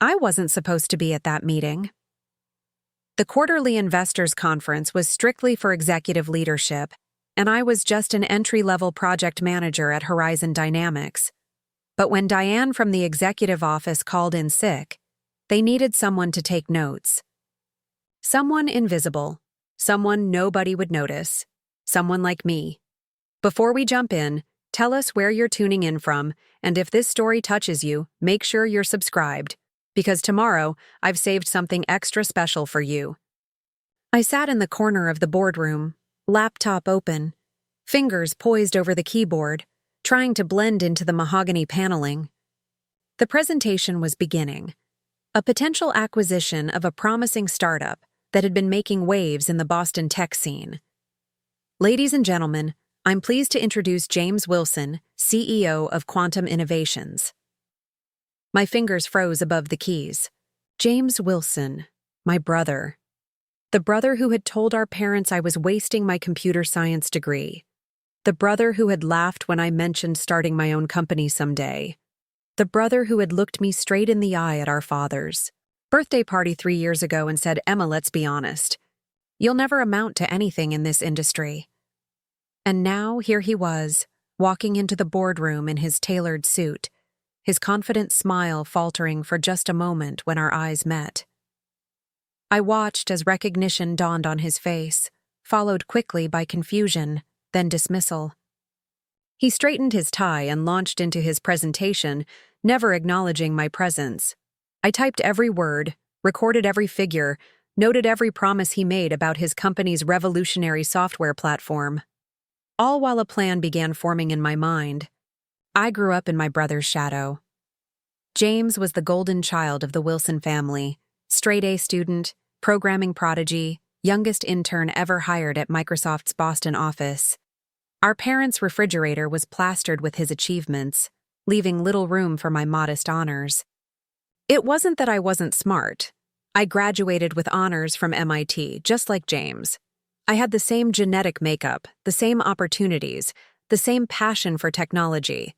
I wasn't supposed to be at that meeting. The quarterly investors conference was strictly for executive leadership, and I was just an entry-level project manager at Horizon Dynamics. But when Diane from the executive office called in sick, they needed someone to take notes. Someone invisible, someone nobody would notice, someone like me. Before we jump in, tell us where you're tuning in from, and if this story touches you, make sure you're subscribed, because tomorrow I've saved something extra special for you. I sat in the corner of the boardroom, laptop open, fingers poised over the keyboard, trying to blend into the mahogany paneling. The presentation was beginning. A potential acquisition of a promising startup that had been making waves in the Boston tech scene. Ladies and gentlemen, I'm pleased to introduce James Wilson, CEO of Quantum Innovations. My fingers froze above the keys. James Wilson, my brother. The brother who had told our parents I was wasting my computer science degree. The brother who had laughed when I mentioned starting my own company someday. The brother who had looked me straight in the eye at our father's birthday party 3 years ago and said, "Emma, let's be honest. You'll never amount to anything in this industry." And now here he was, walking into the boardroom in his tailored suit, his confident smile faltering for just a moment when our eyes met. I watched as recognition dawned on his face, followed quickly by confusion, then dismissal. He straightened his tie and launched into his presentation, never acknowledging my presence. I typed every word, recorded every figure, noted every promise he made about his company's revolutionary software platform. All while a plan began forming in my mind. I grew up in my brother's shadow. James was the golden child of the Wilson family, straight-A student, programming prodigy, youngest intern ever hired at Microsoft's Boston office. Our parents' refrigerator was plastered with his achievements, leaving little room for my modest honors. It wasn't that I wasn't smart. I graduated with honors from MIT, just like James. I had the same genetic makeup, the same opportunities, the same passion for technology.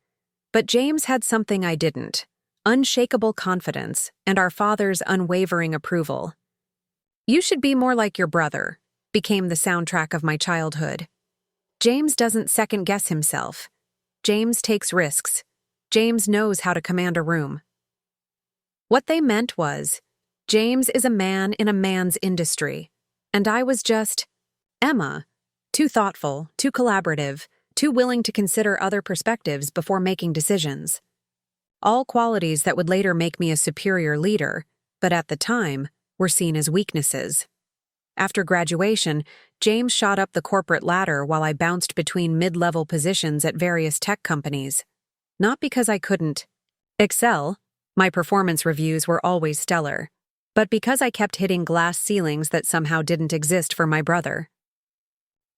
But James had something I didn't: unshakable confidence and our father's unwavering approval. "You should be more like your brother," became the soundtrack of my childhood. James doesn't second-guess himself. James takes risks. James knows how to command a room. What they meant was, James is a man in a man's industry, and I was just Emma, too thoughtful, too collaborative, too willing to consider other perspectives before making decisions. All qualities that would later make me a superior leader, but at the time, were seen as weaknesses. After graduation, James shot up the corporate ladder while I bounced between mid-level positions at various tech companies. Not because I couldn't excel, my performance reviews were always stellar, but because I kept hitting glass ceilings that somehow didn't exist for my brother.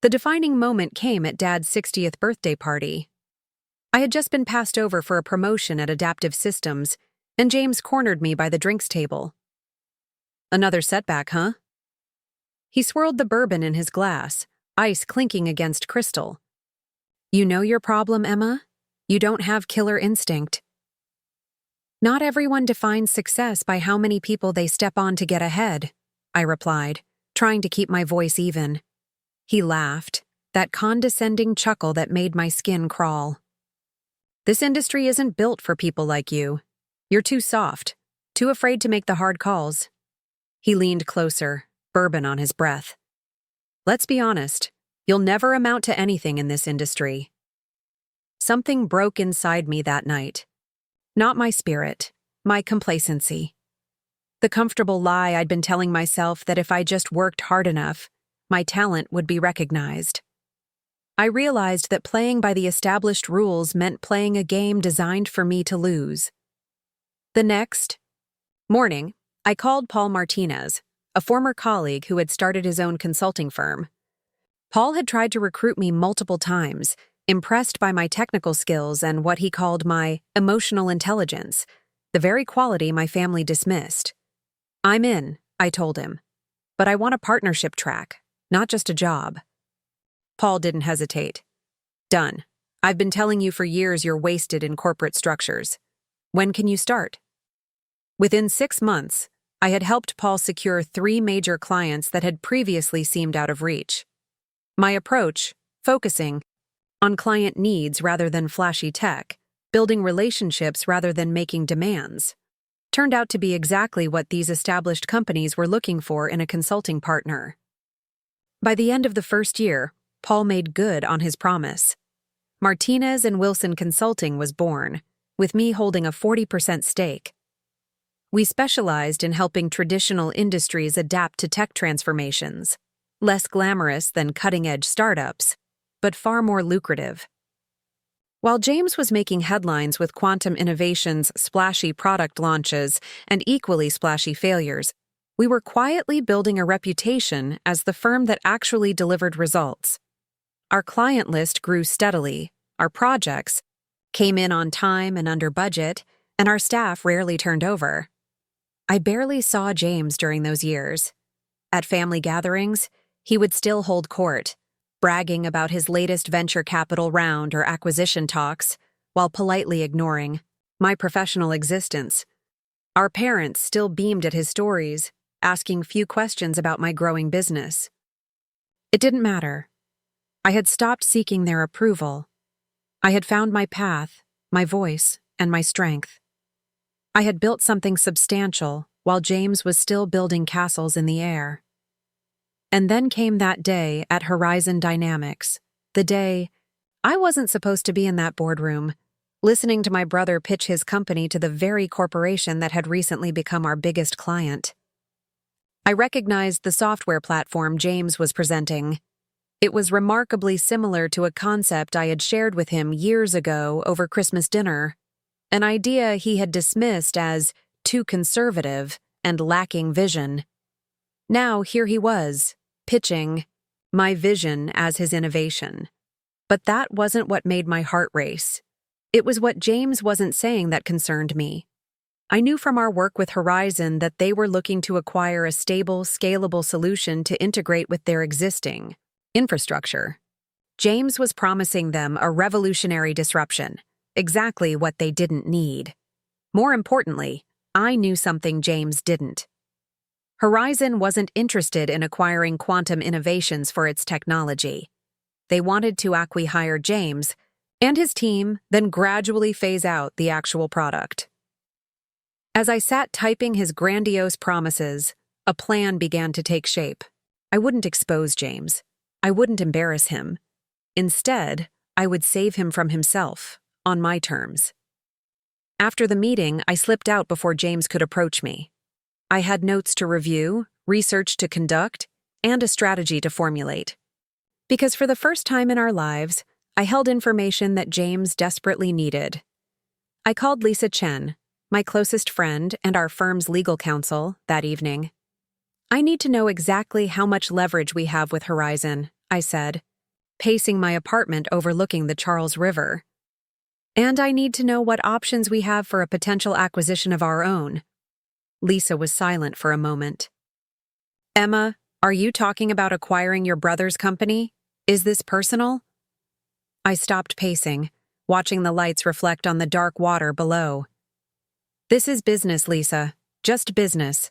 The defining moment came at Dad's 60th birthday party. I had just been passed over for a promotion at Adaptive Systems, and James cornered me by the drinks table. "Another setback, huh?" He swirled the bourbon in his glass, ice clinking against crystal. "You know your problem, Emma? You don't have killer instinct." "Not everyone defines success by how many people they step on to get ahead," I replied, trying to keep my voice even. He laughed, that condescending chuckle that made my skin crawl. "This industry isn't built for people like you. You're too soft, too afraid to make the hard calls." He leaned closer, bourbon on his breath. "Let's be honest, you'll never amount to anything in this industry." Something broke inside me that night. Not my spirit, my complacency. The comfortable lie I'd been telling myself that if I just worked hard enough, my talent would be recognized. I realized that playing by the established rules meant playing a game designed for me to lose. The next morning, I called Paul Martinez, a former colleague who had started his own consulting firm. Paul had tried to recruit me multiple times, impressed by my technical skills and what he called my emotional intelligence, the very quality my family dismissed. "I'm in," I told him, "but I want a partnership track, not just a job." Paul didn't hesitate. "Done. I've been telling you for years you're wasted in corporate structures. When can you start?" Within 6 months, I had helped Paul secure 3 major clients that had previously seemed out of reach. My approach, focusing on client needs rather than flashy tech, building relationships rather than making demands, turned out to be exactly what these established companies were looking for in a consulting partner. By the end of the first year, Paul made good on his promise. Martinez and Wilson Consulting was born, with me holding a 40% stake. We specialized in helping traditional industries adapt to tech transformations, less glamorous than cutting-edge startups, but far more lucrative. While James was making headlines with Quantum Innovations' splashy product launches and equally splashy failures, we were quietly building a reputation as the firm that actually delivered results. Our client list grew steadily, our projects came in on time and under budget, and our staff rarely turned over. I barely saw James during those years. At family gatherings, he would still hold court, bragging about his latest venture capital round or acquisition talks, while politely ignoring my professional existence. Our parents still beamed at his stories, asking few questions about my growing business. It didn't matter. I had stopped seeking their approval. I had found my path, my voice, and my strength. I had built something substantial while James was still building castles in the air. And then came that day at Horizon Dynamics, the day I wasn't supposed to be in that boardroom, listening to my brother pitch his company to the very corporation that had recently become our biggest client. I recognized the software platform James was presenting. It was remarkably similar to a concept I had shared with him years ago over Christmas dinner, an idea he had dismissed as too conservative and lacking vision. Now here he was, pitching my vision as his innovation. But that wasn't what made my heart race. It was what James wasn't saying that concerned me. I knew from our work with Horizon that they were looking to acquire a stable, scalable solution to integrate with their existing infrastructure. James was promising them a revolutionary disruption, exactly what they didn't need. More importantly, I knew something James didn't. Horizon wasn't interested in acquiring Quantum Innovations for its technology. They wanted to acqui-hire James and his team, then gradually phase out the actual product. As I sat typing his grandiose promises, a plan began to take shape. I wouldn't expose James. I wouldn't embarrass him. Instead, I would save him from himself, on my terms. After the meeting, I slipped out before James could approach me. I had notes to review, research to conduct, and a strategy to formulate. Because for the first time in our lives, I held information that James desperately needed. I called Lisa Chen, my closest friend and our firm's legal counsel, that evening. I need to know exactly how much leverage we have with Horizon, I said, pacing my apartment overlooking the Charles River. And I need to know what options we have for a potential acquisition of our own. Lisa was silent for a moment. Emma, are you talking about acquiring your brother's company? Is this personal? I stopped pacing, watching the lights reflect on the dark water below. This is business, Lisa, just business.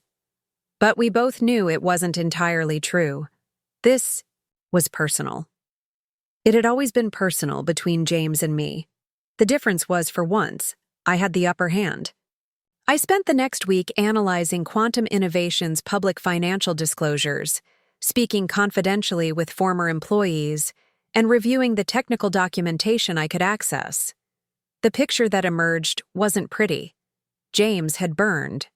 But we both knew it wasn't entirely true. This was personal. It had always been personal between James and me. The difference was, for once, I had the upper hand. I spent the next week analyzing Quantum Innovations' public financial disclosures, speaking confidentially with former employees, and reviewing the technical documentation I could access. The picture that emerged wasn't pretty. James had burned.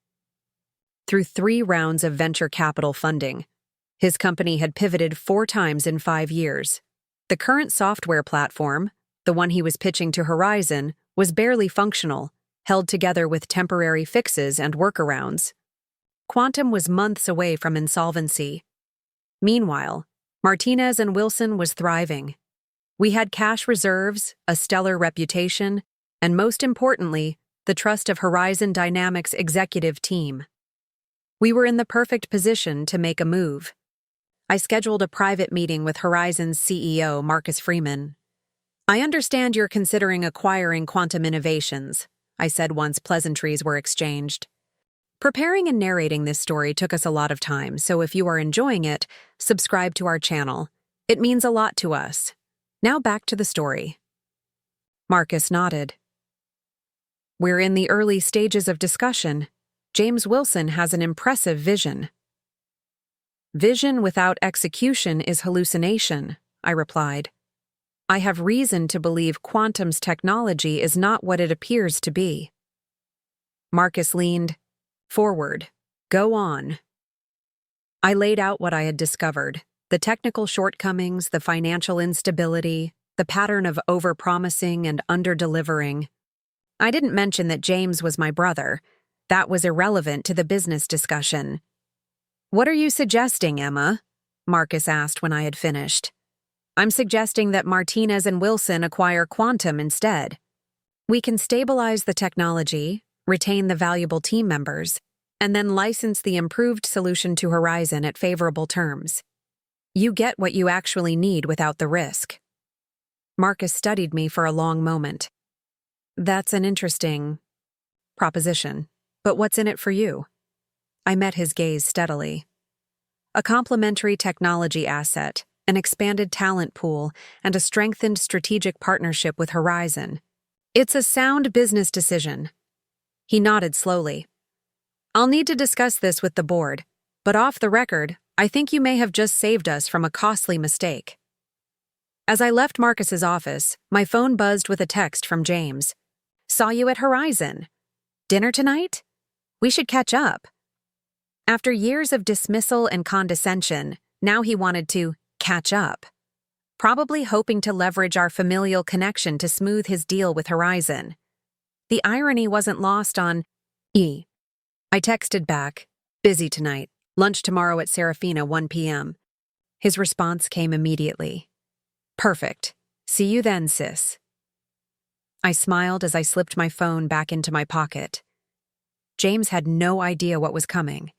Through 3 rounds of venture capital funding, his company had pivoted 4 times in 5 years. The current software platform, the one he was pitching to Horizon, was barely functional, held together with temporary fixes and workarounds. Quantum was months away from insolvency. Meanwhile, Martinez and Wilson was thriving. We had cash reserves, a stellar reputation, and most importantly, the trust of Horizon Dynamics' executive team. We were in the perfect position to make a move. I scheduled a private meeting with Horizon's CEO, Marcus Freeman. I understand you're considering acquiring Quantum Innovations, I said once pleasantries were exchanged. Preparing and narrating this story took us a lot of time, so if you are enjoying it, subscribe to our channel. It means a lot to us. Now back to the story. Marcus nodded. We're in the early stages of discussion. James Wilson has an impressive vision. Vision without execution is hallucination, I replied. I have reason to believe quantum's technology is not what it appears to be. Marcus leaned forward. Go on. I laid out what I had discovered, the technical shortcomings, the financial instability, the pattern of overpromising and under-delivering. I didn't mention that James was my brother. That was irrelevant to the business discussion. What are you suggesting, Emma? Marcus asked when I had finished. I'm suggesting that Martinez and Wilson acquire Quantum instead. We can stabilize the technology, retain the valuable team members, and then license the improved solution to Horizon at favorable terms. You get what you actually need without the risk. Marcus studied me for a long moment. That's an interesting proposition, but what's in it for you? I met his gaze steadily. A complementary technology asset, an expanded talent pool, and a strengthened strategic partnership with Horizon. It's a sound business decision. He nodded slowly. I'll need to discuss this with the board, but off the record, I think you may have just saved us from a costly mistake. As I left Marcus's office, my phone buzzed with a text from James. Saw you at Horizon. Dinner tonight? We should catch up. After years of dismissal and condescension, now he wanted to catch up. Probably hoping to leverage our familial connection to smooth his deal with Horizon. The irony wasn't lost on E. I texted back, busy tonight, lunch tomorrow at Serafina 1 p.m. His response came immediately. Perfect. See you then, sis. I smiled as I slipped my phone back into my pocket. James had no idea what was coming.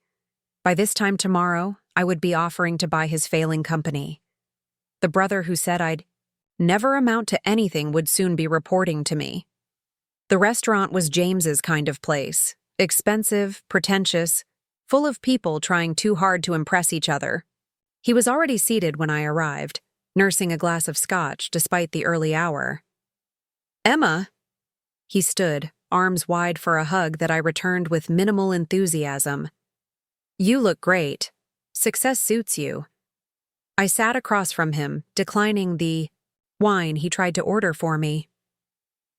By this time tomorrow, I would be offering to buy his failing company. The brother who said I'd never amount to anything would soon be reporting to me. The restaurant was James's kind of place, expensive, pretentious, full of people trying too hard to impress each other. He was already seated when I arrived, nursing a glass of scotch despite the early hour. Emma! He stood, arms wide for a hug that I returned with minimal enthusiasm. You look great. Success suits you. I sat across from him, declining the wine he tried to order for me.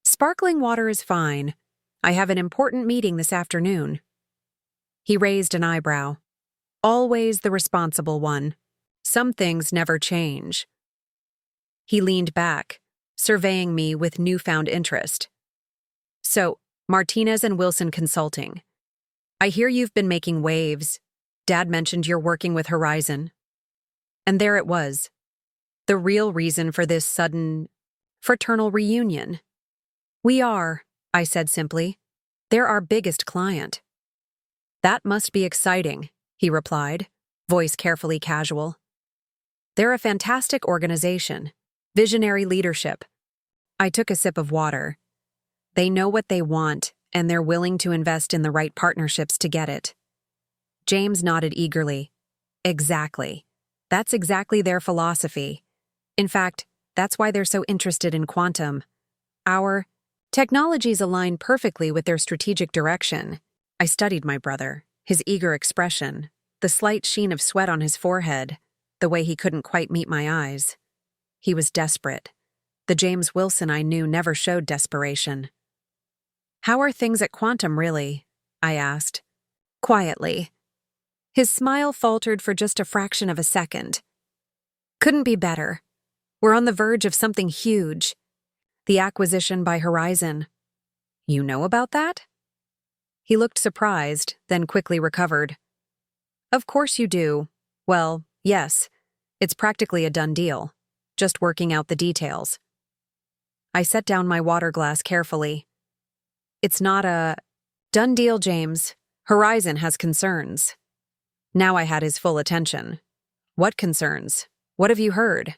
Sparkling water is fine. I have an important meeting this afternoon. He raised an eyebrow. Always the responsible one. Some things never change. He leaned back, surveying me with newfound interest. So, Martinez and Wilson Consulting. I hear you've been making waves. Dad mentioned you're working with Horizon. And there it was. The real reason for this sudden, fraternal reunion. We are, I said simply. They're our biggest client. That must be exciting, he replied, voice carefully casual. They're a fantastic organization. Visionary leadership. I took a sip of water. They know what they want, and they're willing to invest in the right partnerships to get it. James nodded eagerly. Exactly. That's exactly their philosophy. In fact, that's why they're so interested in quantum. Our technologies align perfectly with their strategic direction. I studied my brother, his eager expression, the slight sheen of sweat on his forehead, the way he couldn't quite meet my eyes. He was desperate. The James Wilson I knew never showed desperation. How are things at Quantum, really? I asked. Quietly. His smile faltered for just a fraction of a second. Couldn't be better. We're on the verge of something huge. The acquisition by Horizon. You know about that? He looked surprised, then quickly recovered. Of course you do. Well, yes. It's practically a done deal. Just working out the details. I set down my water glass carefully. It's not a done deal, James. Horizon has concerns. Now I had his full attention. What concerns? What have you heard?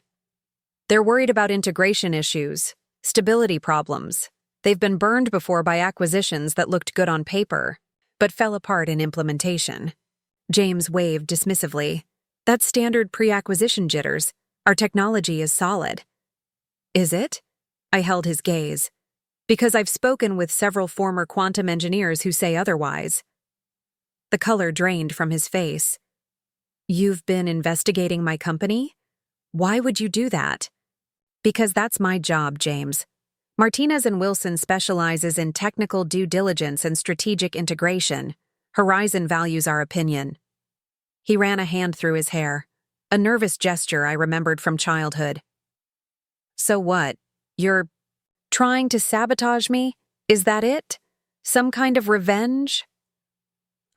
They're worried about integration issues, stability problems. They've been burned before by acquisitions that looked good on paper. but fell apart in implementation. James waved dismissively. That's standard pre-acquisition jitters. Our technology is solid. Is it? I held his gaze. Because I've spoken with several former quantum engineers who say otherwise. The color drained from his face. You've been investigating my company? Why would you do that? Because that's my job, James. Martinez and Wilson specializes in technical due diligence and strategic integration. Horizon values our opinion. He ran a hand through his hair, a nervous gesture I remembered from childhood. So what? You're trying to sabotage me? Is that it? Some kind of revenge?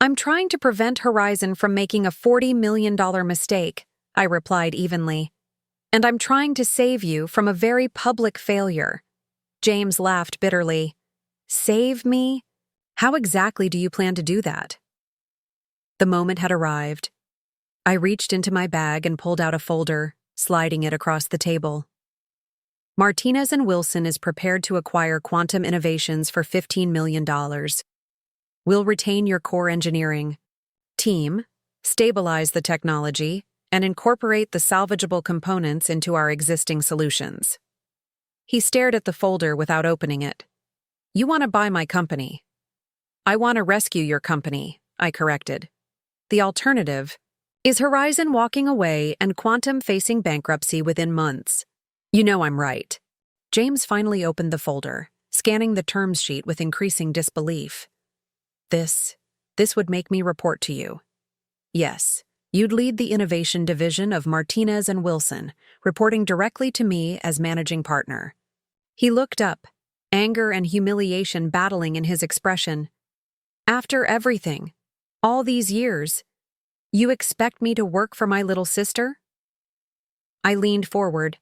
I'm trying to prevent Horizon from making a $40 million mistake, I replied evenly. And I'm trying to save you from a very public failure. James laughed bitterly. Save me? How exactly do you plan to do that? The moment had arrived. I reached into my bag and pulled out a folder, sliding it across the table. Martinez and Wilson is prepared to acquire quantum innovations for $15 million. We'll retain your core engineering team, stabilize the technology, and incorporate the salvageable components into our existing solutions. He stared at the folder without opening it. You want to buy my company. I want to rescue your company, I corrected. The alternative is Horizon walking away and quantum facing bankruptcy within months. You know I'm right. James finally opened the folder, scanning the terms sheet with increasing disbelief. This would make me report to you. Yes, you'd lead the innovation division of Martinez and Wilson, reporting directly to me as managing partner. He looked up, anger and humiliation battling in his expression. After everything, all these years, you expect me to work for my little sister? I leaned forward.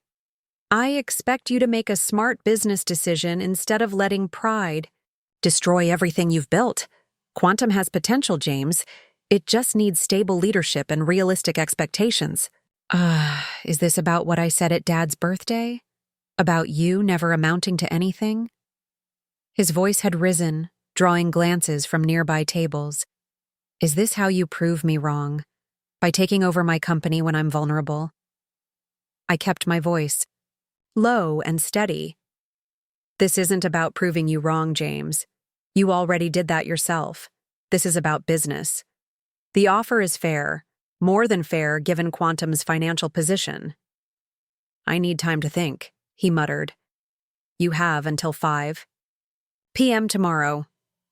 I expect you to make a smart business decision instead of letting pride destroy everything you've built. Quantum has potential, James. It just needs stable leadership and realistic expectations. Is this about what I said at Dad's birthday? About you never amounting to anything? His voice had risen, drawing glances from nearby tables. Is this how you prove me wrong? By taking over my company when I'm vulnerable? I kept my voice low and steady. This isn't about proving you wrong, James. You already did that yourself. This is about business. The offer is fair, more than fair given Quantum's financial position. I need time to think, he muttered. You have until 5 p.m. tomorrow.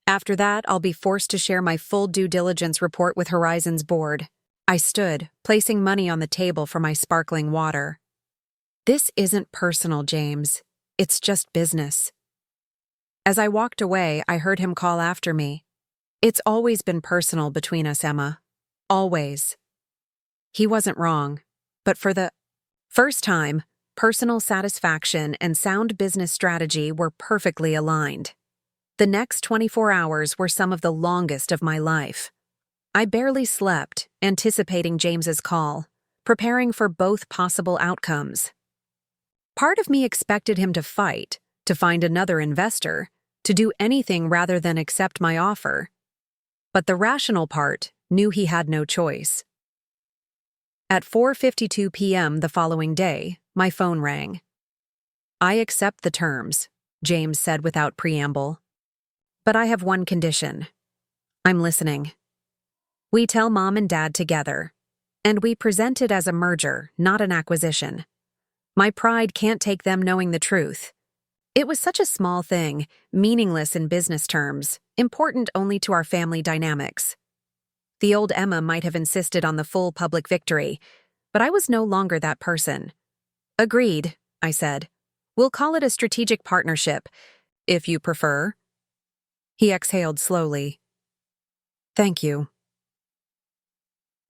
After that, I'll be forced to share my full due diligence report with Horizon's board. I stood, placing money on the table for my sparkling water. This isn't personal, James. It's just business. As I walked away, I heard him call after me. It's always been personal between us, Emma. Always. He wasn't wrong, but for the first time, personal satisfaction and sound business strategy were perfectly aligned. The next 24 hours were some of the longest of my life. I barely slept, anticipating James's call, preparing for both possible outcomes. Part of me expected him to fight, to find another investor, to do anything rather than accept my offer. But the rational part knew he had no choice. At 4:52 p.m. the following day, my phone rang. I accept the terms, James said without preamble. But I have one condition. I'm listening. We tell Mom and Dad together, and we present it as a merger, not an acquisition. My pride can't take them knowing the truth. It was such a small thing, meaningless in business terms, important only to our family dynamics. The old Emma might have insisted on the full public victory, but I was no longer that person. Agreed, I said. We'll call it a strategic partnership, if you prefer. He exhaled slowly. Thank you.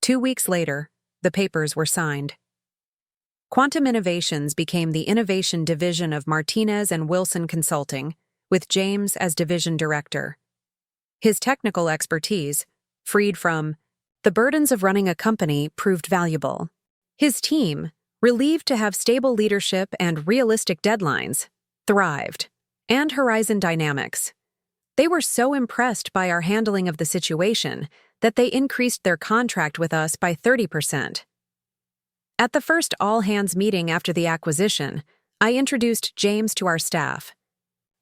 2 weeks later, the papers were signed. Quantum Innovations became the innovation division of Martinez and Wilson Consulting, with James as division director. His technical expertise, freed from the burdens of running a company, proved valuable. His team, relieved to have stable leadership and realistic deadlines, thrived. And Horizon Dynamics. They were so impressed by our handling of the situation that they increased their contract with us by 30%. At the first all-hands meeting after the acquisition, I introduced James to our staff.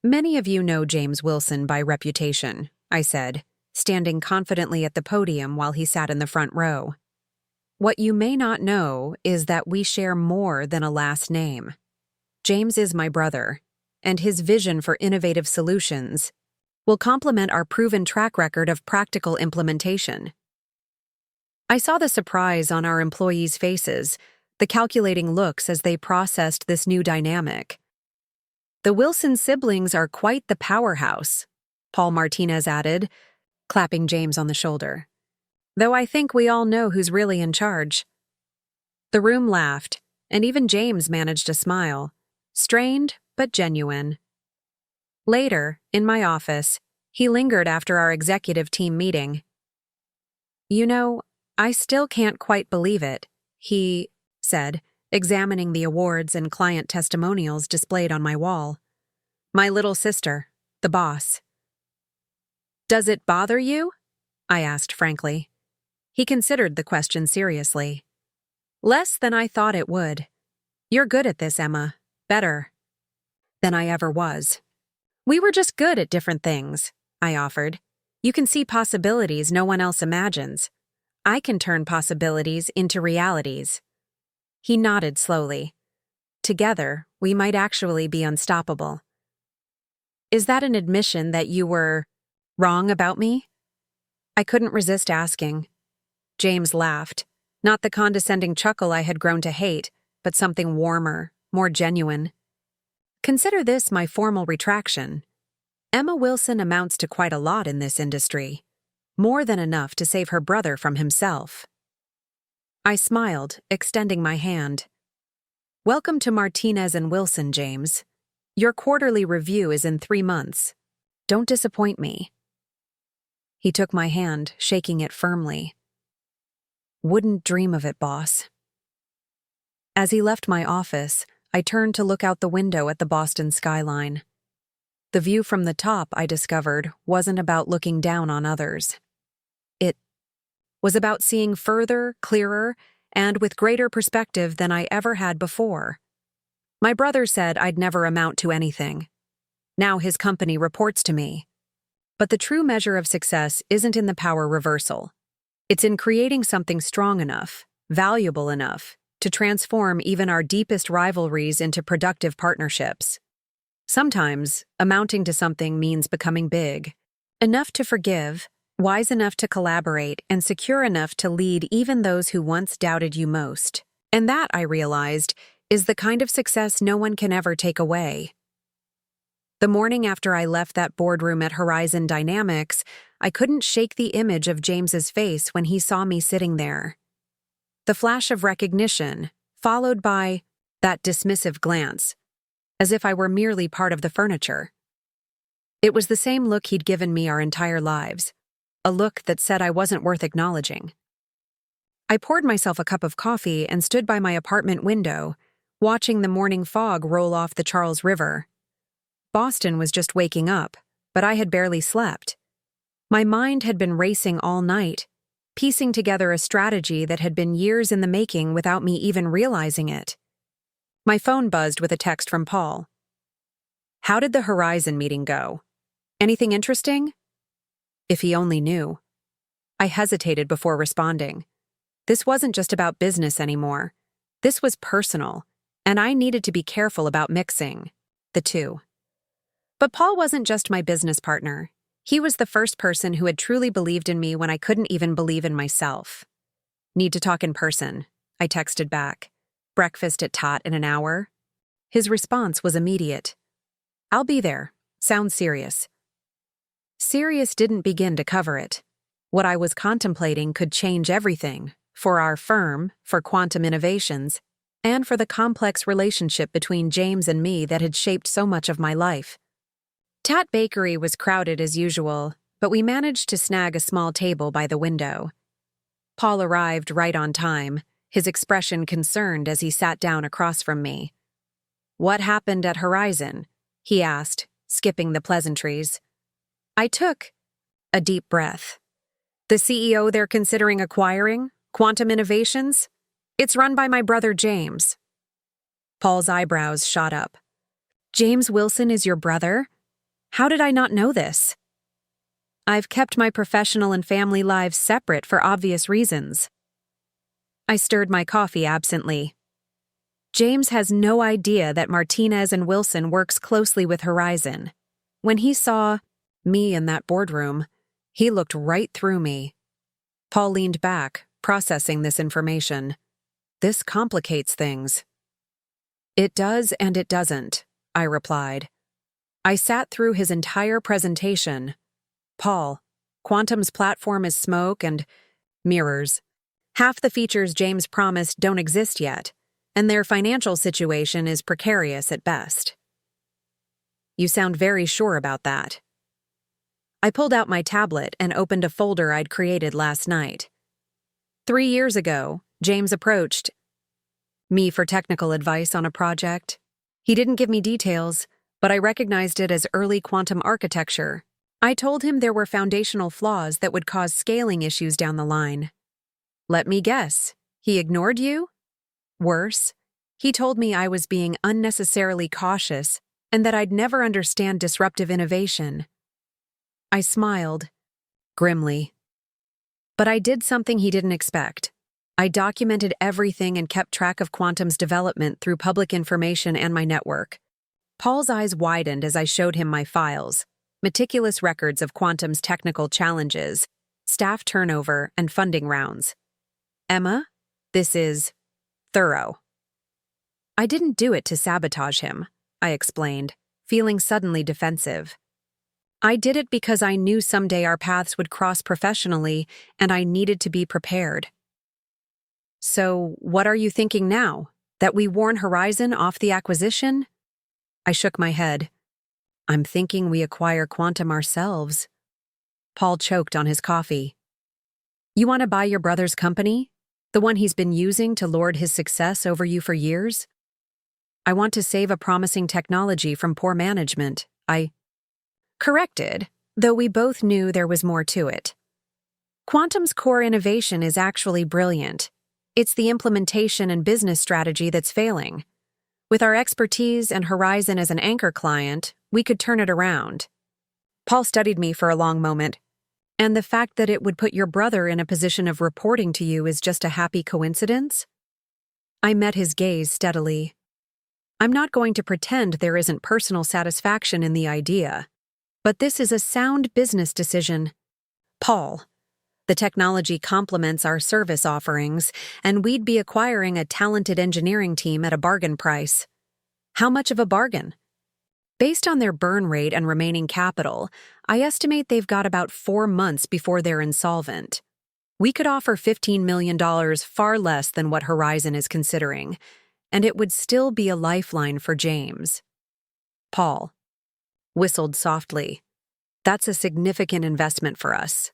"Many of you know James Wilson by reputation," I said, standing confidently at the podium while he sat in the front row. "What you may not know is that we share more than a last name. James is my brother, and his vision for innovative solutions will complement our proven track record of practical implementation." I saw the surprise on our employees' faces, the calculating looks as they processed this new dynamic. "The Wilson siblings are quite the powerhouse," Paul Martinez added, clapping James on the shoulder. "Though I think we all know who's really in charge." The room laughed, and even James managed a smile, strained but genuine. Later, in my office, he lingered after our executive team meeting. "You know, I still can't quite believe it," he said, examining the awards and client testimonials displayed on my wall. "My little sister, the boss." "Does it bother you?" I asked frankly. He considered the question seriously. "Less than I thought it would. You're good at this, Emma. Better than I ever was." "We were just good at different things," I offered. "You can see possibilities no one else imagines. I can turn possibilities into realities." He nodded slowly. "Together, we might actually be unstoppable." "Is that an admission that you were wrong about me?" I couldn't resist asking. James laughed, not the condescending chuckle I had grown to hate, but something warmer, more genuine. "Consider this my formal retraction. Emma Wilson amounts to quite a lot in this industry, more than enough to save her brother from himself." I smiled, extending my hand. "Welcome to Martinez and Wilson, James. Your quarterly review is in 3 months. Don't disappoint me." He took my hand, shaking it firmly. "Wouldn't dream of it, boss." As he left my office, I turned to look out the window at the Boston skyline. The view from the top, I discovered, wasn't about looking down on others. It was about seeing further, clearer, and with greater perspective than I ever had before. My brother said I'd never amount to anything. Now his company reports to me. But the true measure of success isn't in the power reversal. It's in creating something strong enough, valuable enough, to transform even our deepest rivalries into productive partnerships. Sometimes, amounting to something means becoming big, enough to forgive, wise enough to collaborate, and secure enough to lead even those who once doubted you most. And that, I realized, is the kind of success no one can ever take away. The morning after I left that boardroom at Horizon Dynamics, I couldn't shake the image of James's face when he saw me sitting there. The flash of recognition, followed by that dismissive glance, as if I were merely part of the furniture. It was the same look he'd given me our entire lives, a look that said I wasn't worth acknowledging. I poured myself a cup of coffee and stood by my apartment window, watching the morning fog roll off the Charles River. Boston was just waking up, but I had barely slept. My mind had been racing all night, piecing together a strategy that had been years in the making without me even realizing it. My phone buzzed with a text from Paul. "How did the Horizon meeting go? Anything interesting?" If he only knew. I hesitated before responding. This wasn't just about business anymore. This was personal, and I needed to be careful about mixing the two. But Paul wasn't just my business partner. He was the first person who had truly believed in me when I couldn't even believe in myself. "Need to talk in person," I texted back. "Breakfast at Tot in an hour?" His response was immediate. "I'll be there. Sounds serious." Serious didn't begin to cover it. What I was contemplating could change everything, for our firm, for quantum innovations, and for the complex relationship between James and me that had shaped so much of my life. Tat Bakery was crowded as usual, but we managed to snag a small table by the window. Paul arrived right on time, his expression concerned as he sat down across from me. "What happened at Horizon?" he asked, skipping the pleasantries. I took a deep breath. The CEO they're considering acquiring, Quantum Innovations, it's run by my brother James. Paul's eyebrows shot up. James Wilson is your brother? How did I not know this? I've kept my professional and family lives separate for obvious reasons. I stirred my coffee absently. James has no idea that Martinez and Wilson works closely with Horizon. When he saw me in that boardroom, he looked right through me. Paul leaned back, processing this information. This complicates things. It does and it doesn't, I replied. I sat through his entire presentation. Paul, Quantum's platform is smoke and mirrors. Half the features James promised don't exist yet, and their financial situation is precarious at best. You sound very sure about that. I pulled out my tablet and opened a folder I'd created last night. 3 years ago, James approached me for technical advice on a project. He didn't give me details, but I recognized it as early quantum architecture. I told him there were foundational flaws that would cause scaling issues down the line. Let me guess, he ignored you? Worse, he told me I was being unnecessarily cautious and that I'd never understand disruptive innovation. I smiled, grimly. But I did something he didn't expect. I documented everything and kept track of Quantum's development through public information and my network. Paul's eyes widened as I showed him my files, meticulous records of Quantum's technical challenges, staff turnover, and funding rounds. Emma, this is thorough. I didn't do it to sabotage him, I explained, feeling suddenly defensive. I did it because I knew someday our paths would cross professionally, and I needed to be prepared. So, what are you thinking now? That we warn Horizon off the acquisition? I shook my head. I'm thinking we acquire Quantum ourselves. Paul choked on his coffee. You want to buy your brother's company? The one he's been using to lord his success over you for years? I want to save a promising technology from poor management, I corrected, though we both knew there was more to it. Quantum's core innovation is actually brilliant. It's the implementation and business strategy that's failing. With our expertise and Horizon as an anchor client, we could turn it around. Paul studied me for a long moment. And the fact that it would put your brother in a position of reporting to you is just a happy coincidence? I met his gaze steadily. I'm not going to pretend there isn't personal satisfaction in the idea, but this is a sound business decision. Paul, the technology complements our service offerings, and we'd be acquiring a talented engineering team at a bargain price. How much of a bargain? Based on their burn rate and remaining capital, I estimate they've got about 4 months before they're insolvent. We could offer $15 million, far less than what Horizon is considering, and it would still be a lifeline for James. Paul whistled softly. That's a significant investment for us.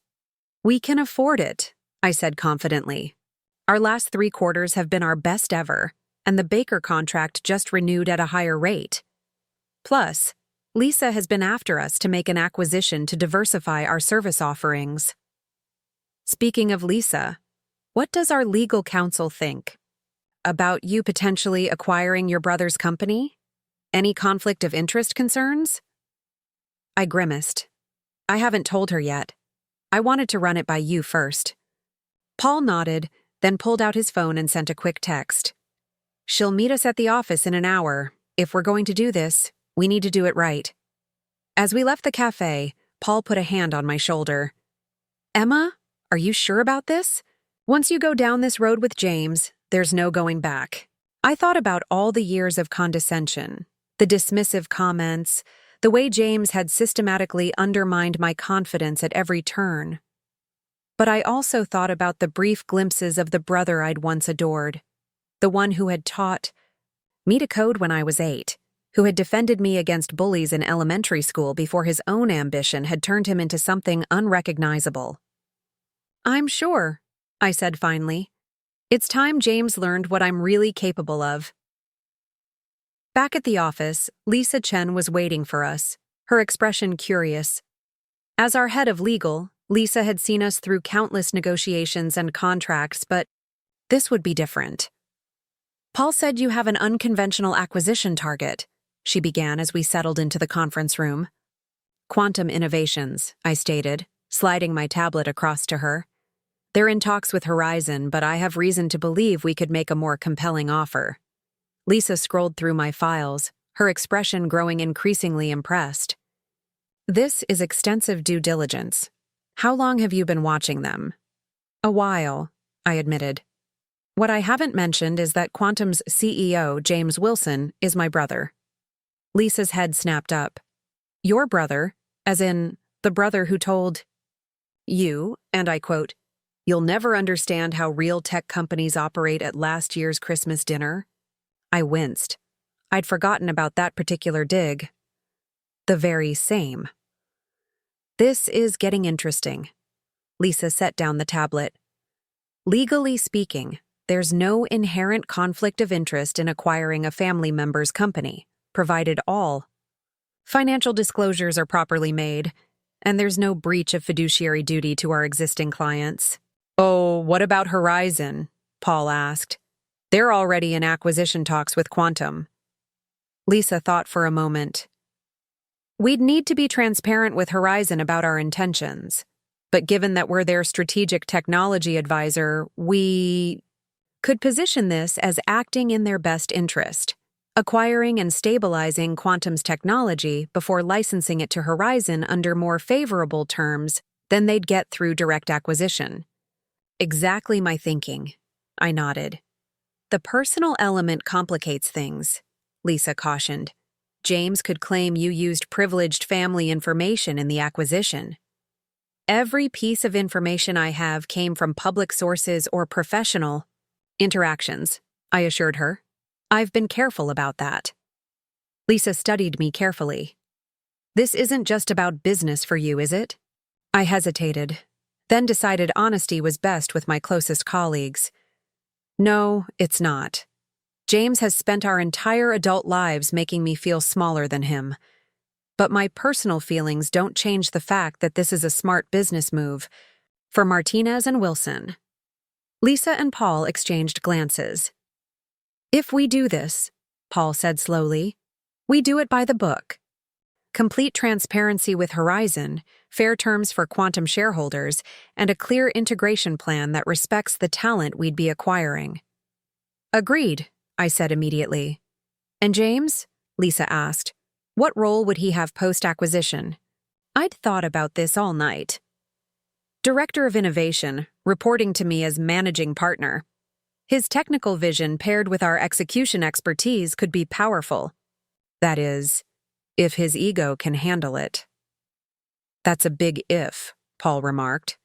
We can afford it, I said confidently. Our last 3 quarters have been our best ever, and the Baker contract just renewed at a higher rate. Plus, Lisa has been after us to make an acquisition to diversify our service offerings. Speaking of Lisa, what does our legal counsel think? About you potentially acquiring your brother's company? Any conflict of interest concerns? I grimaced. I haven't told her yet. I wanted to run it by you first. Paul nodded, then pulled out his phone and sent a quick text. She'll meet us at the office in an hour. If we're going to do this, we need to do it right. As we left the cafe, Paul put a hand on my shoulder. Emma, are you sure about this? Once you go down this road with James, there's no going back. I thought about all the years of condescension, the dismissive comments, the way James had systematically undermined my confidence at every turn. But I also thought about the brief glimpses of the brother I'd once adored, the one who had taught me to code when I was 8, who had defended me against bullies in elementary school before his own ambition had turned him into something unrecognizable. I'm sure, I said finally. It's time James learned what I'm really capable of. Back at the office, Lisa Chen was waiting for us, her expression curious. As our head of legal, Lisa had seen us through countless negotiations and contracts, but this would be different. Paul said you have an unconventional acquisition target, she began as we settled into the conference room. Quantum Innovations, I stated, sliding my tablet across to her. They're in talks with Horizon, but I have reason to believe we could make a more compelling offer. Lisa scrolled through my files, her expression growing increasingly impressed. This is extensive due diligence. How long have you been watching them? A while, I admitted. What I haven't mentioned is that Quantum's CEO, James Wilson, is my brother. Lisa's head snapped up. Your brother, as in the brother who told you, and I quote, "You'll never understand how real tech companies operate at last year's Christmas dinner?" I winced. I'd forgotten about that particular dig. The very same. This is getting interesting. Lisa set down the tablet. Legally speaking, there's no inherent conflict of interest in acquiring a family member's company, provided all financial disclosures are properly made, and there's no breach of fiduciary duty to our existing clients. Oh, what about Horizon? Paul asked. They're already in acquisition talks with Quantum. Lisa thought for a moment. We'd need to be transparent with Horizon about our intentions, but given that we're their strategic technology advisor, we could position this as acting in their best interest, acquiring and stabilizing Quantum's technology before licensing it to Horizon under more favorable terms than they'd get through direct acquisition. Exactly my thinking, I nodded. The personal element complicates things, Lisa cautioned. James could claim you used privileged family information in the acquisition. Every piece of information I have came from public sources or professional interactions, I assured her. I've been careful about that. Lisa studied me carefully. This isn't just about business for you, is it? I hesitated, then decided honesty was best with my closest colleagues. No, it's not. James has spent our entire adult lives making me feel smaller than him. But my personal feelings don't change the fact that this is a smart business move for Martinez and Wilson. Lisa and Paul exchanged glances. If we do this, Paul said slowly, we do it by the book. Complete transparency with Horizon, fair terms for Quantum shareholders, and a clear integration plan that respects the talent we'd be acquiring. Agreed, I said immediately. And James? Lisa asked. What role would he have post-acquisition? I'd thought about this all night. Director of Innovation, reporting to me as managing partner. His technical vision paired with our execution expertise could be powerful. That is, if his ego can handle it. That's a big if, Paul remarked.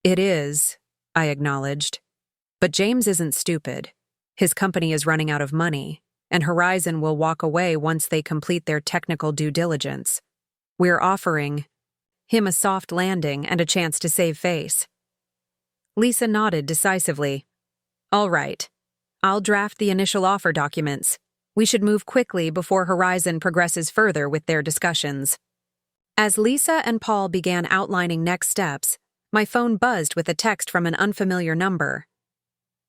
It is, I acknowledged. But James isn't stupid. His company is running out of money, and Horizon will walk away once they complete their technical due diligence. We're offering him a soft landing and a chance to save face. Lisa nodded decisively. All right. I'll draft the initial offer documents. We should move quickly before Horizon progresses further with their discussions. As Lisa and Paul began outlining next steps, my phone buzzed with a text from an unfamiliar number.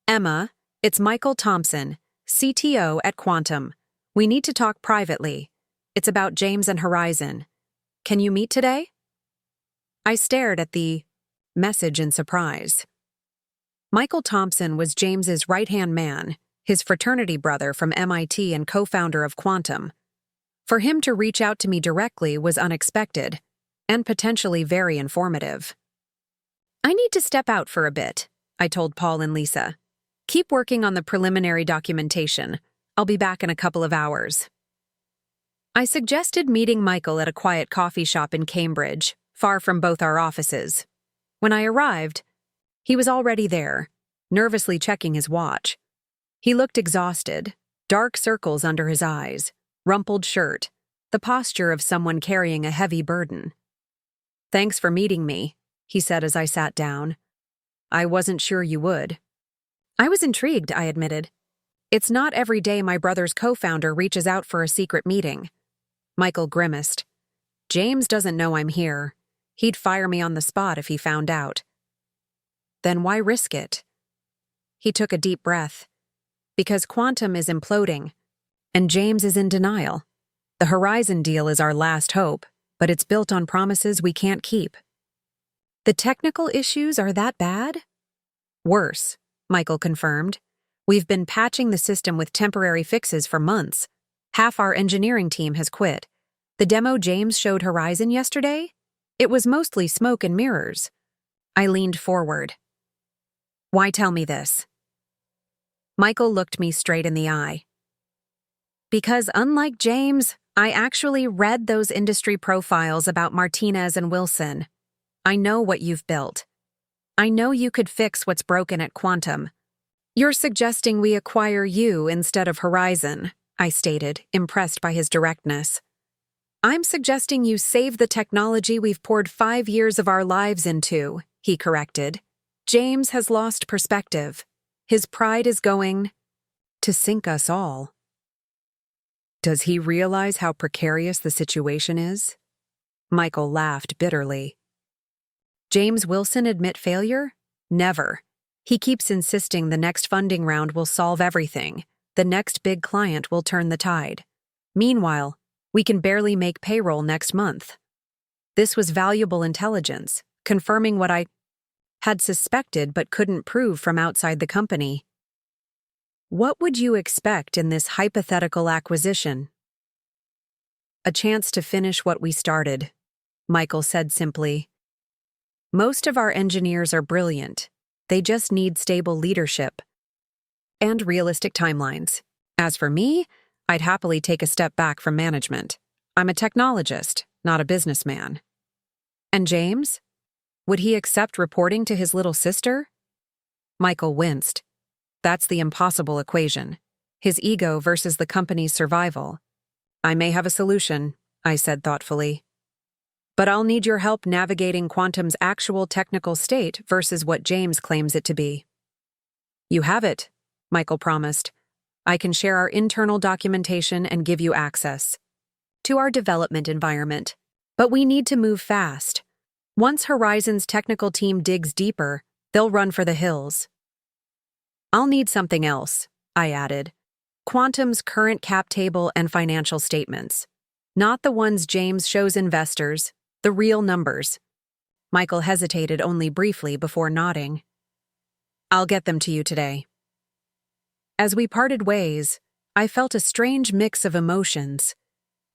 Emma, it's Michael Thompson, CTO at Quantum. We need to talk privately. It's about James and Horizon. Can you meet today? I stared at the message in surprise. Michael Thompson was James's right-hand man, his fraternity brother from MIT and co-founder of Quantum. For him to reach out to me directly was unexpected, and potentially very informative. I need to step out for a bit, I told Paul and Lisa. Keep working on the preliminary documentation. I'll be back in a couple of hours. I suggested meeting Michael at a quiet coffee shop in Cambridge, far from both our offices. When I arrived, he was already there, nervously checking his watch. He looked exhausted, dark circles under his eyes, rumpled shirt, the posture of someone carrying a heavy burden. Thanks for meeting me, he said as I sat down. I wasn't sure you would. I was intrigued, I admitted. It's not every day my brother's co-founder reaches out for a secret meeting. Michael grimaced. James doesn't know I'm here. He'd fire me on the spot if he found out. Then why risk it? He took a deep breath. Because Quantum is imploding, and James is in denial. The Horizon deal is our last hope, but it's built on promises we can't keep. The technical issues are that bad? Worse, Michael confirmed. We've been patching the system with temporary fixes for months. Half our engineering team has quit. The demo James showed Horizon yesterday? It was mostly smoke and mirrors. I leaned forward. Why tell me this? Michael looked me straight in the eye. Because unlike James, I actually read those industry profiles about Martinez and Wilson. I know what you've built. I know you could fix what's broken at Quantum. You're suggesting we acquire you instead of Horizon, I stated, impressed by his directness. I'm suggesting you save the technology we've poured 5 years of our lives into, he corrected. James has lost perspective. His pride is going to sink us all. Does he realize how precarious the situation is? Michael laughed bitterly. James Wilson admit failure? Never. He keeps insisting the next funding round will solve everything. The next big client will turn the tide. Meanwhile, we can barely make payroll next month. This was valuable intelligence, confirming what I had suspected but couldn't prove from outside the company. What would you expect in this hypothetical acquisition? A chance to finish what we started, Michael said simply. Most of our engineers are brilliant. They just need stable leadership and realistic timelines. As for me, I'd happily take a step back from management. I'm a technologist, not a businessman. And James? Would he accept reporting to his little sister? Michael winced. That's the impossible equation. His ego versus the company's survival. I may have a solution, I said thoughtfully. But I'll need your help navigating Quantum's actual technical state versus what James claims it to be. You have it, Michael promised. I can share our internal documentation and give you access to our development environment. But we need to move fast. Once Horizon's technical team digs deeper, they'll run for the hills. I'll need something else, I added. Quantum's current cap table and financial statements. Not the ones James shows investors, the real numbers. Michael hesitated only briefly before nodding. I'll get them to you today. As we parted ways, I felt a strange mix of emotions.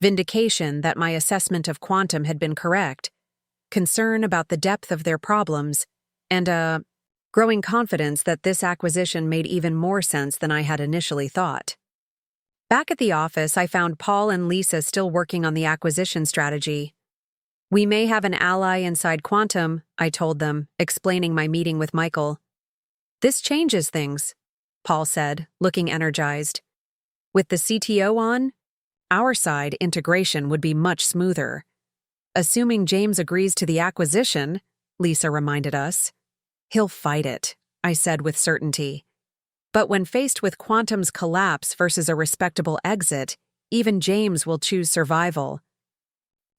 Vindication that my assessment of Quantum had been correct, concern about the depth of their problems, and a growing confidence that this acquisition made even more sense than I had initially thought. Back at the office, I found Paul and Lisa still working on the acquisition strategy. We may have an ally inside Quantum, I told them, explaining my meeting with Michael. This changes things, Paul said, looking energized. With the CTO on, our side integration would be much smoother. Assuming James agrees to the acquisition, Lisa reminded us. He'll fight it, I said with certainty. But when faced with Quantum's collapse versus a respectable exit, even James will choose survival.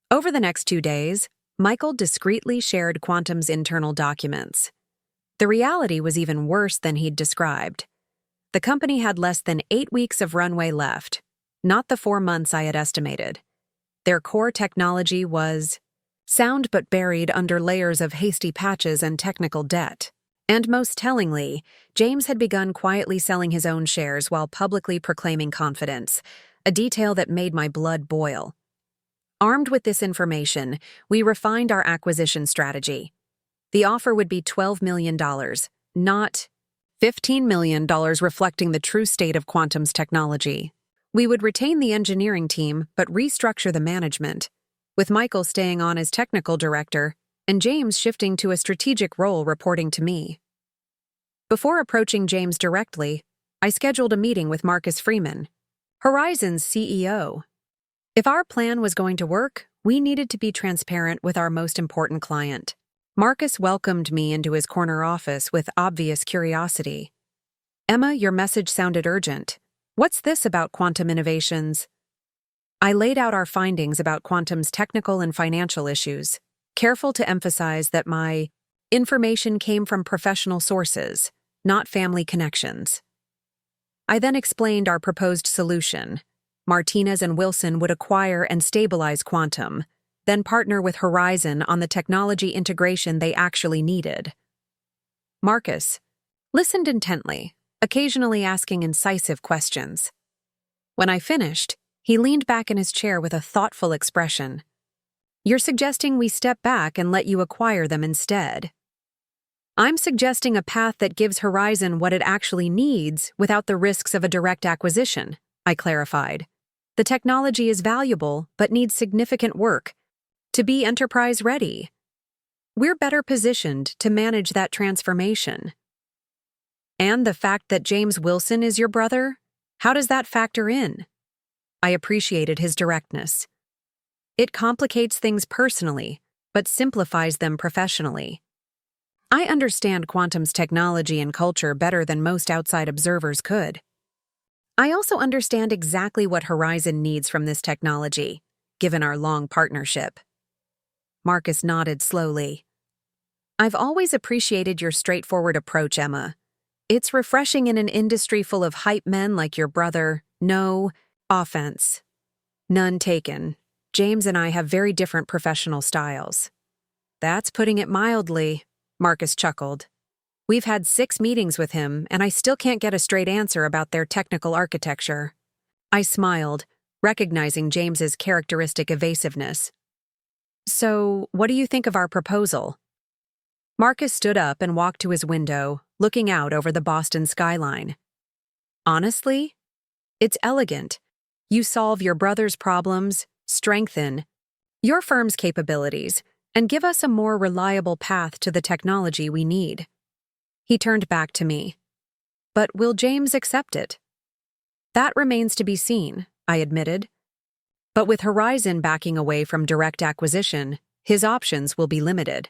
Over the next 2 days, Michael discreetly shared Quantum's internal documents. The reality was even worse than he'd described. The company had less than 8 weeks of runway left, not the 4 months I had estimated. Their core technology was sound but buried under layers of hasty patches and technical debt. And most tellingly, James had begun quietly selling his own shares while publicly proclaiming confidence, a detail that made my blood boil. Armed with this information, we refined our acquisition strategy. The offer would be $12 million, not $15 million, reflecting the true state of Quantum's technology. We would retain the engineering team, but restructure the management, with Michael staying on as technical director and James shifting to a strategic role reporting to me. Before approaching James directly, I scheduled a meeting with Marcus Freeman, Horizon's CEO. If our plan was going to work, we needed to be transparent with our most important client. Marcus welcomed me into his corner office with obvious curiosity. Emma, your message sounded urgent. What's this about Quantum Innovations? I laid out our findings about Quantum's technical and financial issues. careful to emphasize that my information came from professional sources, not family connections. I then explained our proposed solution. Martinez and Wilson would acquire and stabilize Quantum, then partner with Horizon on the technology integration they actually needed. Marcus listened intently, occasionally asking incisive questions. When I finished, he leaned back in his chair with a thoughtful expression. "You're suggesting we step back and let you acquire them instead." "I'm suggesting a path that gives Horizon what it actually needs without the risks of a direct acquisition," I clarified. "The technology is valuable but needs significant work to be enterprise-ready. We're better positioned to manage that transformation." "And the fact that James Wilson is your brother? How does that factor in?" I appreciated his directness. "It complicates things personally, but simplifies them professionally. I understand Quantum's technology and culture better than most outside observers could. I also understand exactly what Horizon needs from this technology, given our long partnership." Marcus nodded slowly. "I've always appreciated your straightforward approach, Emma. It's refreshing in an industry full of hype men like your brother. No offense. None taken. James and I have very different professional styles." "That's putting it mildly," Marcus chuckled. "We've had 6 meetings with him, and I still can't get a straight answer about their technical architecture." I smiled, recognizing James's characteristic evasiveness. "So, what do you think of our proposal?" Marcus stood up and walked to his window, looking out over the Boston skyline. "Honestly, it's elegant. You solve your brother's problems, strengthen your firm's capabilities, and give us a more reliable path to the technology we need." He turned back to me. "But will James accept it?" "That remains to be seen," I admitted. "But with Horizon backing away from direct acquisition, his options will be limited."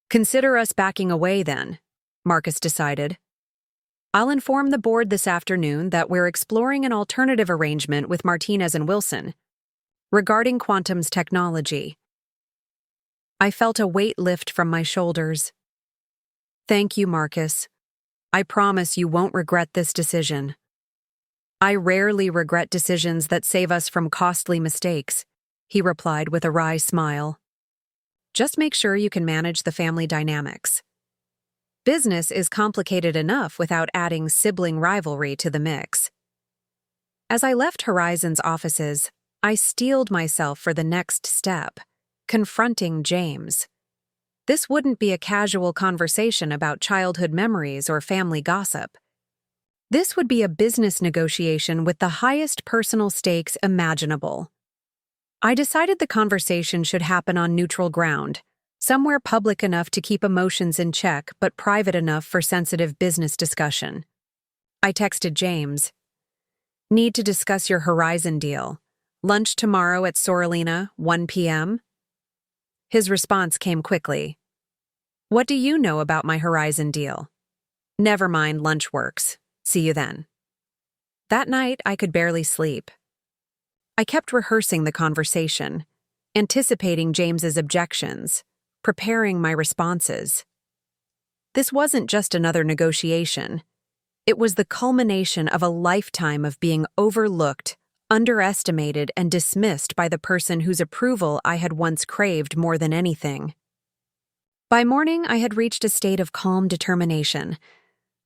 "Consider us backing away then," Marcus decided. "I'll inform the board this afternoon that we're exploring an alternative arrangement with Martinez and Wilson regarding Quantum's technology." I felt a weight lift from my shoulders. "Thank you, Marcus. I promise you won't regret this decision." "I rarely regret decisions that save us from costly mistakes," he replied with a wry smile. "Just make sure you can manage the family dynamics. Business is complicated enough without adding sibling rivalry to the mix." As I left Horizon's offices, I steeled myself for the next step, confronting James. This wouldn't be a casual conversation about childhood memories or family gossip. This would be a business negotiation with the highest personal stakes imaginable. I decided the conversation should happen on neutral ground, somewhere public enough to keep emotions in check but private enough for sensitive business discussion. I texted James. "Need to discuss your Horizon deal. Lunch tomorrow at Sorelina, 1 p.m.? His response came quickly. "What do you know about my Horizon deal?" "Never mind, lunch works. See you then." That night, I could barely sleep. I kept rehearsing the conversation, anticipating James's objections, preparing my responses. This wasn't just another negotiation. It was the culmination of a lifetime of being overlooked, underestimated, and dismissed by the person whose approval I had once craved more than anything. By morning, I had reached a state of calm determination.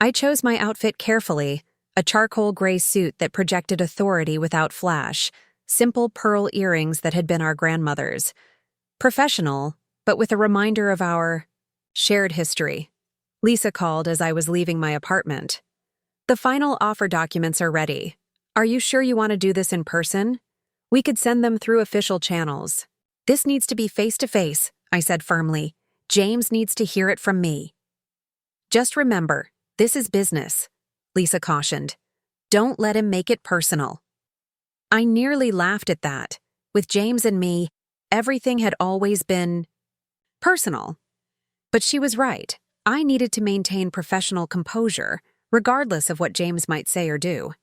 I chose my outfit carefully, a charcoal gray suit that projected authority without flash, simple pearl earrings that had been our grandmother's. Professional, but with a reminder of our shared history. Lisa called as I was leaving my apartment. "The final offer documents are ready. Are you sure you want to do this in person? We could send them through official channels." "This needs to be face-to-face," I said firmly. "James needs to hear it from me." "Just remember, this is business," Lisa cautioned. "Don't let him make it personal." I nearly laughed at that. With James and me, everything had always been personal. But she was right. I needed to maintain professional composure, regardless of what James might say or do.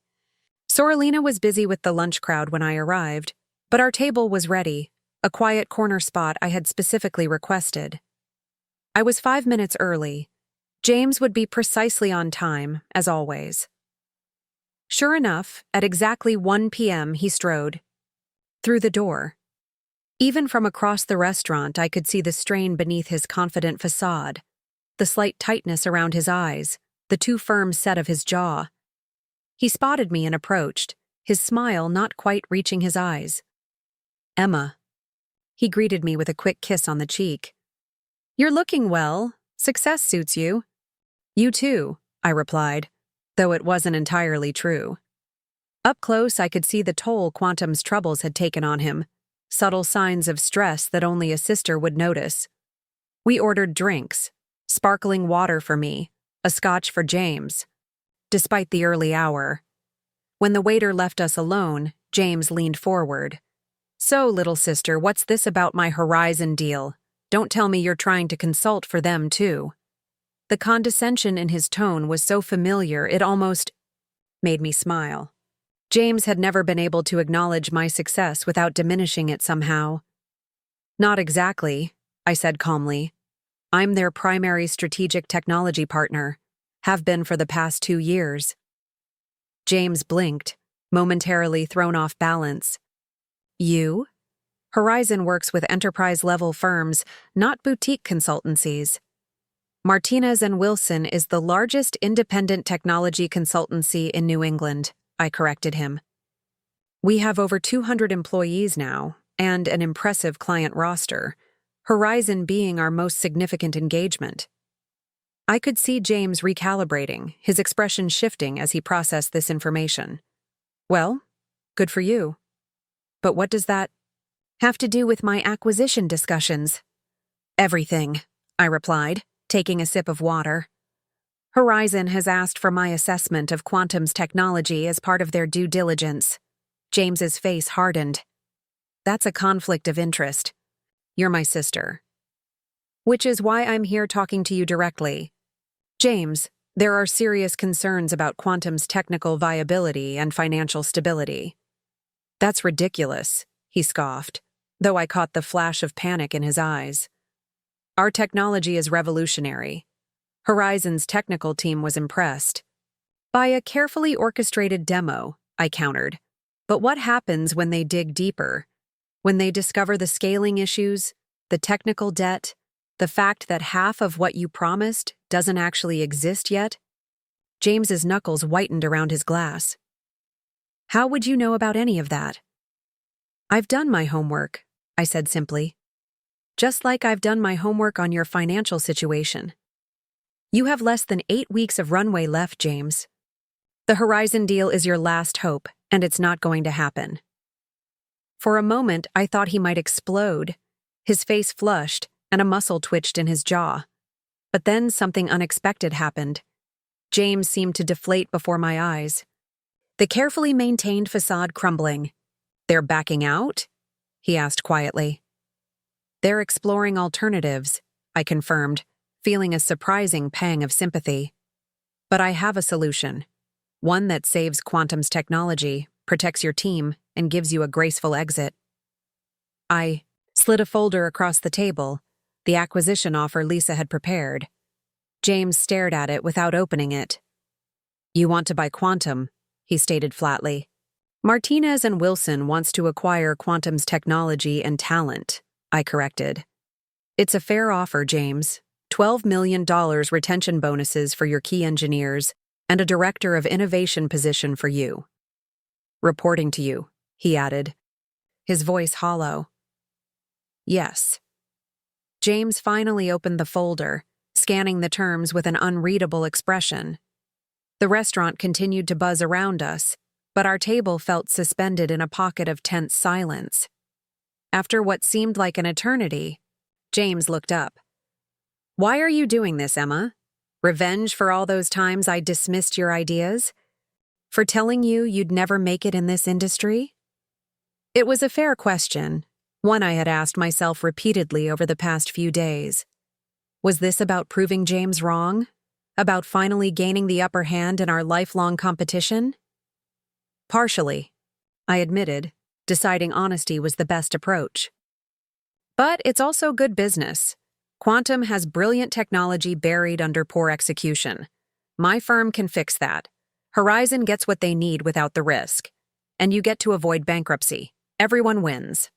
Sorelina was busy with the lunch crowd when I arrived, but our table was ready, a quiet corner spot I had specifically requested. I was 5 minutes early. James would be precisely on time, as always. Sure enough, at exactly 1 p.m. he strode through the door. Even from across the restaurant, I could see the strain beneath his confident facade, the slight tightness around his eyes, the too firm set of his jaw. He spotted me and approached, his smile not quite reaching his eyes. "Emma." He greeted me with a quick kiss on the cheek. "You're looking well. Success suits you." "You too," I replied, though it wasn't entirely true. Up close, I could see the toll Quantum's troubles had taken on him, subtle signs of stress that only a sister would notice. We ordered drinks, sparkling water for me, a scotch for James. Despite the early hour, when the waiter left us alone, James leaned forward. "So, little sister, what's this about my Horizon deal? Don't tell me you're trying to consult for them, too." The condescension in his tone was so familiar it almost made me smile. James had never been able to acknowledge my success without diminishing it somehow. "Not exactly," I said calmly. "I'm their primary strategic technology partner, have been for the past 2 years." James blinked, momentarily thrown off balance. "You?" Horizon works with enterprise-level firms, not boutique consultancies. Martinez and Wilson is the largest independent technology consultancy in New England, I corrected him. "We have over 200 employees now, and an impressive client roster, Horizon being our most significant engagement." I could see James recalibrating, his expression shifting as he processed this information. "Well, good for you. But what does that have to do with my acquisition discussions?" "Everything," I replied, taking a sip of water. "Horizon has asked for my assessment of Quantum's technology as part of their due diligence." James's face hardened. "That's a conflict of interest. You're my sister. Which is why I'm here talking to you directly. James, there are serious concerns about Quantum's technical viability and financial stability." "That's ridiculous," he scoffed, though I caught the flash of panic in his eyes. "Our technology is revolutionary." Horizon's technical team was impressed. "By a carefully orchestrated demo," I countered. "But what happens when they dig deeper? When they discover the scaling issues, the technical debt, the fact that half of what you promised doesn't actually exist yet?" James's knuckles whitened around his glass. "How would you know about any of that?" "I've done my homework," I said simply. "Just like I've done my homework on your financial situation. You have less than 8 weeks of runway left, James. The Horizon deal is your last hope, and it's not going to happen." For a moment, I thought he might explode. His face flushed, and a muscle twitched in his jaw. But then something unexpected happened. James seemed to deflate before my eyes. The carefully maintained facade crumbling. "They're backing out?" he asked quietly. "They're exploring alternatives," I confirmed, feeling a surprising pang of sympathy. "But I have a solution. One that saves Quantum's technology, protects your team, and gives you a graceful exit." I slid a folder across the table, the acquisition offer Lisa had prepared. James stared at it without opening it. "You want to buy Quantum," he stated flatly. "Martinez and Wilson wants to acquire Quantum's technology and talent," I corrected. "It's a fair offer, James. $12 million retention bonuses for your key engineers, and a director of innovation position for you. Reporting to you," he added, his voice hollow. "Yes." James finally opened the folder, scanning the terms with an unreadable expression. The restaurant continued to buzz around us, but our table felt suspended in a pocket of tense silence. After what seemed like an eternity, James looked up. "Why are you doing this, Emma? Revenge for all those times I dismissed your ideas? For telling you you'd never make it in this industry?" It was a fair question, one I had asked myself repeatedly over the past few days. Was this about proving James wrong? About finally gaining the upper hand in our lifelong competition? Partially, I admitted, deciding honesty was the best approach. But it's also good business. Quantum has brilliant technology buried under poor execution. My firm can fix that. Horizon gets what they need without the risk. And you get to avoid bankruptcy. Everyone wins.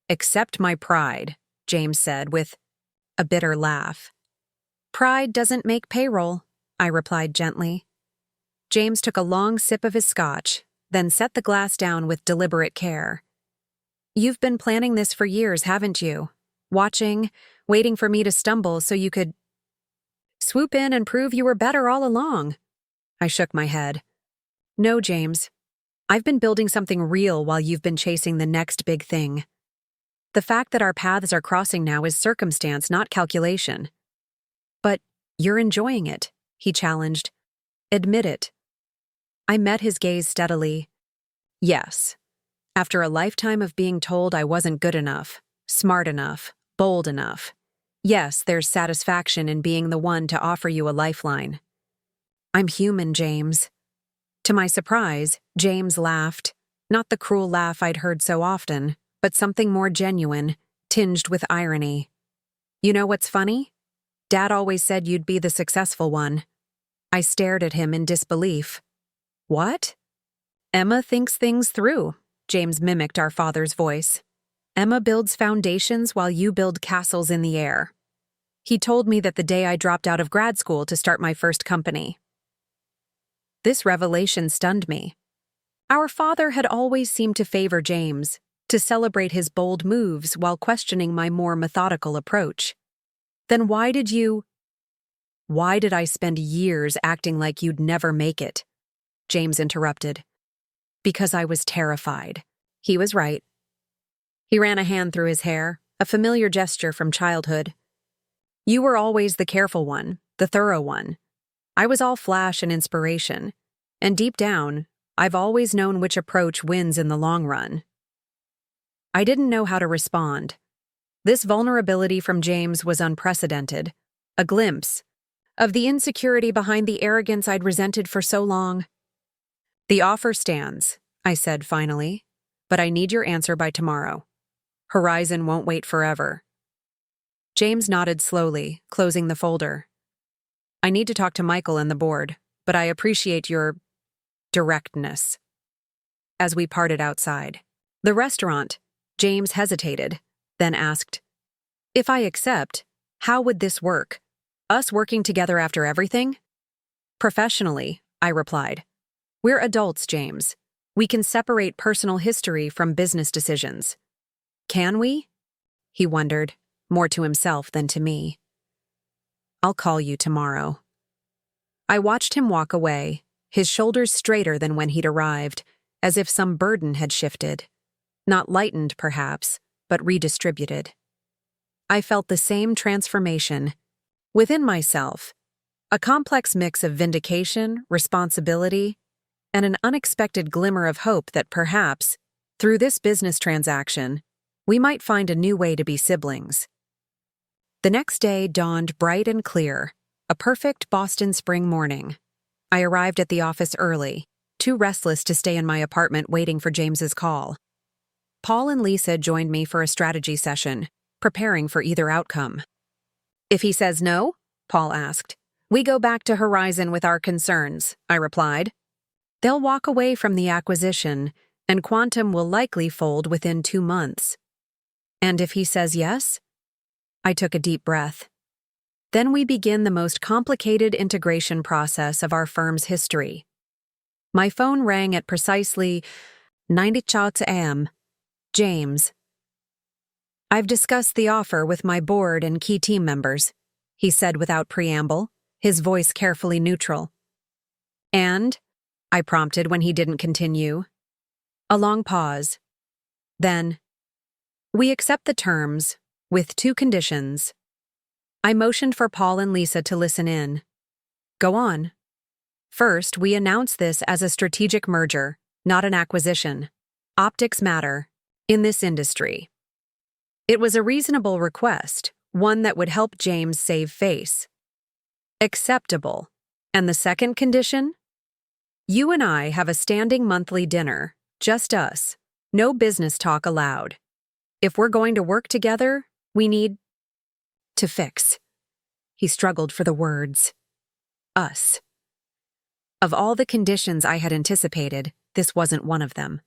Except my pride, James said with a bitter laugh. Pride doesn't make payroll, I replied gently. James took a long sip of his scotch, then set the glass down with deliberate care. You've been planning this for years, haven't you? Watching, waiting for me to stumble so you could swoop in and prove you were better all along. I shook my head. No, James. I've been building something real while you've been chasing the next big thing. The fact that our paths are crossing now is circumstance, not calculation. But you're enjoying it, he challenged. Admit it. I met his gaze steadily. Yes. After a lifetime of being told I wasn't good enough, smart enough, bold enough. Yes, there's satisfaction in being the one to offer you a lifeline. I'm human, James. To my surprise, James laughed. Not the cruel laugh I'd heard so often, but something more genuine, tinged with irony. You know what's funny? Dad always said you'd be the successful one. I stared at him in disbelief. What? Emma thinks things through, James mimicked our father's voice. Emma builds foundations while you build castles in the air. He told me that the day I dropped out of grad school to start my first company. This revelation stunned me. Our father had always seemed to favor James, to celebrate his bold moves while questioning my more methodical approach. Then why did I spend years acting like you'd never make it? James interrupted. Because I was terrified. He was right. He ran a hand through his hair, a familiar gesture from childhood. You were always the careful one, the thorough one. I was all flash and inspiration. And deep down, I've always known which approach wins in the long run. I didn't know how to respond. This vulnerability from James was unprecedented, a glimpse of the insecurity behind the arrogance I'd resented for so long. The offer stands, I said finally, but I need your answer by tomorrow. Horizon won't wait forever. James nodded slowly, closing the folder. I need to talk to Michael and the board, but I appreciate your directness. As we parted outside the restaurant, James hesitated, then asked, If I accept, how would this work? Us working together after everything? Professionally, I replied. We're adults, James. We can separate personal history from business decisions. Can we? He wondered, more to himself than to me. I'll call you tomorrow. I watched him walk away, his shoulders straighter than when he'd arrived, as if some burden had shifted. Not lightened, perhaps, but redistributed. I felt the same transformation within myself, a complex mix of vindication, responsibility, and an unexpected glimmer of hope that perhaps, through this business transaction, we might find a new way to be siblings. The next day dawned bright and clear, a perfect Boston spring morning. I arrived at the office early, too restless to stay in my apartment waiting for James's call. Paul and Lisa joined me for a strategy session, preparing for either outcome. If he says no, Paul asked, we go back to Horizon with our concerns, I replied. They'll walk away from the acquisition, and Quantum will likely fold within 2 months. And if he says yes? I took a deep breath. Then we begin the most complicated integration process of our firm's history. My phone rang at precisely 9:00 a.m. James. I've discussed the offer with my board and key team members, he said without preamble, his voice carefully neutral. And? I prompted when he didn't continue. A long pause. Then, we accept the terms, with 2 conditions. I motioned for Paul and Lisa to listen in. Go on. First, we announce this as a strategic merger, not an acquisition. Optics matter, in this industry. It was a reasonable request, one that would help James save face. Acceptable. And the second condition? You and I have a standing monthly dinner, just us. No business talk allowed. If we're going to work together, we need to fix. He struggled for the words. Us. Of all the conditions I had anticipated, this wasn't one of them.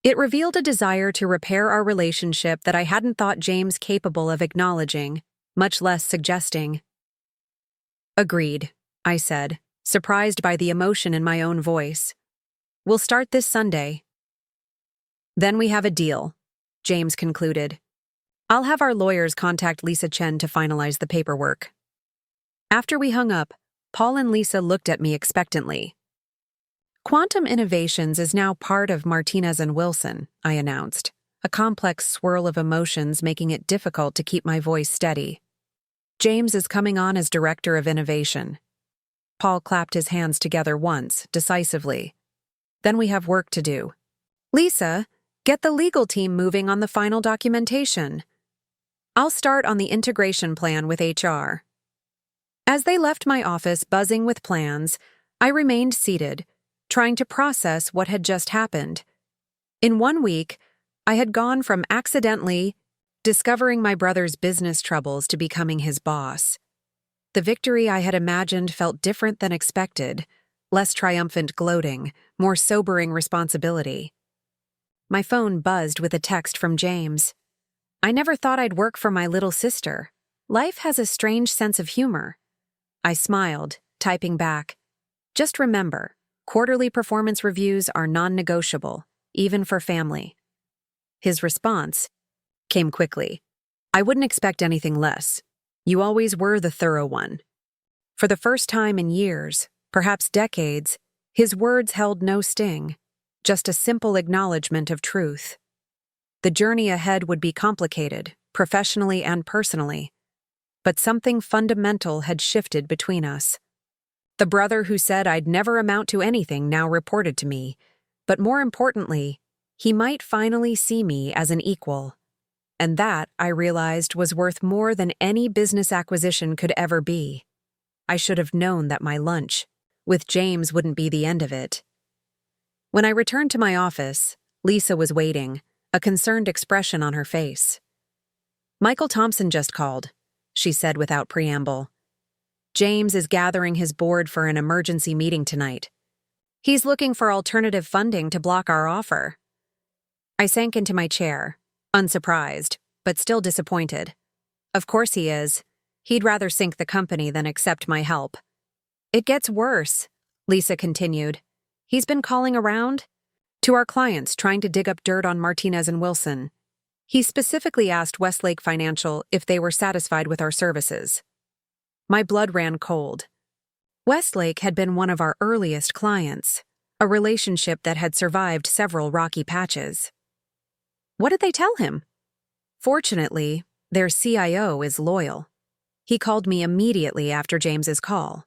It revealed a desire to repair our relationship that I hadn't thought James capable of acknowledging, much less suggesting. Agreed, I said, surprised by the emotion in my own voice. We'll start this Sunday. Then we have a deal, James concluded. I'll have our lawyers contact Lisa Chen to finalize the paperwork. After we hung up, Paul and Lisa looked at me expectantly. Quantum Innovations is now part of Martinez and Wilson, I announced, a complex swirl of emotions making it difficult to keep my voice steady. James is coming on as Director of Innovation. Paul clapped his hands together once, decisively. Then we have work to do. Lisa, get the legal team moving on the final documentation. I'll start on the integration plan with HR. As they left my office buzzing with plans, I remained seated, trying to process what had just happened. In 1 week, I had gone from accidentally discovering my brother's business troubles to becoming his boss. The victory I had imagined felt different than expected, less triumphant gloating, more sobering responsibility. My phone buzzed with a text from James. I never thought I'd work for my little sister. Life has a strange sense of humor. I smiled, typing back. Just remember, quarterly performance reviews are non-negotiable, even for family. His response came quickly. I wouldn't expect anything less. You always were the thorough one. For the first time in years, perhaps decades, his words held no sting, just a simple acknowledgement of truth. The journey ahead would be complicated, professionally and personally, but something fundamental had shifted between us. The brother who said I'd never amount to anything now reported to me, but more importantly, he might finally see me as an equal. And that, I realized, was worth more than any business acquisition could ever be. I should have known that my lunch with James wouldn't be the end of it. When I returned to my office, Lisa was waiting, a concerned expression on her face. Michael Thompson just called, she said without preamble. James is gathering his board for an emergency meeting tonight. He's looking for alternative funding to block our offer. I sank into my chair, unsurprised, but still disappointed. Of course he is. He'd rather sink the company than accept my help. It gets worse, Lisa continued. He's been calling around to our clients trying to dig up dirt on Martinez and Wilson. He specifically asked Westlake Financial if they were satisfied with our services. My blood ran cold. Westlake had been one of our earliest clients, a relationship that had survived several rocky patches. What did they tell him? Fortunately, their CIO is loyal. He called me immediately after James's call.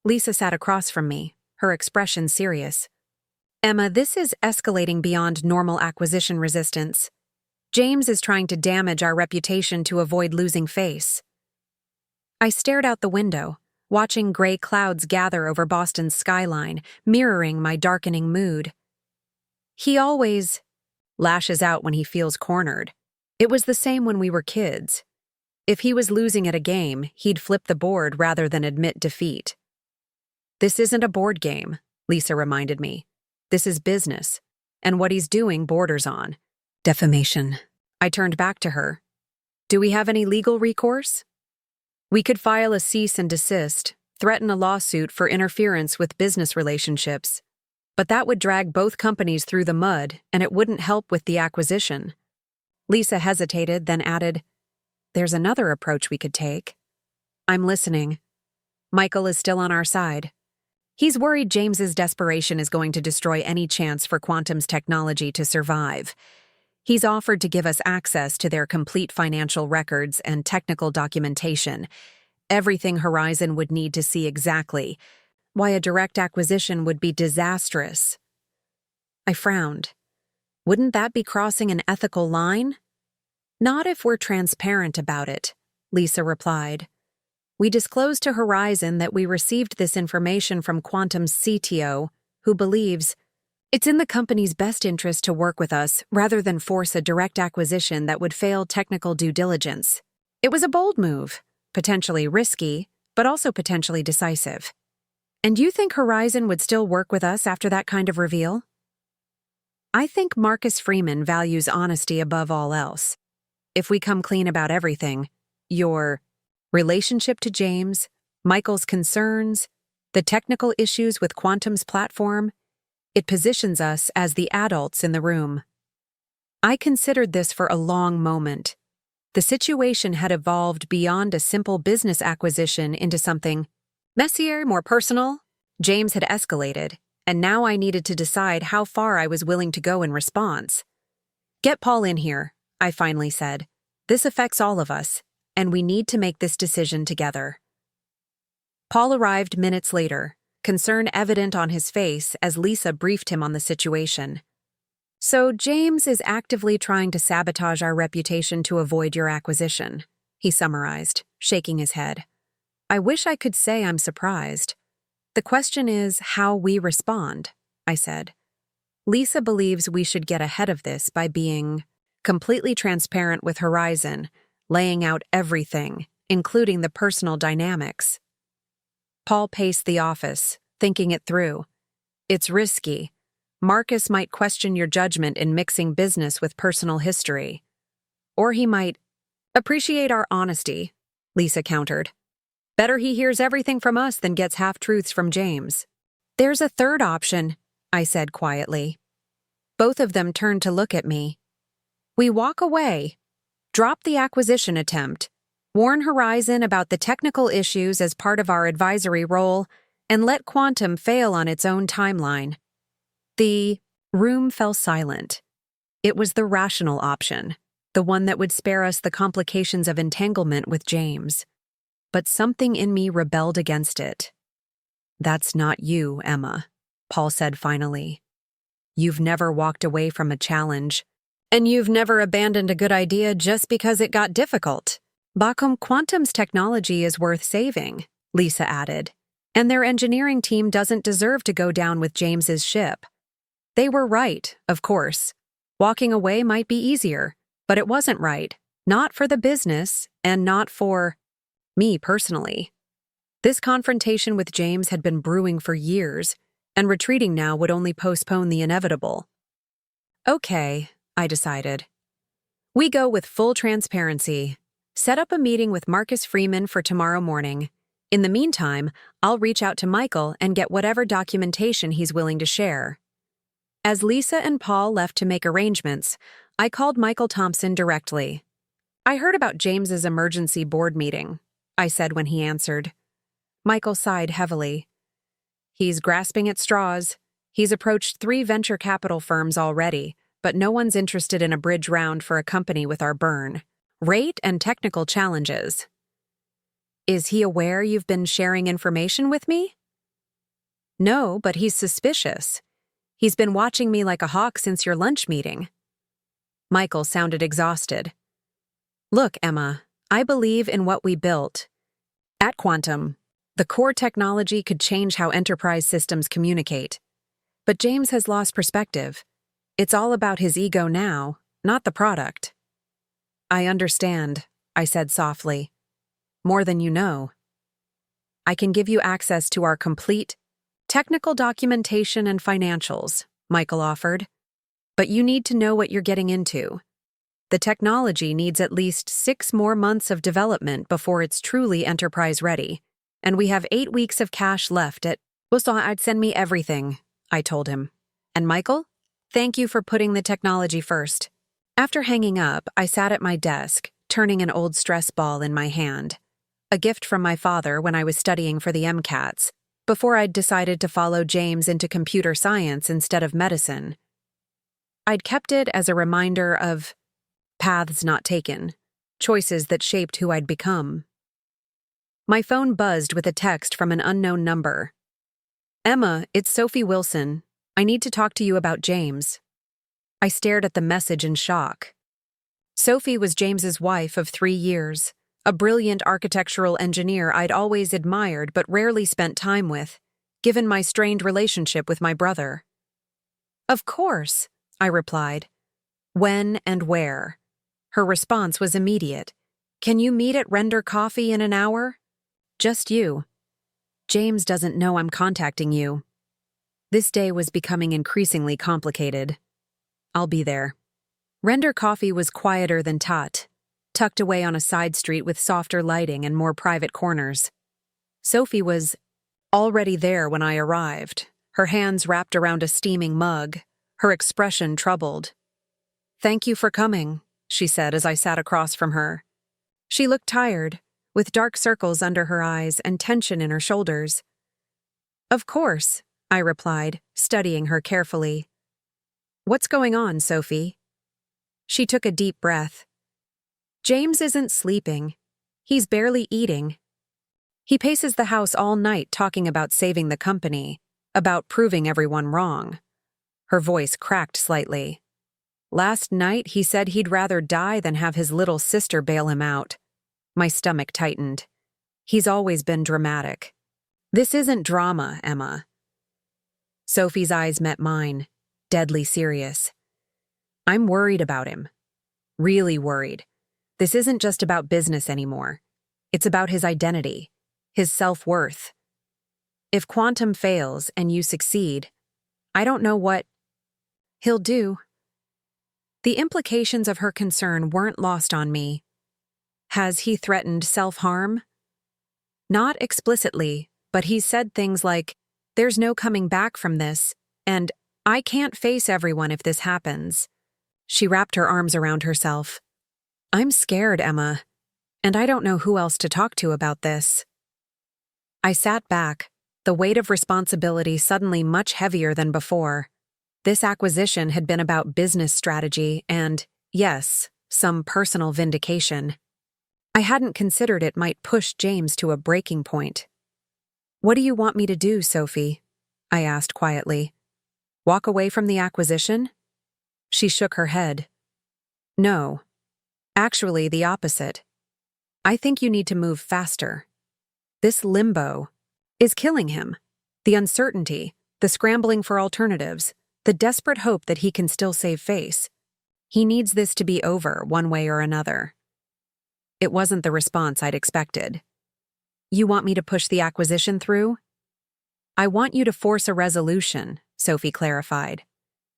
Lisa sat across from me, her expression serious. Emma, this is escalating beyond normal acquisition resistance. James is trying to damage our reputation to avoid losing face. I stared out the window, watching gray clouds gather over Boston's skyline, mirroring my darkening mood. He always lashes out when he feels cornered. It was the same when we were kids. If he was losing at a game, he'd flip the board rather than admit defeat. This isn't a board game, Lisa reminded me. This is business, and what he's doing borders on defamation. I turned back to her. Do we have any legal recourse? We could file a cease and desist, threaten a lawsuit for interference with business relationships, but that would drag both companies through the mud, and it wouldn't help with the acquisition. Lisa hesitated, then added, There's another approach we could take. I'm listening. Michael is still on our side. He's worried James's desperation is going to destroy any chance for Quantum's technology to survive. He's offered to give us access to their complete financial records and technical documentation, everything Horizon would need to see exactly, why a direct acquisition would be disastrous. I frowned. Wouldn't that be crossing an ethical line? Not if we're transparent about it, Lisa replied. We disclosed to Horizon that we received this information from Quantum's CTO, who believes It's in the company's best interest to work with us rather than force a direct acquisition that would fail technical due diligence. It was a bold move, potentially risky, but also potentially decisive. And you think Horizon would still work with us after that kind of reveal? I think Marcus Freeman values honesty above all else. If we come clean about everything, your relationship to James, Michael's concerns, the technical issues with Quantum's platform, it positions us as the adults in the room. I considered this for a long moment. The situation had evolved beyond a simple business acquisition into something messier, more personal. James had escalated, and now I needed to decide how far I was willing to go in response. "Get Paul in here," I finally said. "This affects all of us, and we need to make this decision together." Paul arrived minutes later, concern evident on his face as Lisa briefed him on the situation. "So James is actively trying to sabotage our reputation to avoid your acquisition," he summarized, shaking his head. "I wish I could say I'm surprised. The question is how we respond," I said. "Lisa believes we should get ahead of this by being completely transparent with Horizon, laying out everything, including the personal dynamics." Paul paced the office, thinking it through. "It's risky. Marcus might question your judgment in mixing business with personal history. Or he might appreciate our honesty," Lisa countered. "Better he hears everything from us than gets half-truths from James." "There's a third option," I said quietly. Both of them turned to look at me. "We walk away, drop the acquisition attempt, warn Horizon about the technical issues as part of our advisory role, and let Quantum fail on its own timeline." The room fell silent. It was the rational option, the one that would spare us the complications of entanglement with James. But something in me rebelled against it. "That's not you, Emma," Paul said finally. "You've never walked away from a challenge, and you've never abandoned a good idea just because it got difficult. Quantum's technology is worth saving," Lisa added, "and their engineering team doesn't deserve to go down with James's ship." They were right, of course. Walking away might be easier, but it wasn't right. Not for the business, and not for me personally. This confrontation with James had been brewing for years, and retreating now would only postpone the inevitable. "Okay," I decided. "We go with full transparency. Set up a meeting with Marcus Freeman for tomorrow morning. In the meantime, I'll reach out to Michael and get whatever documentation he's willing to share." As Lisa and Paul left to make arrangements, I called Michael Thompson directly. "I heard about James's emergency board meeting," I said when he answered. Michael sighed heavily. "He's grasping at straws. He's approached 3 venture capital firms already, but no one's interested in a bridge round for a company with our burn rate and technical challenges." "Is he aware you've been sharing information with me?" "No, but he's suspicious. He's been watching me like a hawk since your lunch meeting." Michael sounded exhausted. "Look, Emma, I believe in what we built. At Quantum, the core technology could change how enterprise systems communicate. But James has lost perspective. It's all about his ego now, not the product." "I understand," I said softly. "More than you know. I can give you access to our complete technical documentation and financials," Michael offered. "But you need to know what you're getting into. The technology needs at least 6 more months of development before it's truly enterprise-ready, and we have 8 weeks of cash left at— "So I'd send me everything," I told him. "And Michael, thank you for putting the technology first." After hanging up, I sat at my desk, turning an old stress ball in my hand, a gift from my father when I was studying for the MCATs, before I'd decided to follow James into computer science instead of medicine. I'd kept it as a reminder of paths not taken, choices that shaped who I'd become. My phone buzzed with a text from an unknown number. "Emma, it's Sophie Wilson. I need to talk to you about James." I stared at the message in shock. Sophie was James's wife of 3 years, a brilliant architectural engineer I'd always admired but rarely spent time with, given my strained relationship with my brother. Of course, I replied. When and where? Her response was immediate. Can you meet at Render Coffee in an hour? Just you. James doesn't know I'm contacting you. This day was becoming increasingly complicated. I'll be there. Render Coffee was quieter than Tat, tucked away on a side street with softer lighting and more private corners. Sophie was already there when I arrived, her hands wrapped around a steaming mug, her expression troubled. Thank you for coming, she said as I sat across from her. She looked tired, with dark circles under her eyes and tension in her shoulders. Of course, I replied, studying her carefully. What's going on, Sophie? She took a deep breath. James isn't sleeping. He's barely eating. He paces the house all night talking about saving the company, about proving everyone wrong. Her voice cracked slightly. Last night he said he'd rather die than have his little sister bail him out. My stomach tightened. He's always been dramatic. This isn't drama, Emma. Sophie's eyes met mine, deadly serious. I'm worried about him. Really worried. This isn't just about business anymore. It's about his identity, his self-worth. If Quantum fails and you succeed, I don't know what he'll do. The implications of her concern weren't lost on me. Has he threatened self-harm? Not explicitly, but he said things like, there's no coming back from this, and I can't face everyone if this happens. She wrapped her arms around herself. I'm scared, Emma, and I don't know who else to talk to about this. I sat back, the weight of responsibility suddenly much heavier than before. This acquisition had been about business strategy and, yes, some personal vindication. I hadn't considered it might push James to a breaking point. What do you want me to do, Sophie? I asked quietly. Walk away from the acquisition? She shook her head. No. Actually, the opposite. I think you need to move faster. This limbo is killing him. The uncertainty, the scrambling for alternatives, the desperate hope that he can still save face. He needs this to be over one way or another. It wasn't the response I'd expected. You want me to push the acquisition through? I want you to force a resolution, Sophie clarified.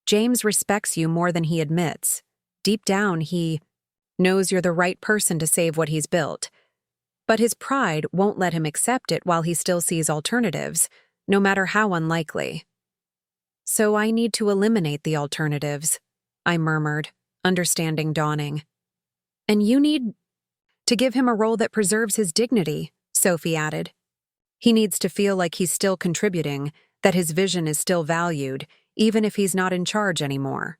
James respects you more than he admits. Deep down, he knows you're the right person to save what he's built. But his pride won't let him accept it while he still sees alternatives, no matter how unlikely. So I need to eliminate the alternatives, I murmured, understanding dawning. And you need to give him a role that preserves his dignity, Sophie added. He needs to feel like he's still contributing, that his vision is still valued, even if he's not in charge anymore.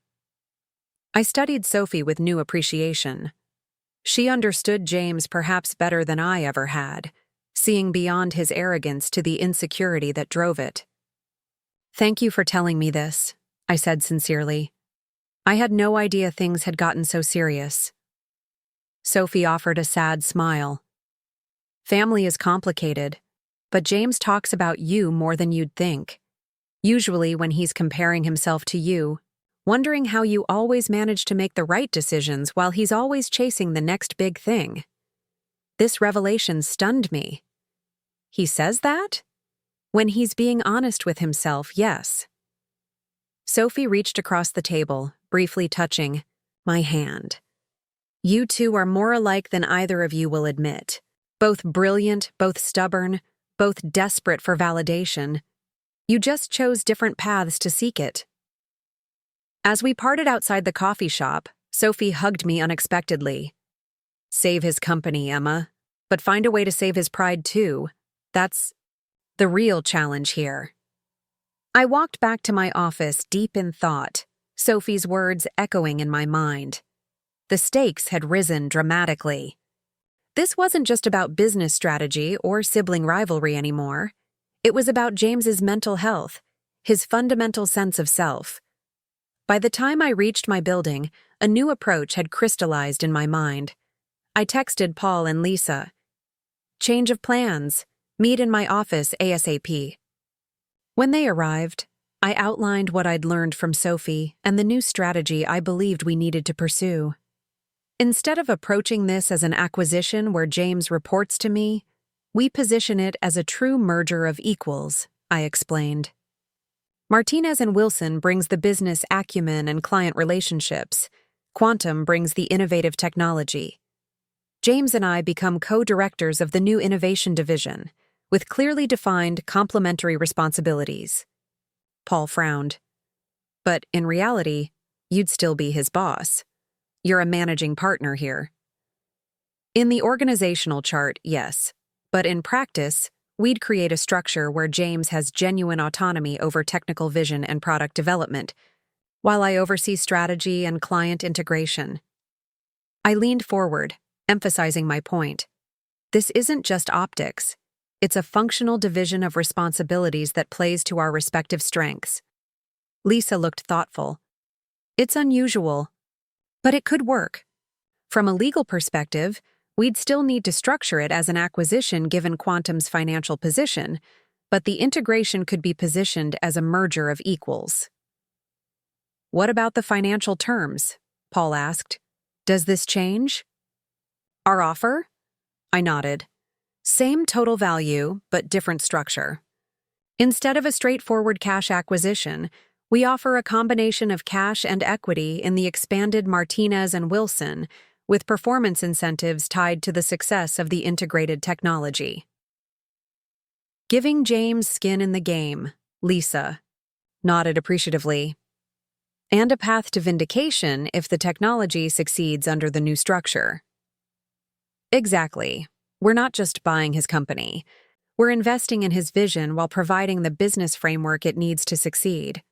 I studied Sophie with new appreciation. She understood James perhaps better than I ever had, seeing beyond his arrogance to the insecurity that drove it. Thank you for telling me this, I said sincerely. I had no idea things had gotten so serious. Sophie offered a sad smile. Family is complicated, but James talks about you more than you'd think. Usually when he's comparing himself to you, wondering how you always manage to make the right decisions while he's always chasing the next big thing. This revelation stunned me. He says that? When he's being honest with himself, yes. Sophie reached across the table, briefly touching my hand. You two are more alike than either of you will admit. Both brilliant, both stubborn, both desperate for validation. You just chose different paths to seek it. As we parted outside the coffee shop, Sophie hugged me unexpectedly. Save his company, Emma, but find a way to save his pride too. That's the real challenge here. I walked back to my office deep in thought, Sophie's words echoing in my mind. The stakes had risen dramatically. This wasn't just about business strategy or sibling rivalry anymore. It was about James's mental health, his fundamental sense of self. By the time I reached my building, a new approach had crystallized in my mind. I texted Paul and Lisa. Change of plans. Meet in my office ASAP. When they arrived, I outlined what I'd learned from Sophie and the new strategy I believed we needed to pursue. Instead of approaching this as an acquisition where James reports to me, we position it as a true merger of equals, I explained. Martinez and Wilson brings the business acumen and client relationships. Quantum brings the innovative technology. James and I become co-directors of the new innovation division, with clearly defined complementary responsibilities. Paul frowned. But in reality, you'd still be his boss. You're a managing partner here. In the organizational chart, yes, but in practice, we'd create a structure where James has genuine autonomy over technical vision and product development, while I oversee strategy and client integration. I leaned forward, emphasizing my point. This isn't just optics. It's a functional division of responsibilities that plays to our respective strengths. Lisa looked thoughtful. It's unusual, but it could work. From a legal perspective, we'd still need to structure it as an acquisition given Quantum's financial position, but the integration could be positioned as a merger of equals. What about the financial terms? Paul asked. Does this change? Our offer? I nodded. Same total value, but different structure. Instead of a straightforward cash acquisition, we offer a combination of cash and equity in the expanded Martinez and Wilson, with performance incentives tied to the success of the integrated technology. Giving James skin in the game, Lisa nodded appreciatively. And a path to vindication if the technology succeeds under the new structure. Exactly. We're not just buying his company. We're investing in his vision while providing the business framework it needs to succeed.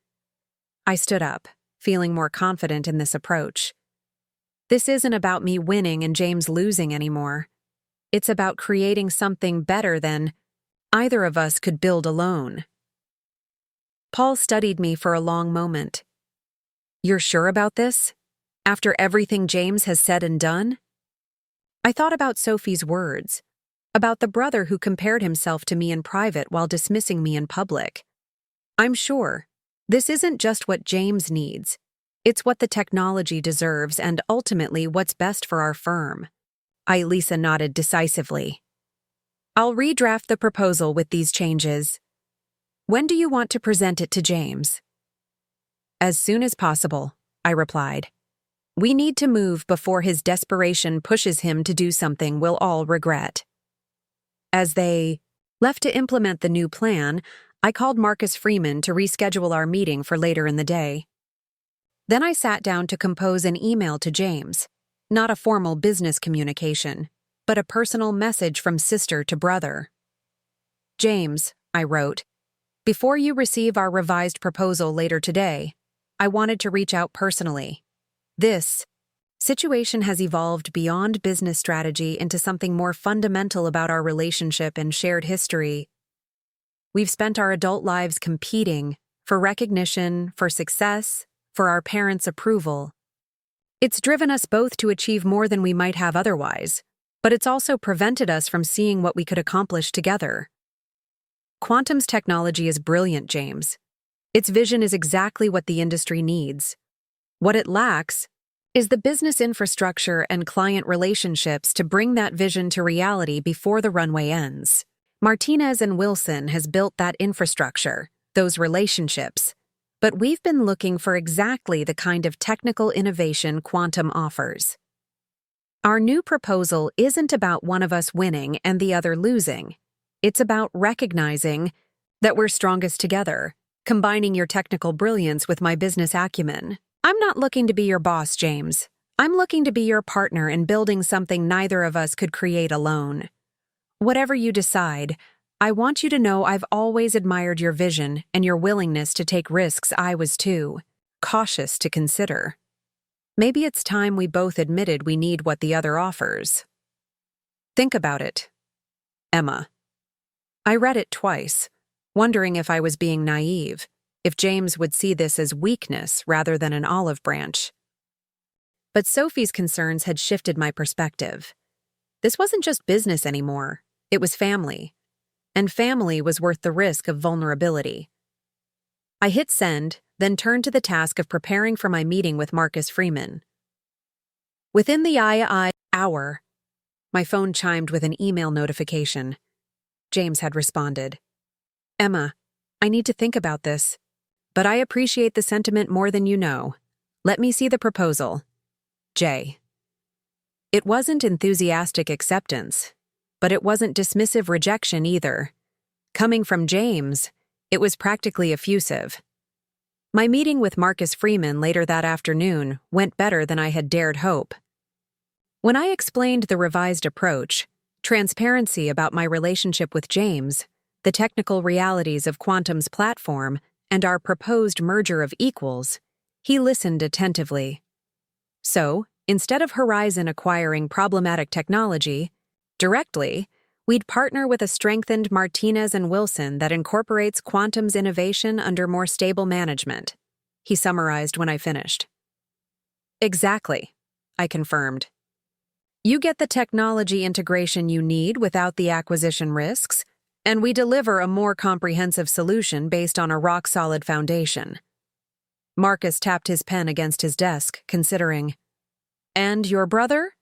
I stood up, feeling more confident in this approach. This isn't about me winning and James losing anymore. It's about creating something better than either of us could build alone. Paul studied me for a long moment. You're sure about this? After everything James has said and done? I thought about Sophie's words, about the brother who compared himself to me in private while dismissing me in public. I'm sure. This isn't just what James needs. It's what the technology deserves and ultimately what's best for our firm. Lisa nodded decisively. I'll redraft the proposal with these changes. When do you want to present it to James? As soon as possible, I replied. We need to move before his desperation pushes him to do something we'll all regret. As they left to implement the new plan, I called Marcus Freeman to reschedule our meeting for later in the day. Then I sat down to compose an email to James, not a formal business communication, but a personal message from sister to brother. James, I wrote, before you receive our revised proposal later today, I wanted to reach out personally. This situation has evolved beyond business strategy into something more fundamental about our relationship and shared history. We've spent our adult lives competing for recognition, for success, for our parents' approval. It's driven us both to achieve more than we might have otherwise, but it's also prevented us from seeing what we could accomplish together. Quantum's technology is brilliant, James. Its vision is exactly what the industry needs. What it lacks is the business infrastructure and client relationships to bring that vision to reality before the runway ends. Martinez and Wilson has built that infrastructure, those relationships, but we've been looking for exactly the kind of technical innovation Quantum offers. Our new proposal isn't about one of us winning and the other losing. It's about recognizing that we're strongest together, combining your technical brilliance with my business acumen. I'm not looking to be your boss, James. I'm looking to be your partner in building something neither of us could create alone. Whatever you decide, I want you to know I've always admired your vision and your willingness to take risks I was too cautious to consider. Maybe it's time we both admitted we need what the other offers. Think about it. Emma. I read it twice, wondering if I was being naive, if James would see this as weakness rather than an olive branch. But Sophie's concerns had shifted my perspective. This wasn't just business anymore, it was family. And family was worth the risk of vulnerability. I hit send, then turned to the task of preparing for my meeting with Marcus Freeman. Within the hour, my phone chimed with an email notification. James had responded. Emma, I need to think about this, but I appreciate the sentiment more than you know. Let me see the proposal. J. It wasn't enthusiastic acceptance, but it wasn't dismissive rejection either. Coming from James, it was practically effusive. My meeting with Marcus Freeman later that afternoon went better than I had dared hope. When I explained the revised approach, transparency about my relationship with James, the technical realities of Quantum's platform, and our proposed merger of equals, he listened attentively. So, instead of Horizon acquiring problematic technology, directly, we'd partner with a strengthened Martinez and Wilson that incorporates Quantum's innovation under more stable management, he summarized when I finished. Exactly, I confirmed. You get the technology integration you need without the acquisition risks, and we deliver a more comprehensive solution based on a rock-solid foundation. Marcus tapped his pen against his desk, considering. And your brother?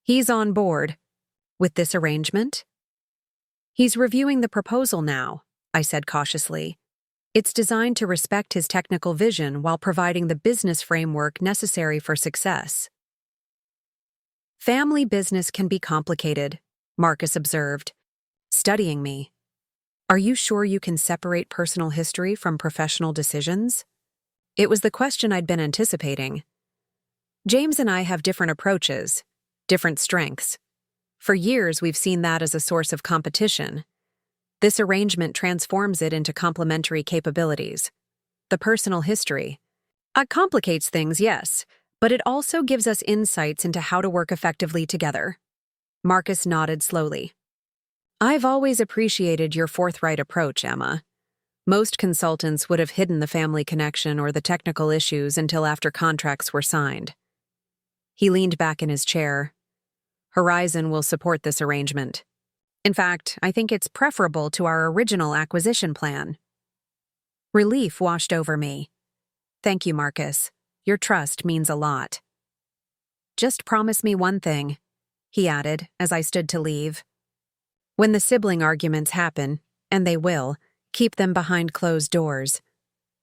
He's on board. With this arrangement? He's reviewing the proposal now, I said cautiously. It's designed to respect his technical vision while providing the business framework necessary for success. Family business can be complicated, Marcus observed, studying me. Are you sure you can separate personal history from professional decisions? It was the question I'd been anticipating. James and I have different approaches, different strengths. For years, we've seen that as a source of competition. This arrangement transforms it into complementary capabilities. The personal history. It complicates things, yes, but it also gives us insights into how to work effectively together. Marcus nodded slowly. I've always appreciated your forthright approach, Emma. Most consultants would have hidden the family connection or the technical issues until after contracts were signed. He leaned back in his chair. Horizon will support this arrangement. In fact, I think it's preferable to our original acquisition plan. Relief washed over me. Thank you, Marcus. Your trust means a lot. Just promise me one thing, he added as I stood to leave. When the sibling arguments happen, and they will, keep them behind closed doors.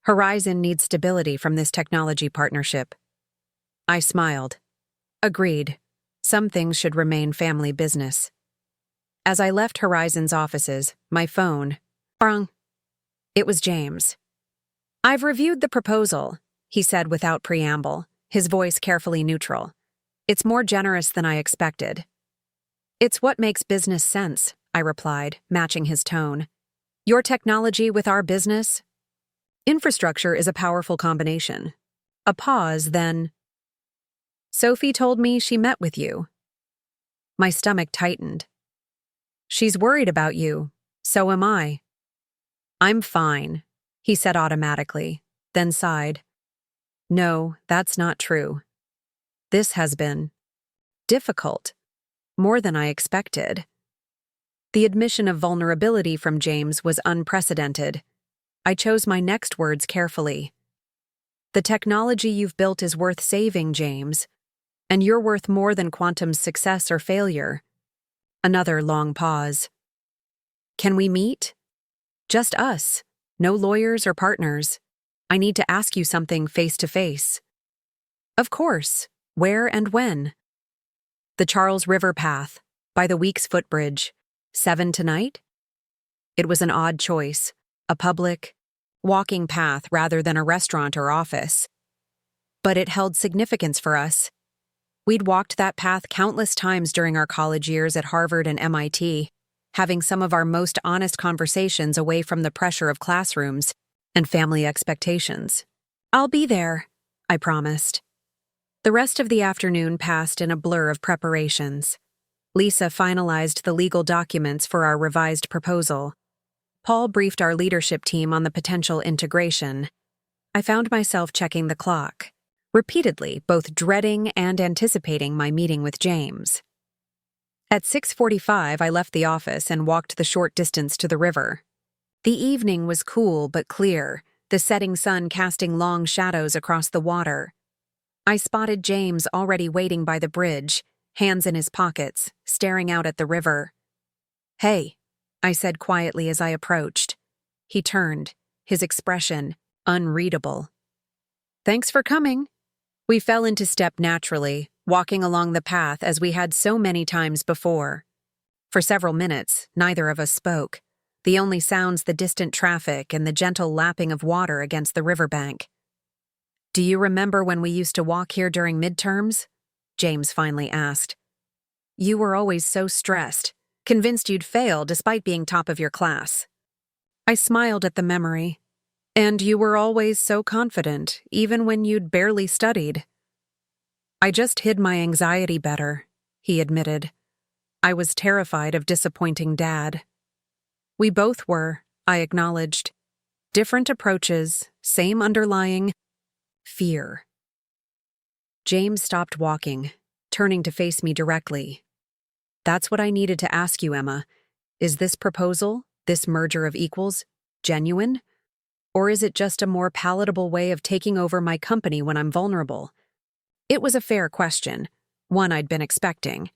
Horizon needs stability from this technology partnership. I smiled. Agreed. Some things should remain family business. As I left Horizon's offices, my phone rang. It was James. I've reviewed the proposal, he said without preamble, his voice carefully neutral. It's more generous than I expected. It's what makes business sense, I replied, matching his tone. Your technology with our business? Infrastructure is a powerful combination. A pause, then. Sophie told me she met with you. My stomach tightened. She's worried about you. So am I. I'm fine, he said automatically, then sighed. No, that's not true. This has been difficult, more than I expected. The admission of vulnerability from James was unprecedented. I chose my next words carefully. The technology you've built is worth saving, James, and you're worth more than Quantum's success or failure. Another long pause. Can we meet? Just us, no lawyers or partners. I need to ask you something face to face. Of course. Where and when? The Charles River Path, by the Weeks Footbridge. 7 tonight? It was an odd choice, a public, walking path rather than a restaurant or office. But it held significance for us. We'd walked that path countless times during our college years at Harvard and MIT, having some of our most honest conversations away from the pressure of classrooms and family expectations. I'll be there, I promised. The rest of the afternoon passed in a blur of preparations. Lisa finalized the legal documents for our revised proposal. Paul briefed our leadership team on the potential integration. I found myself checking the clock, repeatedly, both dreading and anticipating my meeting with James. At 6:45, I left the office and walked the short distance to the river. The evening was cool but clear, the setting sun casting long shadows across the water. I spotted James already waiting by the bridge, hands in his pockets, staring out at the river. "Hey," I said quietly as I approached. He turned, his expression unreadable. "Thanks for coming." We fell into step naturally, walking along the path as we had so many times before. For several minutes, neither of us spoke, the only sounds the distant traffic and the gentle lapping of water against the riverbank. "Do you remember when we used to walk here during midterms?" James finally asked. "You were always so stressed, convinced you'd fail despite being top of your class." I smiled at the memory. "And you were always so confident, even when you'd barely studied." "I just hid my anxiety better," he admitted. "I was terrified of disappointing Dad." "We both were," I acknowledged. "Different approaches, same underlying fear." James stopped walking, turning to face me directly. "That's what I needed to ask you, Emma. Is this proposal, this merger of equals, genuine? Or is it just a more palatable way of taking over my company when I'm vulnerable?" It was a fair question, one I'd been expecting.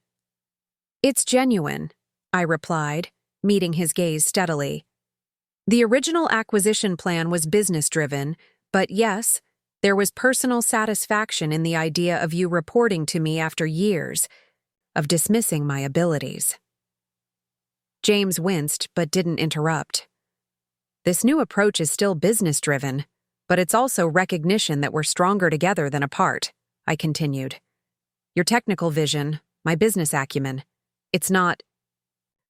"It's genuine," I replied, meeting his gaze steadily. "The original acquisition plan was business-driven, but yes, there was personal satisfaction in the idea of you reporting to me after years of dismissing my abilities." James winced but didn't interrupt. "This new approach is still business-driven, but it's also recognition that we're stronger together than apart," I continued. "Your technical vision, my business acumen, it's not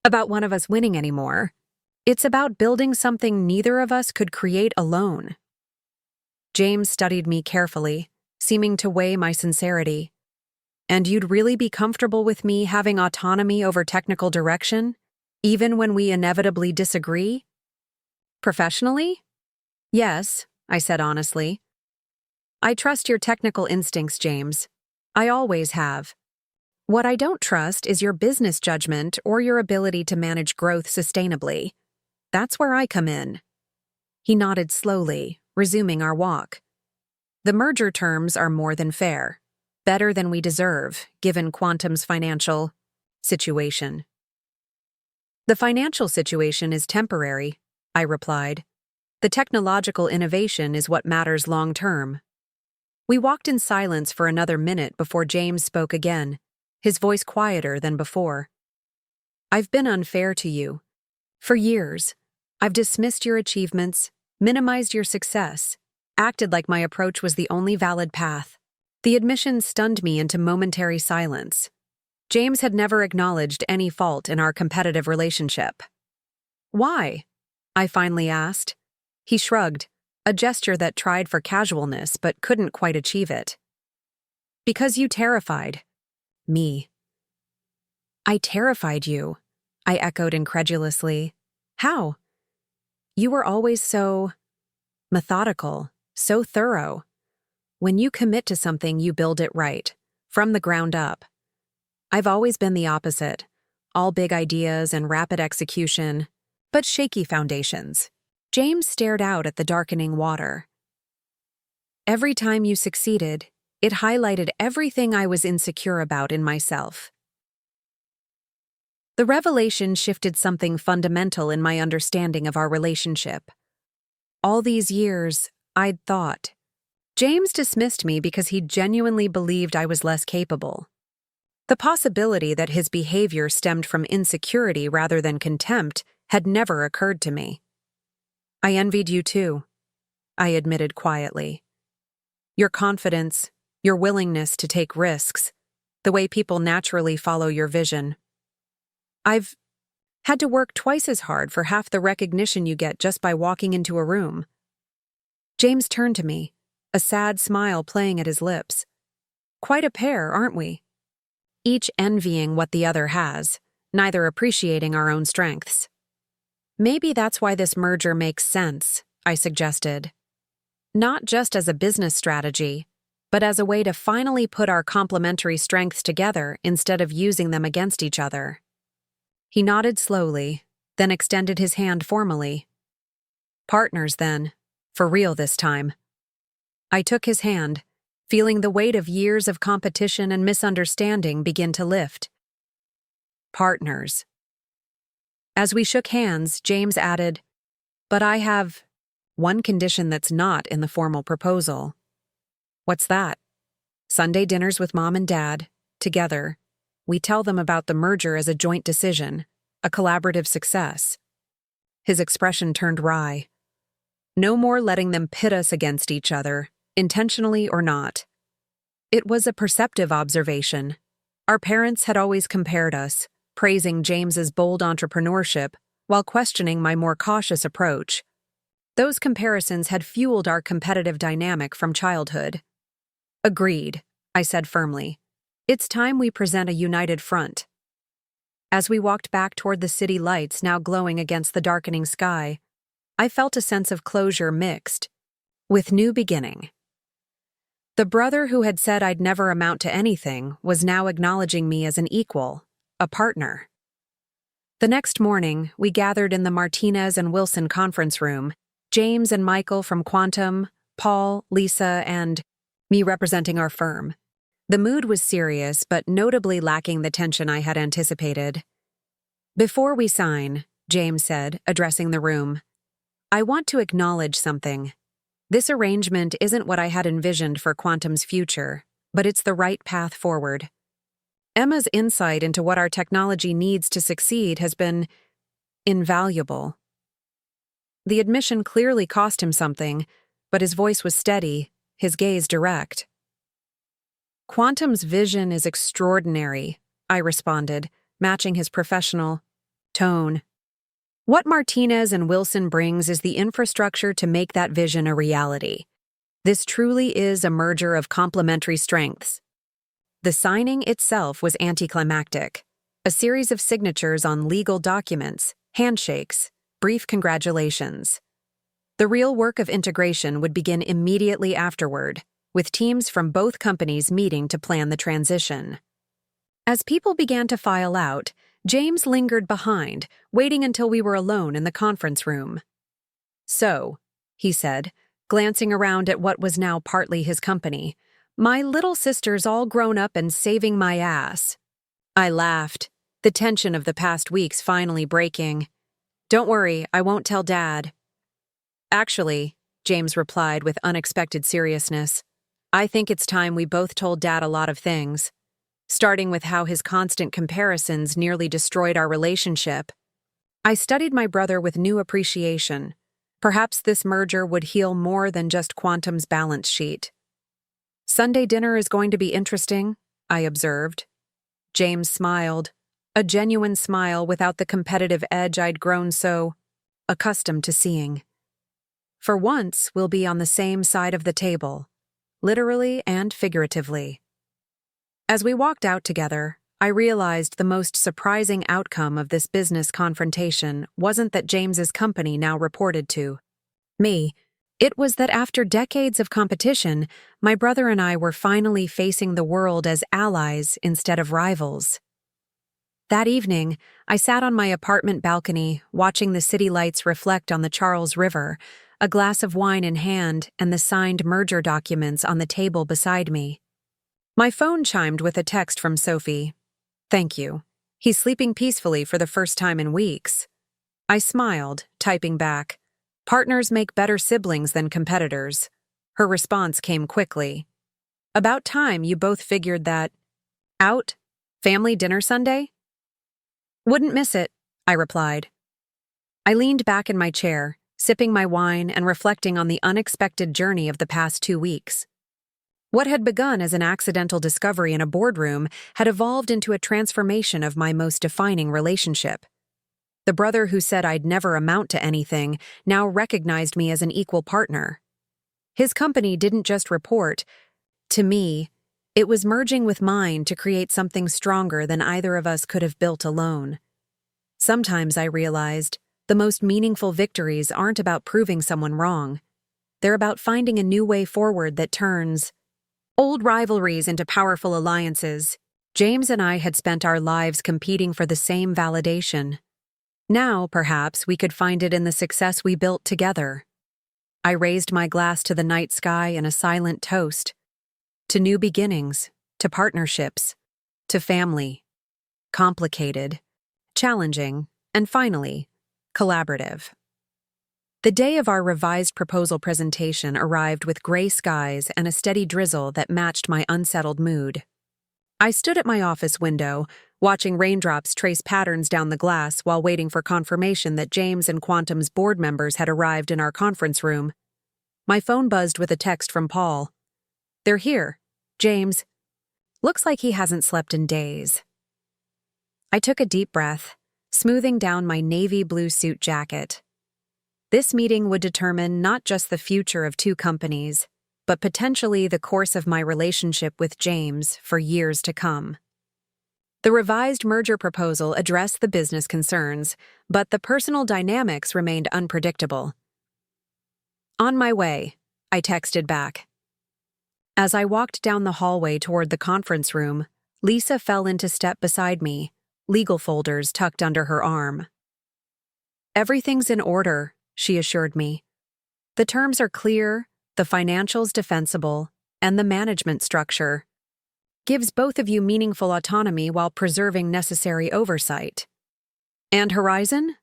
about one of us winning anymore. It's about building something neither of us could create alone." James studied me carefully, seeming to weigh my sincerity. "And you'd really be comfortable with me having autonomy over technical direction, even when we inevitably disagree?" "Professionally? Yes," I said honestly. "I trust your technical instincts, James. I always have. What I don't trust is your business judgment or your ability to manage growth sustainably. That's where I come in." He nodded slowly, resuming our walk. "The merger terms are more than fair, better than we deserve, given Quantum's financial situation." "The financial situation is temporary," I replied. "The technological innovation is what matters long-term." We walked in silence for another minute before James spoke again, his voice quieter than before. "I've been unfair to you. For years, I've dismissed your achievements, minimized your success, acted like my approach was the only valid path." The admission stunned me into momentary silence. James had never acknowledged any fault in our competitive relationship. "Why?" I finally asked. He shrugged, a gesture that tried for casualness but couldn't quite achieve it. "Because you terrified me." "I terrified you," I echoed incredulously. "How?" "You were always so methodical, so thorough. When you commit to something, you build it right, from the ground up. I've always been the opposite, all big ideas and rapid execution, but shaky foundations." James stared out at the darkening water. "Every time you succeeded, it highlighted everything I was insecure about in myself." The revelation shifted something fundamental in my understanding of our relationship. All these years, I'd thought, James dismissed me because he genuinely believed I was less capable. The possibility that his behavior stemmed from insecurity rather than contempt had never occurred to me. "I envied you too," I admitted quietly. "Your confidence, your willingness to take risks, the way people naturally follow your vision. I've had to work twice as hard for half the recognition you get just by walking into a room." James turned to me, a sad smile playing at his lips. "Quite a pair, aren't we? Each envying what the other has, neither appreciating our own strengths." "Maybe that's why this merger makes sense," I suggested. "Not just as a business strategy, but as a way to finally put our complementary strengths together instead of using them against each other." He nodded slowly, then extended his hand formally. "Partners, then. For real this time. I took his hand, feeling the weight of years of competition and misunderstanding begin to lift. Partners. As we shook hands, James added, "But I have one condition that's not in the formal proposal." "What's that?" "Sunday dinners with Mom and Dad, together. We tell them about the merger as a joint decision, a collaborative success." His expression turned wry. "No more letting them pit us against each other, intentionally or not." It was a perceptive observation. Our parents had always compared us, praising James's bold entrepreneurship while questioning my more cautious approach. Those comparisons had fueled our competitive dynamic from childhood. "Agreed," I said firmly. "It's time we present a united front." As we walked back toward the city lights now glowing against the darkening sky, I felt a sense of closure mixed with new beginning. The brother who had said I'd never amount to anything was now acknowledging me as an equal, a partner. The next morning, we gathered in the Martinez and Wilson conference room, James and Michael from Quantum, Paul, Lisa, and me representing our firm. The mood was serious, but notably lacking the tension I had anticipated. "Before we sign," James said, addressing the room, "I want to acknowledge something. This arrangement isn't what I had envisioned for Quantum's future, but it's the right path forward. Emma's insight into what our technology needs to succeed has been invaluable." The admission clearly cost him something, but his voice was steady, his gaze direct. "Quantum's vision is extraordinary," I responded, matching his professional tone. "What Martinez and Wilson brings is the infrastructure to make that vision a reality. This truly is a merger of complementary strengths." The signing itself was anticlimactic. A series of signatures on legal documents, handshakes, brief congratulations. The real work of integration would begin immediately afterward, with teams from both companies meeting to plan the transition. As people began to file out, James lingered behind, waiting until we were alone in the conference room. "So," he said, glancing around at what was now partly his company, "my little sister's all grown up and saving my ass." I laughed, the tension of the past weeks finally breaking. "Don't worry, I won't tell Dad." "Actually," James replied with unexpected seriousness, "I think it's time we both told Dad a lot of things, starting with how his constant comparisons nearly destroyed our relationship." I studied my brother with new appreciation. Perhaps this merger would heal more than just Quantum's balance sheet. "Sunday dinner is going to be interesting," I observed. James smiled, a genuine smile without the competitive edge I'd grown so accustomed to seeing. "For once, we'll be on the same side of the table, literally and figuratively." As we walked out together, I realized the most surprising outcome of this business confrontation wasn't that James's company now reported to me. It was that after decades of competition, my brother and I were finally facing the world as allies instead of rivals. That evening, I sat on my apartment balcony, watching the city lights reflect on the Charles River, a glass of wine in hand and the signed merger documents on the table beside me. My phone chimed with a text from Sophie. "Thank you. He's sleeping peacefully for the first time in weeks." I smiled, typing back, "Partners make better siblings than competitors." Her response came quickly. "About time you both figured that out. Family dinner Sunday?" "Wouldn't miss it," I replied. I leaned back in my chair, sipping my wine and reflecting on the unexpected journey of the past 2 weeks. What had begun as an accidental discovery in a boardroom had evolved into a transformation of my most defining relationship. The brother who said I'd never amount to anything now recognized me as an equal partner. His company didn't just report to me, it was merging with mine to create something stronger than either of us could have built alone. Sometimes I realized the most meaningful victories aren't about proving someone wrong. They're about finding a new way forward that turns old rivalries into powerful alliances. James and I had spent our lives competing for the same validation. Now, perhaps, we could find it in the success we built together. I raised my glass to the night sky in a silent toast. To new beginnings, to partnerships, to family. Complicated, challenging, and finally, collaborative. The day of our revised proposal presentation arrived with gray skies and a steady drizzle that matched my unsettled mood. I stood at my office window, watching raindrops trace patterns down the glass while waiting for confirmation that James and Quantum's board members had arrived in our conference room. My phone buzzed with a text from Paul. "They're here, James. Looks like he hasn't slept in days." I took a deep breath, smoothing down my navy blue suit jacket. This meeting would determine not just the future of two companies, but potentially the course of my relationship with James for years to come. The revised merger proposal addressed the business concerns, but the personal dynamics remained unpredictable. "On my way," I texted back. As I walked down the hallway toward the conference room, Lisa fell into step beside me, legal folders tucked under her arm. "Everything's in order," she assured me. "The terms are clear, the financials defensible, and the management structure gives both of you meaningful autonomy while preserving necessary oversight." "And Horizon?"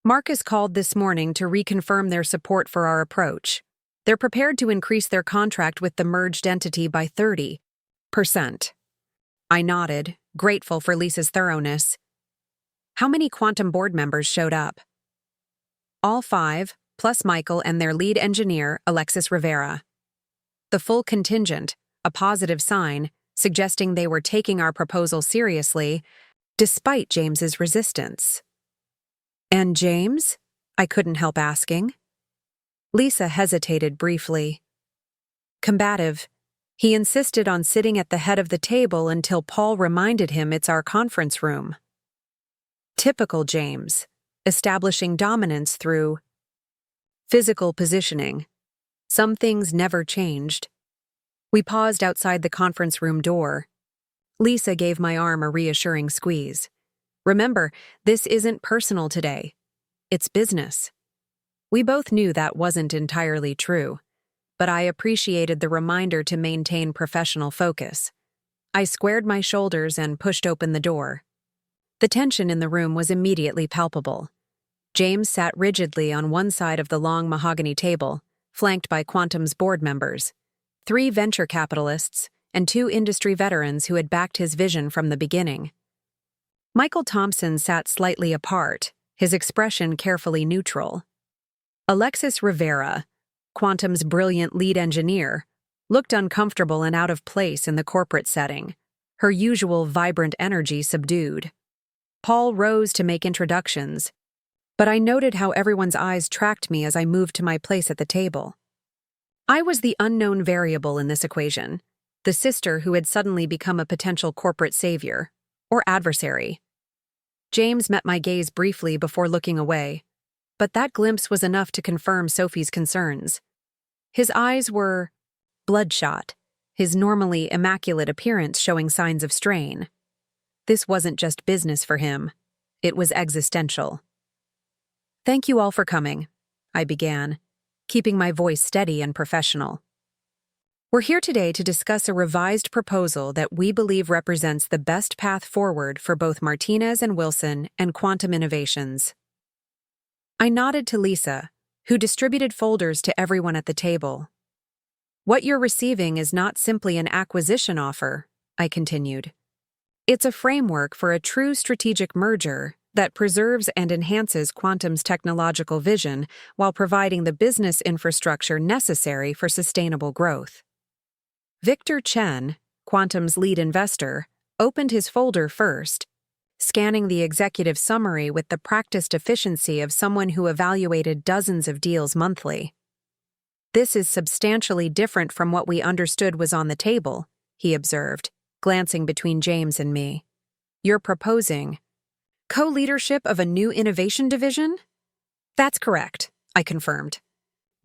"Marcus called this morning to reconfirm their support for our approach. They're prepared to increase their contract with the merged entity by 30%. I nodded, grateful for Lisa's thoroughness. "How many Quantum board members showed up?" "All 5, plus Michael and their lead engineer, Alexis Rivera." The full contingent, a positive sign, suggesting they were taking our proposal seriously, despite James's resistance. "And James?" I couldn't help asking. Lisa hesitated briefly. "Combative. He insisted on sitting at the head of the table until Paul reminded him it's our conference room." Typical James, establishing dominance through physical positioning. Some things never changed. We paused outside the conference room door. Lisa gave my arm a reassuring squeeze. "Remember, this isn't personal today. It's business." We both knew that wasn't entirely true, but I appreciated the reminder to maintain professional focus. I squared my shoulders and pushed open the door. The tension in the room was immediately palpable. James sat rigidly on one side of the long mahogany table, flanked by Quantum's board members, 3 venture capitalists, and 2 industry veterans who had backed his vision from the beginning. Michael Thompson sat slightly apart, his expression carefully neutral. Alexis Rivera, Quantum's brilliant lead engineer, looked uncomfortable and out of place in the corporate setting, her usual vibrant energy subdued. Paul rose to make introductions, but I noted how everyone's eyes tracked me as I moved to my place at the table. I was the unknown variable in this equation, the sister who had suddenly become a potential corporate savior, or adversary. James met my gaze briefly before looking away, but that glimpse was enough to confirm Sophie's concerns. His eyes were bloodshot, his normally immaculate appearance showing signs of strain. This wasn't just business for him, it was existential. "Thank you all for coming," I began, keeping my voice steady and professional. "We're here today to discuss a revised proposal that we believe represents the best path forward for both Martinez and Wilson and Quantum Innovations." I nodded to Lisa, who distributed folders to everyone at the table. "What you're receiving is not simply an acquisition offer," I continued. "It's a framework for a true strategic merger that preserves and enhances Quantum's technological vision while providing the business infrastructure necessary for sustainable growth." Victor Chen, Quantum's lead investor, opened his folder first, scanning the executive summary with the practiced efficiency of someone who evaluated dozens of deals monthly. "This is substantially different from what we understood was on the table," he observed, glancing between James and me. "You're proposing co-leadership of a new innovation division?" "That's correct," I confirmed.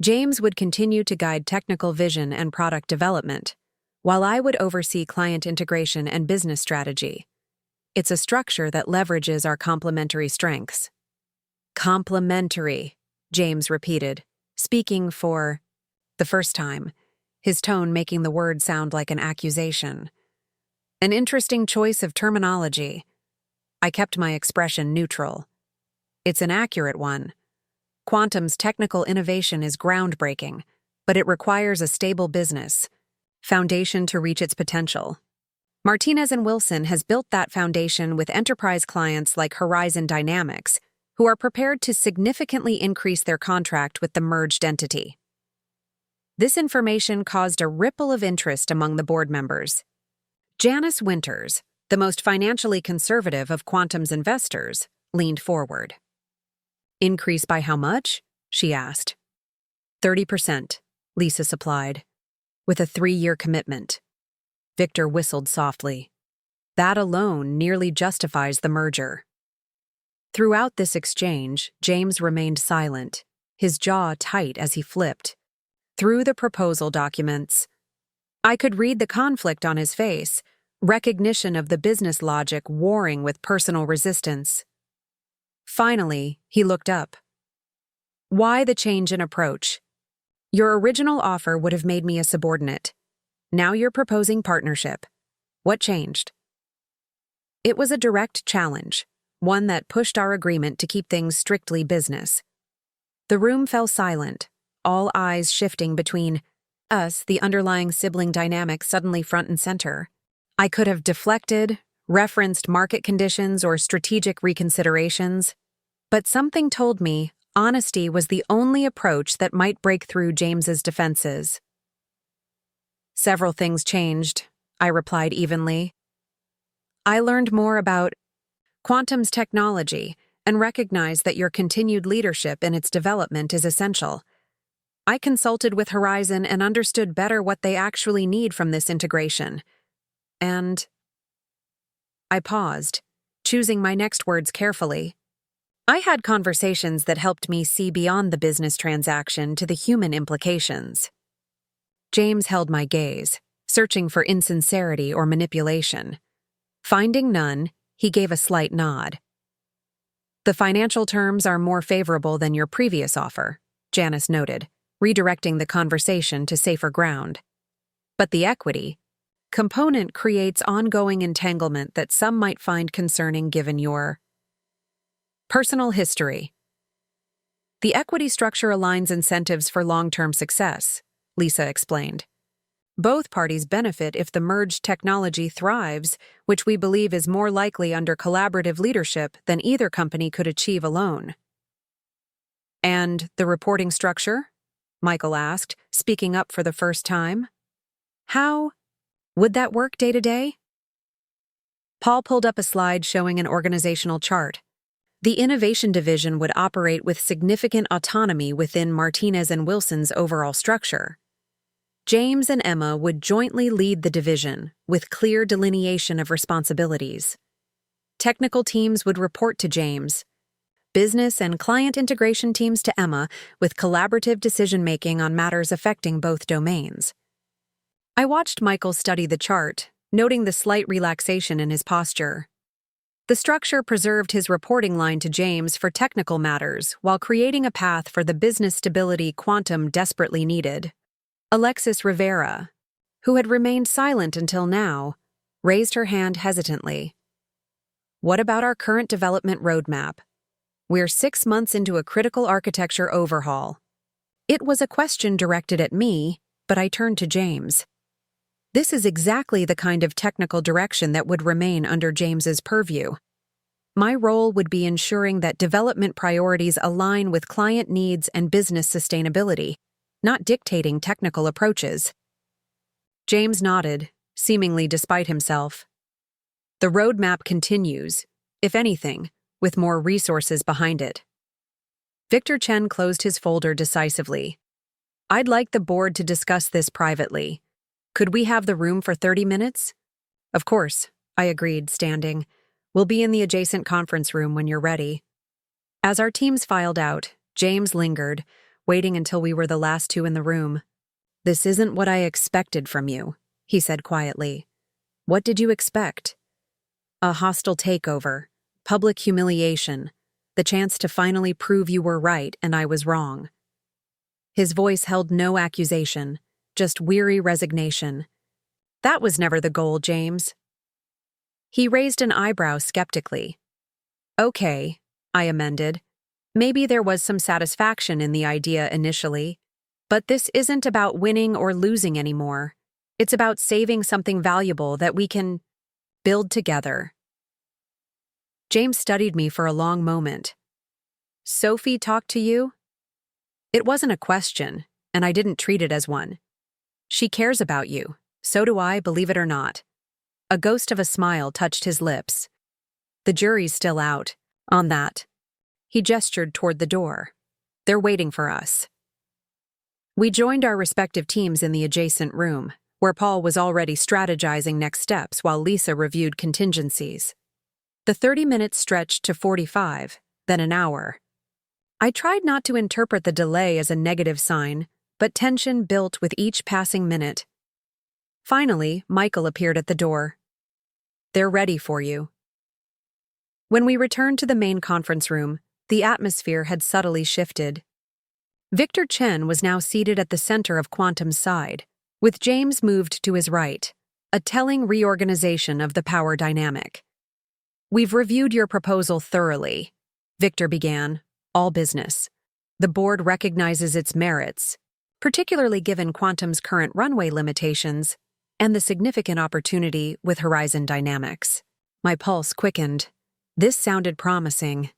James would continue to guide technical vision and product development, while I would oversee client integration and business strategy. It's a structure that leverages our complementary strengths. "Complementary," James repeated, speaking for the first time, his tone making the word sound like an accusation. An interesting choice of terminology. I kept my expression neutral. It's an accurate one. Quantum's technical innovation is groundbreaking, but it requires a stable business foundation to reach its potential. Martinez and Wilson has built that foundation with enterprise clients like Horizon Dynamics, who are prepared to significantly increase their contract with the merged entity. This information caused a ripple of interest among the board members. Janice Winters, the most financially conservative of Quantum's investors, leaned forward. "Increase by how much?" she asked. 30%, Lisa supplied, with a 3-year commitment. Victor whistled softly. That alone nearly justifies the merger. Throughout this exchange, James remained silent, his jaw tight as he flipped through the proposal documents. I could read the conflict on his face, recognition of the business logic warring with personal resistance. Finally, he looked up. "Why the change in approach? Your original offer would have made me a subordinate. Now you're proposing partnership. What changed?" It was a direct challenge, one that pushed our agreement to keep things strictly business. The room fell silent, all eyes shifting between us, the underlying sibling dynamic suddenly front and center. I could have deflected, referenced market conditions or strategic reconsiderations, but something told me honesty was the only approach that might break through James's defenses. "Several things changed," I replied evenly. "I learned more about Quantum's technology and recognized that your continued leadership in its development is essential. I consulted with Horizon and understood better what they actually need from this integration. And..." I paused, choosing my next words carefully. I had conversations that helped me see beyond the business transaction to the human implications. James held my gaze, searching for insincerity or manipulation. Finding none, he gave a slight nod. "The financial terms are more favorable than your previous offer," Janice noted, redirecting the conversation to safer ground. "But the equity component creates ongoing entanglement that some might find concerning given your personal history." "The equity structure aligns incentives for long-term success," Lisa explained. "Both parties benefit if the merged technology thrives, which we believe is more likely under collaborative leadership than either company could achieve alone." "And the reporting structure?" Michael asked, speaking up for the first time. "How would that work day to day?" Paul pulled up a slide showing an organizational chart. The innovation division would operate with significant autonomy within Martinez and Wilson's overall structure. James and Emma would jointly lead the division, with clear delineation of responsibilities. Technical teams would report to James, business and client integration teams to Emma, with collaborative decision-making on matters affecting both domains. I watched Michael study the chart, noting the slight relaxation in his posture. The structure preserved his reporting line to James for technical matters while creating a path for the business stability Quantum desperately needed. Alexis Rivera, who had remained silent until now, raised her hand hesitantly. "What about our current development roadmap? We're 6 months into a critical architecture overhaul." It was a question directed at me, but I turned to James. This is exactly the kind of technical direction that would remain under James's purview. My role would be ensuring that development priorities align with client needs and business sustainability, not dictating technical approaches. James nodded, seemingly despite himself. "The roadmap continues, if anything, with more resources behind it." Victor Chen closed his folder decisively. "I'd like the board to discuss this privately. Could we have the room for 30 minutes? "Of course," I agreed, standing. "We'll be in the adjacent conference room when you're ready." As our teams filed out, James lingered, waiting until we were the last two in the room. "This isn't what I expected from you," he said quietly. "What did you expect?" "A hostile takeover, public humiliation, the chance to finally prove you were right and I was wrong." His voice held no accusation, just weary resignation. That was never the goal, James. He raised an eyebrow skeptically. Okay, I amended. Maybe there was some satisfaction in the idea initially, but this isn't about winning or losing anymore. It's about saving something valuable that we can build together. James studied me for a long moment. Sophie talked to you? It wasn't a question, and I didn't treat it as one. She cares about you. So do I, believe it or not. A ghost of a smile touched his lips. The jury's still out on that. He gestured toward the door. They're waiting for us. We joined our respective teams in the adjacent room, where Paul was already strategizing next steps while Lisa reviewed contingencies. The 30 minutes stretched to 45, then an hour. I tried not to interpret the delay as a negative sign, but tension built with each passing minute. Finally, Michael appeared at the door. They're ready for you. When we returned to the main conference room, the atmosphere had subtly shifted. Victor Chen was now seated at the center of Quantum's side, with James moved to his right, a telling reorganization of the power dynamic. We've reviewed your proposal thoroughly, Victor began, all business. The board recognizes its merits, particularly given Quantum's current runway limitations and the significant opportunity with Horizon Dynamics. My pulse quickened. This sounded promising.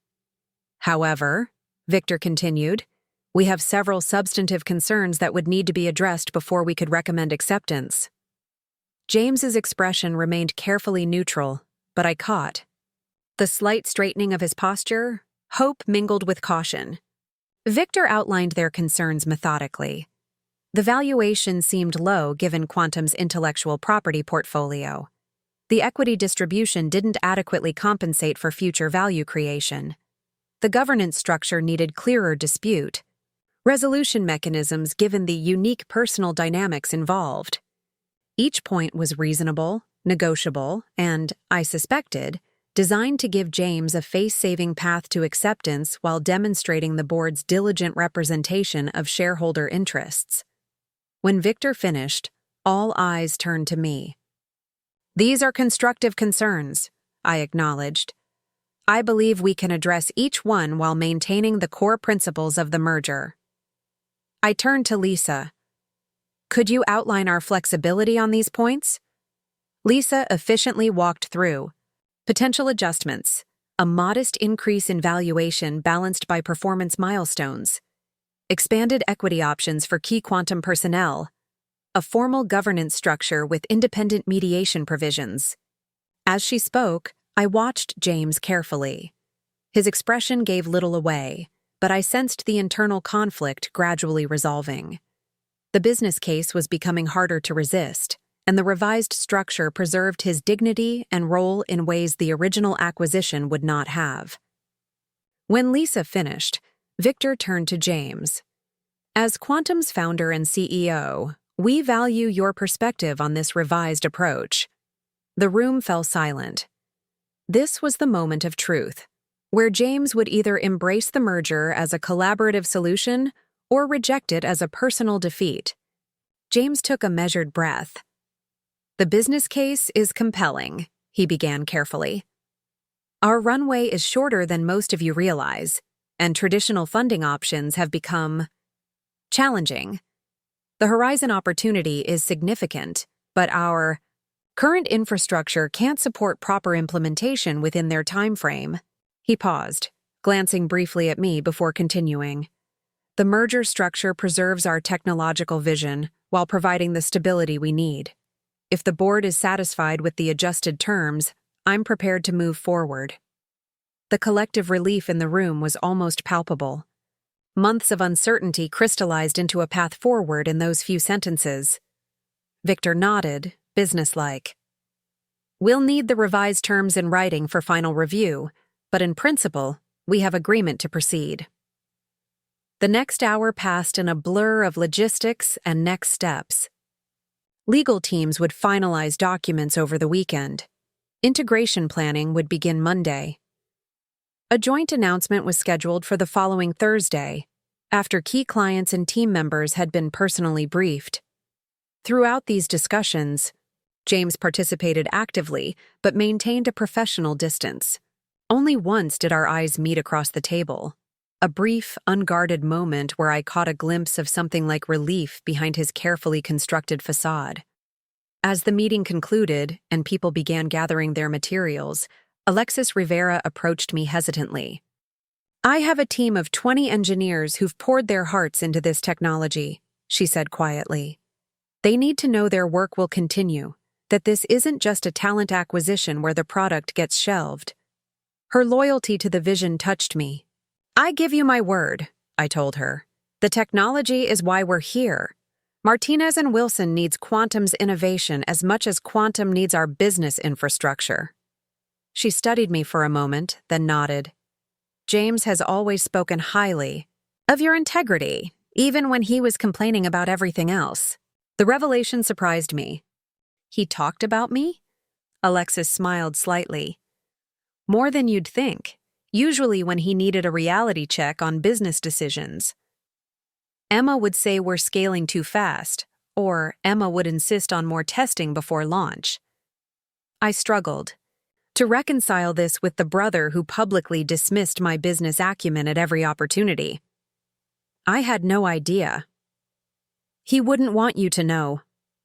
However, Victor continued, we have several substantive concerns that would need to be addressed before we could recommend acceptance. James's expression remained carefully neutral, but I caught the slight straightening of his posture, hope mingled with caution. Victor outlined their concerns methodically. The valuation seemed low given Quantum's intellectual property portfolio. The equity distribution didn't adequately compensate for future value creation. The governance structure needed clearer dispute resolution mechanisms given the unique personal dynamics involved. Each point was reasonable, negotiable, and, I suspected, designed to give James a face-saving path to acceptance while demonstrating the board's diligent representation of shareholder interests. When Victor finished, all eyes turned to me. These are constructive concerns, I acknowledged. I believe we can address each one while maintaining the core principles of the merger. I turned to Lisa. Could you outline our flexibility on these points? Lisa efficiently walked through potential adjustments, a modest increase in valuation balanced by performance milestones, expanded equity options for key Quantum personnel, a formal governance structure with independent mediation provisions. As she spoke, I watched James carefully. His expression gave little away, but I sensed the internal conflict gradually resolving. The business case was becoming harder to resist, and the revised structure preserved his dignity and role in ways the original acquisition would not have. When Lisa finished, Victor turned to James. As Quantum's founder and CEO, we value your perspective on this revised approach. The room fell silent. This was the moment of truth, where James would either embrace the merger as a collaborative solution or reject it as a personal defeat. James took a measured breath. The business case is compelling, he began carefully. Our runway is shorter than most of you realize, and traditional funding options have become challenging. The Horizon opportunity is significant, but our current infrastructure can't support proper implementation within their time frame. He paused, glancing briefly at me before continuing. The merger structure preserves our technological vision while providing the stability we need. If the board is satisfied with the adjusted terms, I'm prepared to move forward. The collective relief in the room was almost palpable. Months of uncertainty crystallized into a path forward in those few sentences. Victor nodded, businesslike. We'll need the revised terms in writing for final review, but in principle, we have agreement to proceed. The next hour passed in a blur of logistics and next steps. Legal teams would finalize documents over the weekend. Integration planning would begin Monday. A joint announcement was scheduled for the following Thursday, after key clients and team members had been personally briefed. Throughout these discussions, James participated actively but maintained a professional distance. Only once did our eyes meet across the table, a brief, unguarded moment where I caught a glimpse of something like relief behind his carefully constructed facade. As the meeting concluded and people began gathering their materials, Alexis Rivera approached me hesitantly. "I have a team of 20 engineers who've poured their hearts into this technology," she said quietly. "They need to know their work will continue, that this isn't just a talent acquisition where the product gets shelved." Her loyalty to the vision touched me. "I give you my word," I told her. "The technology is why we're here. Martinez and Wilson needs Quantum's innovation as much as Quantum needs our business infrastructure." She studied me for a moment, then nodded. "James has always spoken highly of your integrity, even when he was complaining about everything else." The revelation surprised me. "He talked about me?" Alexis smiled slightly. "More than you'd think, usually when he needed a reality check on business decisions. Emma would say we're scaling too fast, or Emma would insist on more testing before launch." I struggled to reconcile this with the brother who publicly dismissed my business acumen at every opportunity. I had no idea. "He wouldn't want you to know,"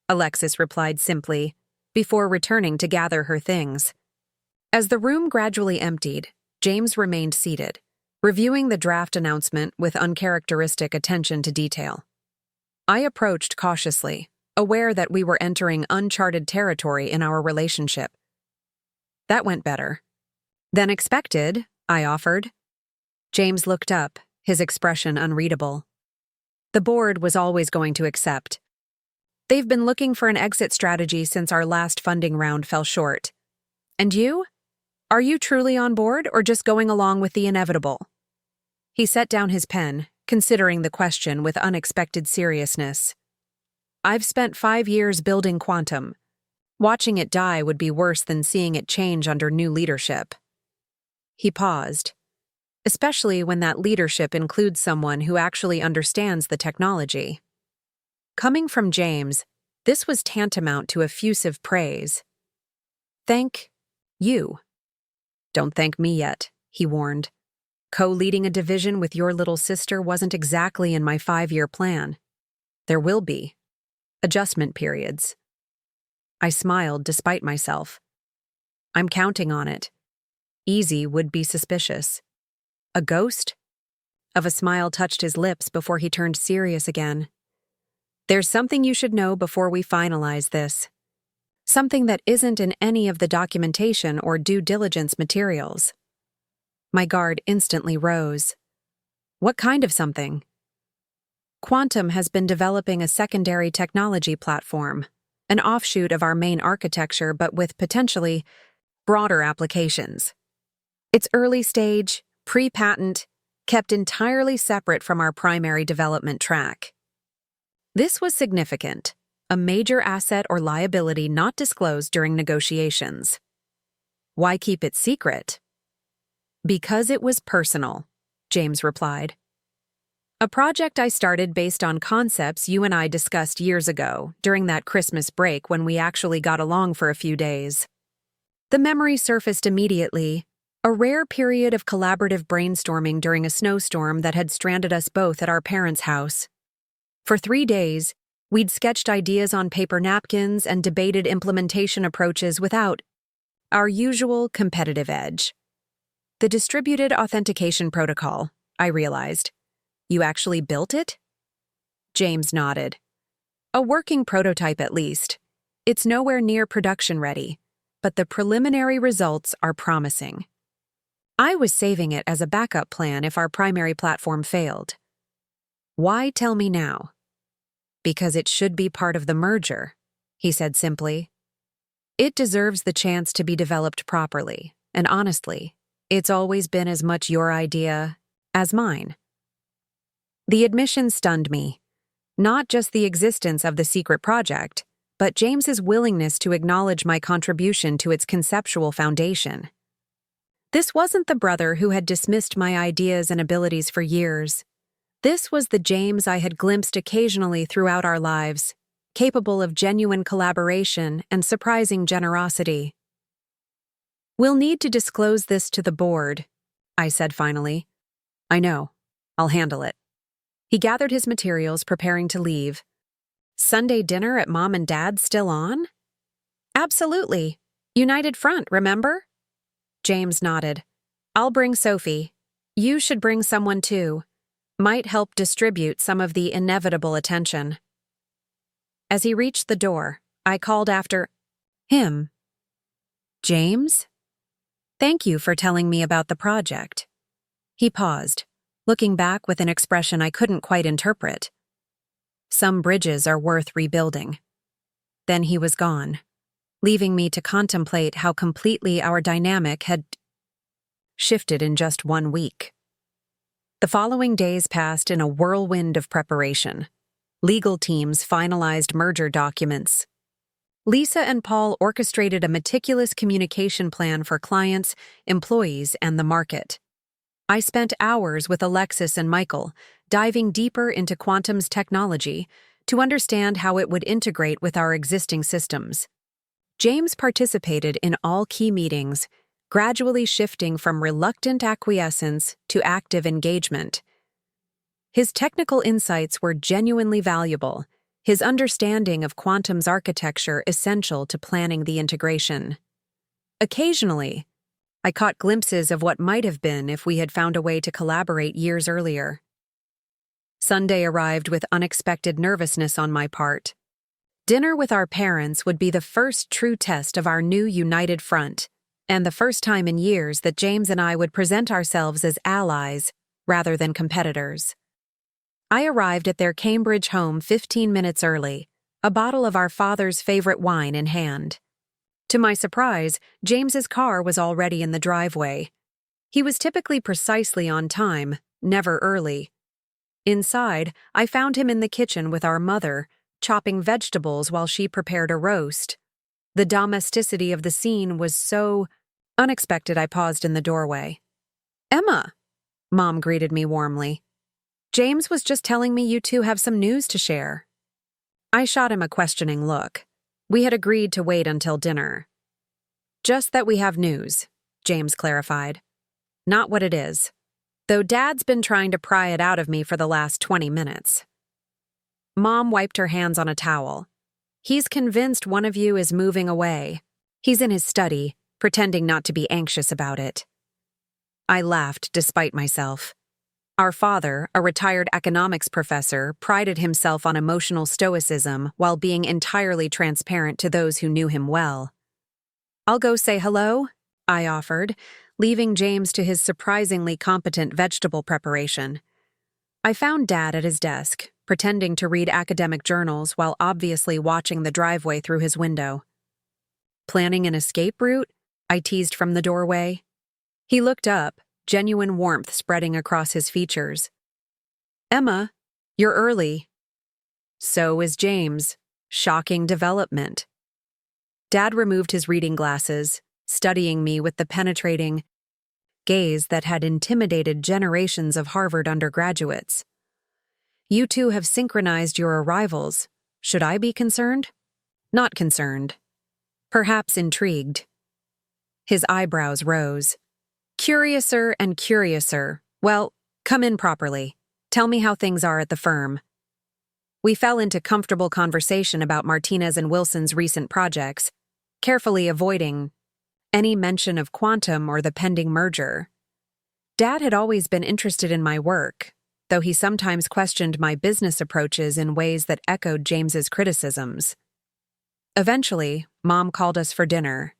Alexis replied simply, before returning to gather her things. As the room gradually emptied, James remained seated, reviewing the draft announcement with uncharacteristic attention to detail. I approached cautiously, aware that we were entering uncharted territory in our relationship. "That went better than expected," I offered. James looked up, his expression unreadable. "The board was always going to accept. They've been looking for an exit strategy since our last funding round fell short. And you? Are you truly on board or just going along with the inevitable?" He set down his pen, considering the question with unexpected seriousness. "I've spent 5 years building Quantum. Watching it die would be worse than seeing it change under new leadership." He paused, especially when that leadership includes someone who actually understands the technology. Coming from James, this was tantamount to effusive praise. "Thank you." "Don't thank me yet," he warned. "Co-leading a division with your little sister wasn't exactly in my 5-year plan. There will be adjustment periods." I smiled despite myself. "I'm counting on it." Easy would be suspicious. "A ghost?" A smile touched his lips before he turned serious again. "There's something you should know before we finalize this. Something that isn't in any of the documentation or due diligence materials." My guard instantly rose. "What kind of something?" "Quantum has been developing a secondary technology platform, an offshoot of our main architecture but with potentially broader applications. It's early stage, pre-patent, kept entirely separate from our primary development track." This was significant, a major asset or liability not disclosed during negotiations. "Why keep it secret?" "Because it was personal," James replied. "A project I started based on concepts you and I discussed years ago, during that Christmas break when we actually got along for a few days." The memory surfaced immediately, a rare period of collaborative brainstorming during a snowstorm that had stranded us both at our parents' house. For 3 days, we'd sketched ideas on paper napkins and debated implementation approaches without our usual competitive edge. "The distributed authentication protocol," I realized. "You actually built it?" James nodded. "A working prototype at least. It's nowhere near production ready, but the preliminary results are promising." I was saving it as a backup plan if our primary platform failed. "Why tell me now?" "Because it should be part of the merger," he said simply. "It deserves the chance to be developed properly, and honestly, it's always been as much your idea as mine." The admission stunned me. Not just the existence of the secret project, but James's willingness to acknowledge my contribution to its conceptual foundation. This wasn't the brother who had dismissed my ideas and abilities for years. This was the James I had glimpsed occasionally throughout our lives, capable of genuine collaboration and surprising generosity. "We'll need to disclose this to the board," I said finally. "I know. I'll handle it." He gathered his materials, preparing to leave. "Sunday dinner at Mom and Dad's still on?" "Absolutely. United Front, remember?" James nodded. "I'll bring Sophie. You should bring someone too. Might help distribute some of the inevitable attention." As he reached the door, I called after him. "James? Thank you for telling me about the project." He paused, looking back with an expression I couldn't quite interpret. Some bridges are worth rebuilding. Then he was gone, leaving me to contemplate how completely our dynamic had shifted in just 1 week. The following days passed in a whirlwind of preparation. Legal teams finalized merger documents. Lisa and Paul orchestrated a meticulous communication plan for clients, employees, and the market. I spent hours with Alexis and Michael, diving deeper into Quantum's technology to understand how it would integrate with our existing systems. James participated in all key meetings, gradually shifting from reluctant acquiescence to active engagement. His technical insights were genuinely valuable, his understanding of Quantum's architecture essential to planning the integration. Occasionally, I caught glimpses of what might have been if we had found a way to collaborate years earlier. Sunday arrived with unexpected nervousness on my part. Dinner with our parents would be the first true test of our new united front, and the first time in years that James and I would present ourselves as allies rather than competitors. I arrived at their Cambridge home 15 minutes early, a bottle of our father's favorite wine in hand. To my surprise, James's car was already in the driveway. He was typically precisely on time, never early. Inside, I found him in the kitchen with our mother, chopping vegetables while she prepared a roast. The domesticity of the scene was so unexpected I paused in the doorway. "Emma," Mom greeted me warmly. "James was just telling me you two have some news to share." I shot him a questioning look. We had agreed to wait until dinner. "Just that we have news," James clarified. "Not what it is. Though Dad's been trying to pry it out of me for the last 20 minutes. Mom wiped her hands on a towel. "He's convinced one of you is moving away. He's in his study, pretending not to be anxious about it." I laughed despite myself. Our father, a retired economics professor, prided himself on emotional stoicism while being entirely transparent to those who knew him well. "I'll go say hello," I offered, leaving James to his surprisingly competent vegetable preparation. I found Dad at his desk, pretending to read academic journals while obviously watching the driveway through his window. "Planning an escape route?" I teased from the doorway. He looked up, genuine warmth spreading across his features. "Emma, you're early." "So is James. Shocking development." Dad removed his reading glasses, studying me with the penetrating gaze that had intimidated generations of Harvard undergraduates. "You two have synchronized your arrivals. Should I be concerned?" "Not concerned. Perhaps intrigued." His eyebrows rose. "Curiouser and curiouser. Well, come in properly. Tell me how things are at the firm." We fell into comfortable conversation about Martinez and Wilson's recent projects, carefully avoiding any mention of Quantum or the pending merger. Dad had always been interested in my work, though he sometimes questioned my business approaches in ways that echoed James's criticisms. Eventually, Mom called us for dinner.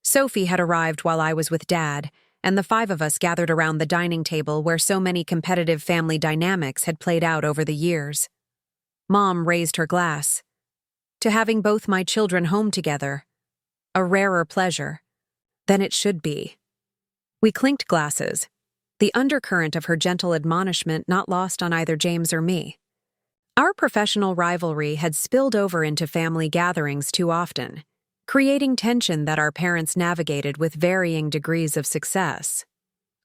Sophie had arrived while I was with Dad, and the 5 of us gathered around the dining table where so many competitive family dynamics had played out over the years. Mom raised her glass. "To having both my children home together. A rarer pleasure than it should be." We clinked glasses, the undercurrent of her gentle admonishment not lost on either James or me. Our professional rivalry had spilled over into family gatherings too often, creating tension that our parents navigated with varying degrees of success.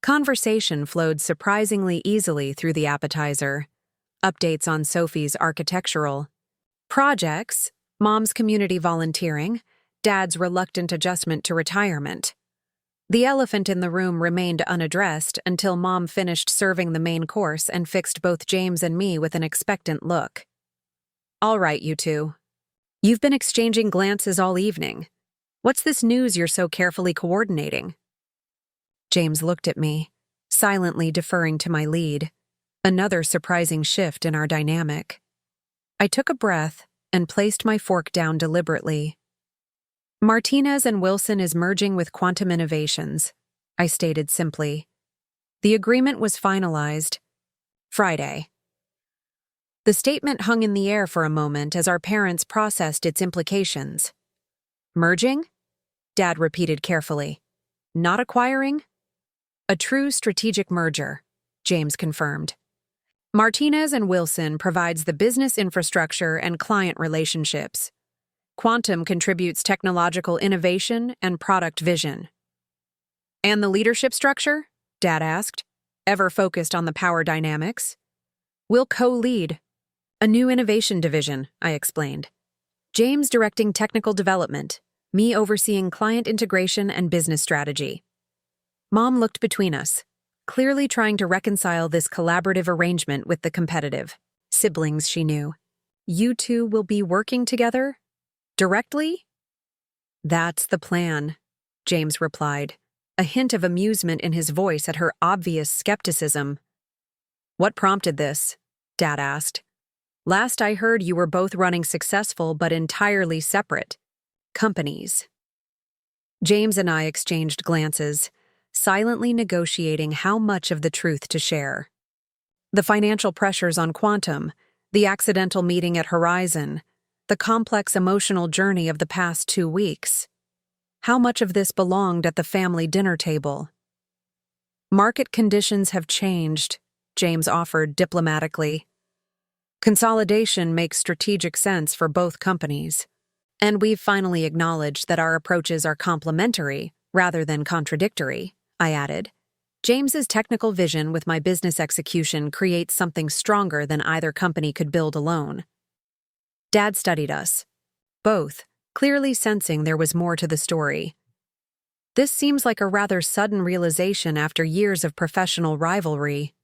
Conversation flowed surprisingly easily through the appetizer. Updates on Sophie's architectural projects, Mom's community volunteering, Dad's reluctant adjustment to retirement. The elephant in the room remained unaddressed until Mom finished serving the main course and fixed both James and me with an expectant look. "All right, you two. You've been exchanging glances all evening. What's this news you're so carefully coordinating?" James looked at me, silently deferring to my lead. Another surprising shift in our dynamic. I took a breath and placed my fork down deliberately. "Martinez and Wilson is merging with Quantum Innovations," I stated simply. The agreement was finalized Friday. The statement hung in the air for a moment as our parents processed its implications. "Merging?" Dad repeated carefully. "Not acquiring?" "A true strategic merger," James confirmed. "Martinez and Wilson provides the business infrastructure and client relationships. Quantum contributes technological innovation and product vision." "And the leadership structure?" Dad asked, ever focused on the power dynamics. "We'll co-lead a new innovation division," I explained. "James directing technical development, me overseeing client integration and business strategy." Mom looked between us, clearly trying to reconcile this collaborative arrangement with the competitive siblings she knew. "You two will be working together? Directly?" "That's the plan," James replied, a hint of amusement in his voice at her obvious skepticism. "What prompted this?" Dad asked. "Last I heard you were both running successful but entirely separate companies." James and I exchanged glances, silently negotiating how much of the truth to share. The financial pressures on Quantum, the accidental meeting at Horizon, the complex emotional journey of the past 2 weeks. How much of this belonged at the family dinner table? "Market conditions have changed," James offered diplomatically. "Consolidation makes strategic sense for both companies. And we've finally acknowledged that our approaches are complementary rather than contradictory," I added. "James's technical vision with my business execution creates something stronger than either company could build alone." Dad studied us, both clearly sensing there was more to the story. "This seems like a rather sudden realization after years of professional rivalry."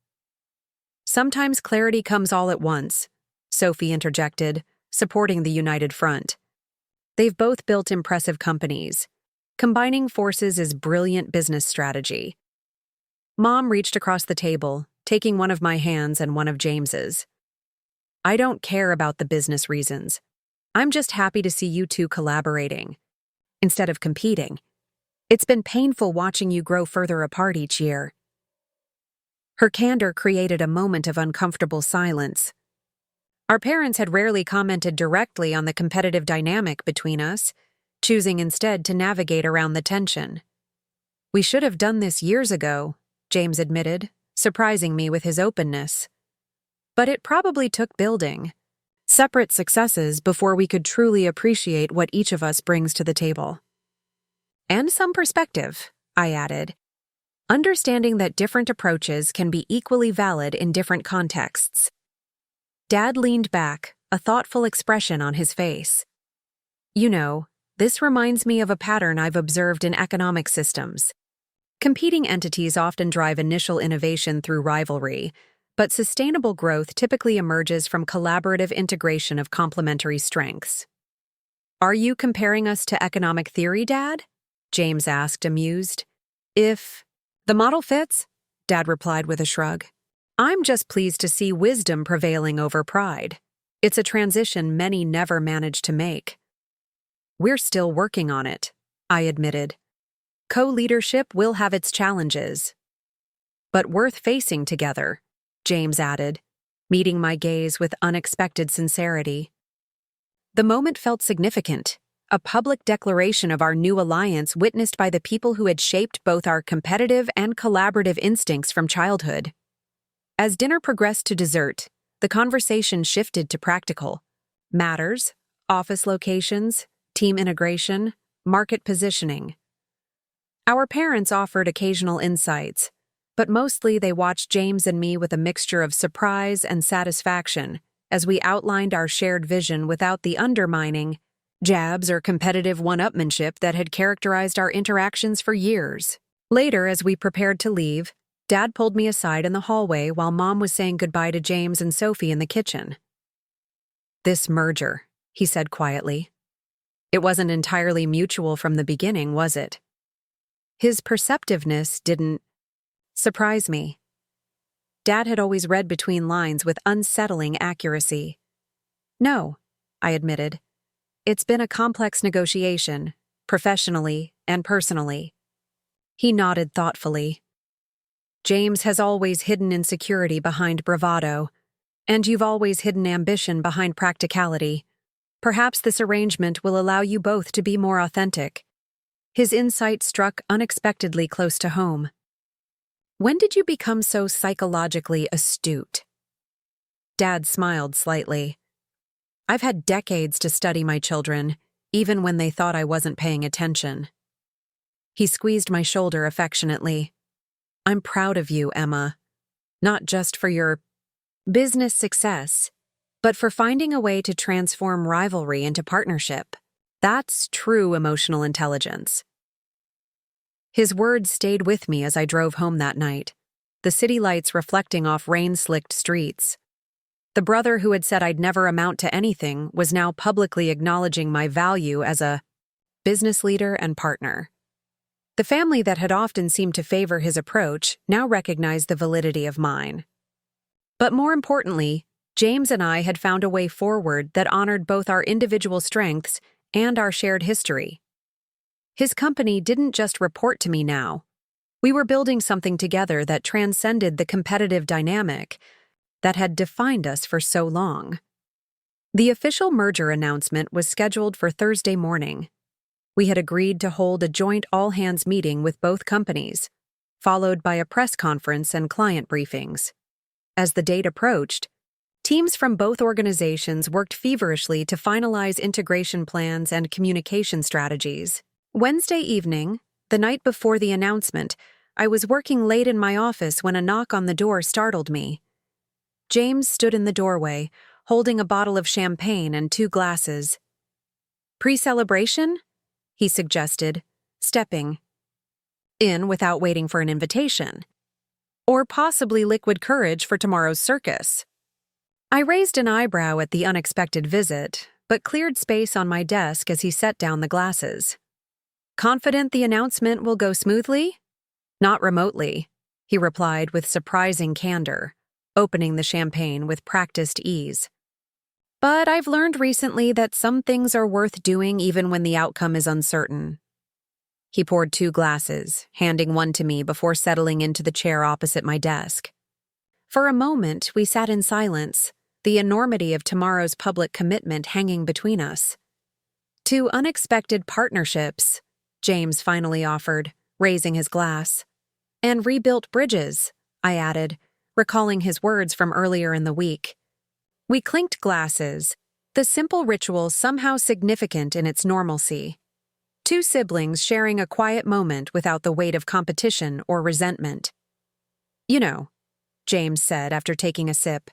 "Sometimes clarity comes all at once," Sophie interjected, supporting the united front. "They've both built impressive companies. Combining forces is brilliant business strategy." Mom reached across the table, taking one of my hands and one of James's. "I don't care about the business reasons. I'm just happy to see you two collaborating instead of competing. It's been painful watching you grow further apart each year." Her candor created a moment of uncomfortable silence. Our parents had rarely commented directly on the competitive dynamic between us, choosing instead to navigate around the tension. "We should have done this years ago," James admitted, surprising me with his openness. "But it probably took building separate successes before we could truly appreciate what each of us brings to the table." "And some perspective," I added, understanding that different approaches can be equally valid in different contexts. Dad leaned back, a thoughtful expression on his face. "You know, this reminds me of a pattern I've observed in economic systems. Competing entities often drive initial innovation through rivalry, but sustainable growth typically emerges from collaborative integration of complementary strengths." "Are you comparing us to economic theory, Dad?" James asked, amused. "If the model fits," Dad replied with a shrug. "I'm just pleased to see wisdom prevailing over pride. It's a transition many never manage to make." "We're still working on it," I admitted. "Co-leadership will have its challenges, but worth facing together," James added, meeting my gaze with unexpected sincerity. The moment felt significant, a public declaration of our new alliance witnessed by the people who had shaped both our competitive and collaborative instincts from childhood. As dinner progressed to dessert, the conversation shifted to practical matters, office locations, team integration, market positioning. Our parents offered occasional insights, but mostly they watched James and me with a mixture of surprise and satisfaction as we outlined our shared vision without the undermining jabs or competitive one-upmanship that had characterized our interactions for years. Later, as we prepared to leave, Dad pulled me aside in the hallway while Mom was saying goodbye to James and Sophie in the kitchen. "This merger," he said quietly. "It wasn't entirely mutual from the beginning, was it?" His perceptiveness didn't surprise me. Dad had always read between lines with unsettling accuracy. "No," I admitted. "It's been a complex negotiation, professionally and personally." He nodded thoughtfully. "James has always hidden insecurity behind bravado, and you've always hidden ambition behind practicality. Perhaps this arrangement will allow you both to be more authentic." His insight struck unexpectedly close to home. "When did you become so psychologically astute?" Dad smiled slightly. "I've had decades to study my children, even when they thought I wasn't paying attention." He squeezed my shoulder affectionately. "I'm proud of you, Emma. Not just for your business success, but for finding a way to transform rivalry into partnership. That's true emotional intelligence." His words stayed with me as I drove home that night, the city lights reflecting off rain-slicked streets. The brother who had said I'd never amount to anything was now publicly acknowledging my value as a business leader and partner. The family that had often seemed to favor his approach now recognized the validity of mine. But more importantly, James and I had found a way forward that honored both our individual strengths and our shared history. His company didn't just report to me now. We were building something together that transcended the competitive dynamic that had defined us for so long. The official merger announcement was scheduled for Thursday morning. We had agreed to hold a joint all-hands meeting with both companies, followed by a press conference and client briefings. As the date approached, teams from both organizations worked feverishly to finalize integration plans and communication strategies. Wednesday evening, the night before the announcement, I was working late in my office when a knock on the door startled me. James stood in the doorway, holding a bottle of champagne and 2 glasses. "Pre-celebration?" he suggested, stepping in without waiting for an invitation. "Or possibly liquid courage for tomorrow's circus." I raised an eyebrow at the unexpected visit, but cleared space on my desk as he set down the glasses. "Confident the announcement will go smoothly?" "Not remotely," he replied with surprising candor, opening the champagne with practiced ease. "But I've learned recently that some things are worth doing even when the outcome is uncertain." He poured 2 glasses, handing one to me before settling into the chair opposite my desk. For a moment, we sat in silence, the enormity of tomorrow's public commitment hanging between us. "To unexpected partnerships," James finally offered, raising his glass. "And rebuilt bridges," I added, recalling his words from earlier in the week. We clinked glasses, the simple ritual somehow significant in its normalcy. 2 siblings sharing a quiet moment without the weight of competition or resentment. "You know," James said after taking a sip,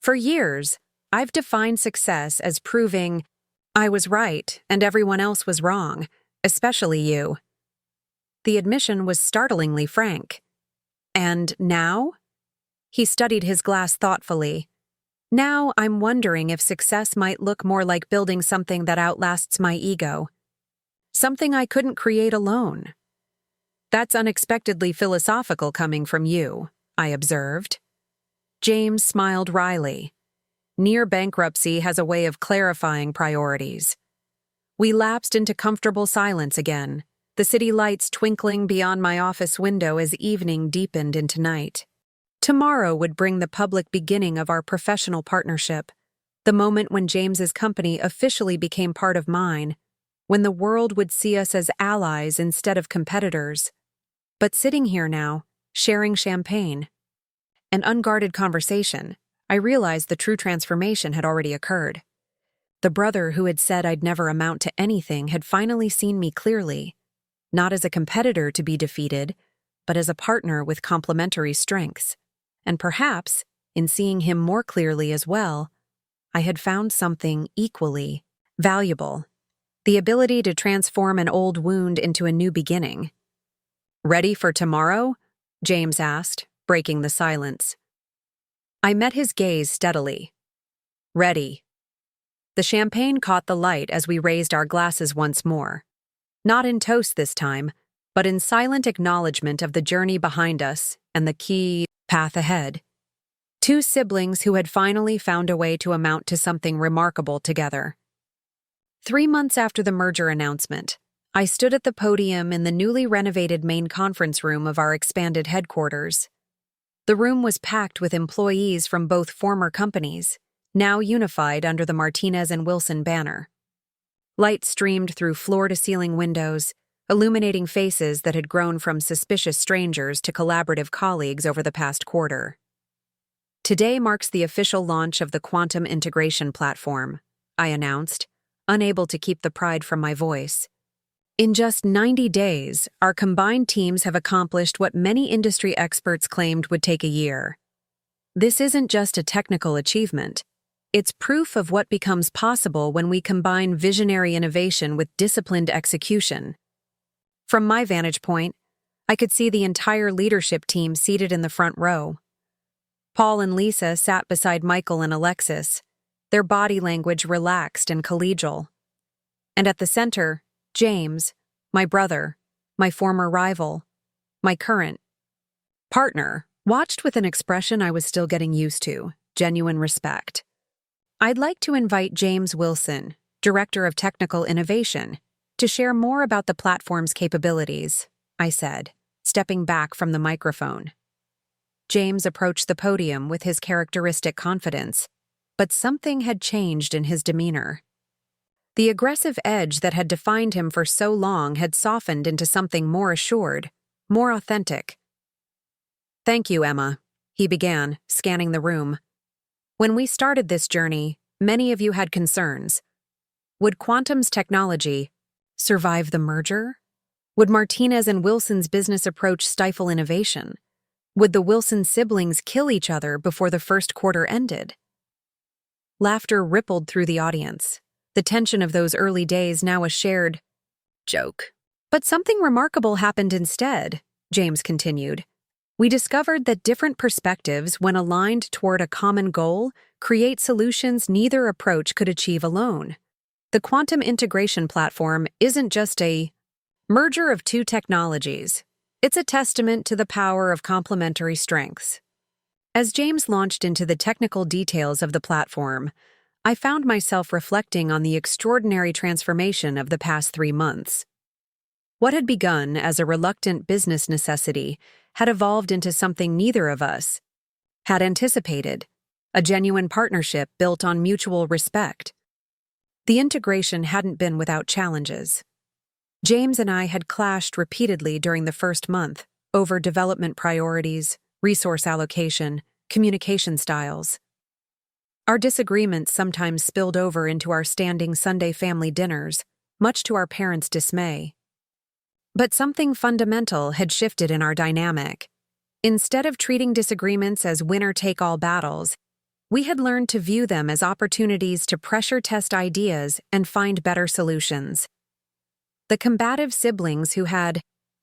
"for years, I've defined success as proving I was right and everyone else was wrong, especially you." The admission was startlingly frank. "And now?" He studied his glass thoughtfully. "Now I'm wondering if success might look more like building something that outlasts my ego. Something I couldn't create alone." "That's unexpectedly philosophical coming from you," I observed. James smiled wryly. "Near bankruptcy has a way of clarifying priorities." We lapsed into comfortable silence again, the city lights twinkling beyond my office window as evening deepened into night. Tomorrow would bring the public beginning of our professional partnership, the moment when James's company officially became part of mine, when the world would see us as allies instead of competitors. But sitting here now, sharing champagne, an unguarded conversation, I realized the true transformation had already occurred. The brother who had said I'd never amount to anything had finally seen me clearly, not as a competitor to be defeated, but as a partner with complementary strengths. And perhaps, in seeing him more clearly as well, I had found something equally valuable: the ability to transform an old wound into a new beginning. "Ready for tomorrow?" James asked, breaking the silence. I met his gaze steadily. "Ready." The champagne caught the light as we raised our glasses once more. Not in toast this time, but in silent acknowledgement of the journey behind us and the key path ahead. Two siblings who had finally found a way to amount to something remarkable together. 3 months after the merger announcement, I stood at the podium in the newly renovated main conference room of our expanded headquarters. The room was packed with employees from both former companies, now unified under the Martinez and Wilson banner. Light streamed through floor-to-ceiling windows, illuminating faces that had grown from suspicious strangers to collaborative colleagues over the past quarter. "Today marks the official launch of the quantum integration platform," I announced, unable to keep the pride from my voice. "In just 90 days, our combined teams have accomplished what many industry experts claimed would take a year. This isn't just a technical achievement. It's proof of what becomes possible when we combine visionary innovation with disciplined execution." From my vantage point, I could see the entire leadership team seated in the front row. Paul and Lisa sat beside Michael and Alexis, their body language relaxed and collegial. And at the center, James, my brother, my former rival, my current partner, watched with an expression I was still getting used to: genuine respect. "I'd like to invite James Wilson, Director of Technical Innovation, to share more about the platform's capabilities," I said, stepping back from the microphone. James approached the podium with his characteristic confidence, but something had changed in his demeanor. The aggressive edge that had defined him for so long had softened into something more assured, more authentic. "Thank you, Emma," he began, scanning the room. "When we started this journey, many of you had concerns. Would Quantum's technology survive the merger? Would Martinez and Wilson's business approach stifle innovation? Would the Wilson siblings kill each other before the first quarter ended?" Laughter rippled through the audience, the tension of those early days now a shared joke. "But something remarkable happened instead," James continued. "We discovered that different perspectives, when aligned toward a common goal, create solutions neither approach could achieve alone. The quantum integration platform isn't just a merger of two technologies. It's a testament to the power of complementary strengths." As James launched into the technical details of the platform, I found myself reflecting on the extraordinary transformation of the past 3 months. What had begun as a reluctant business necessity had evolved into something neither of us had anticipated: a genuine partnership built on mutual respect. The integration hadn't been without challenges. James and I had clashed repeatedly during the first month over development priorities, resource allocation, communication styles. Our disagreements sometimes spilled over into our standing Sunday family dinners, much to our parents' dismay. But something fundamental had shifted in our dynamic. Instead of treating disagreements as winner-take-all battles, we had learned to view them as opportunities to pressure-test ideas and find better solutions. The combative siblings who had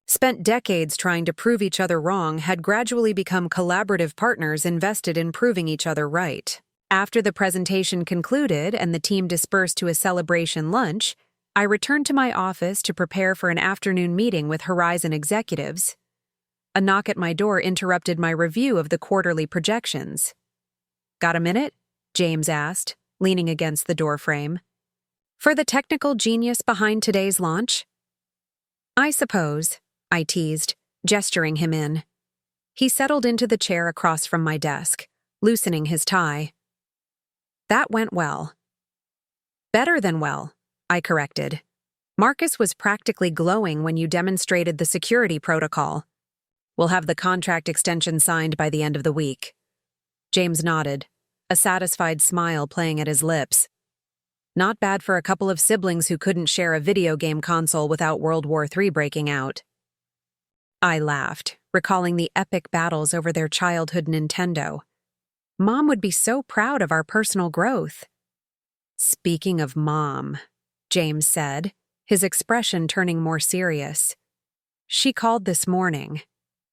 spent decades trying to prove each other wrong had gradually become collaborative partners invested in proving each other right. After the presentation concluded and the team dispersed to a celebration lunch, I returned to my office to prepare for an afternoon meeting with Horizon executives. A knock at my door interrupted my review of the quarterly projections. "Got a minute?" James asked, leaning against the doorframe. "For the technical genius behind today's launch?" "I suppose," I teased, gesturing him in. He settled into the chair across from my desk, loosening his tie. "That went well." "Better than well," I corrected. "Marcus was practically glowing when you demonstrated the security protocol. We'll have the contract extension signed by the end of the week." James nodded, a satisfied smile playing at his lips. Not bad for a couple of siblings who couldn't share a video game console without World War III breaking out. I laughed, recalling the epic battles over their childhood Nintendo. Mom would be so proud of our personal growth. Speaking of Mom, James said, his expression turning more serious. She called this morning.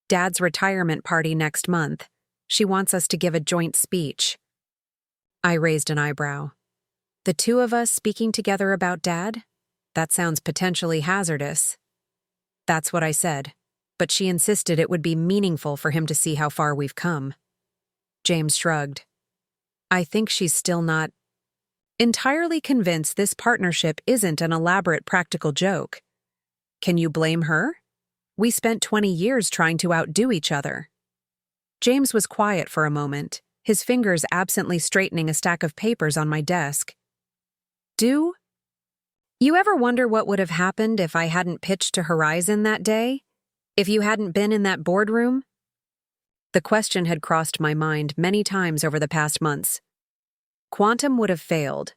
Dad's retirement party next month. She wants us to give a joint speech. I raised an eyebrow. The two of us speaking together about Dad? That sounds potentially hazardous. That's what I said, but she insisted it would be meaningful for him to see how far we've come. James shrugged. I think she's still not entirely convinced this partnership isn't an elaborate practical joke. Can you blame her? We spent 20 years trying to outdo each other. James was quiet for a moment, his fingers absently straightening a stack of papers on my desk. Do? You ever wonder what would have happened if I hadn't pitched to Horizon that day? If you hadn't been in that boardroom? The question had crossed my mind many times over the past months. Quantum would have failed.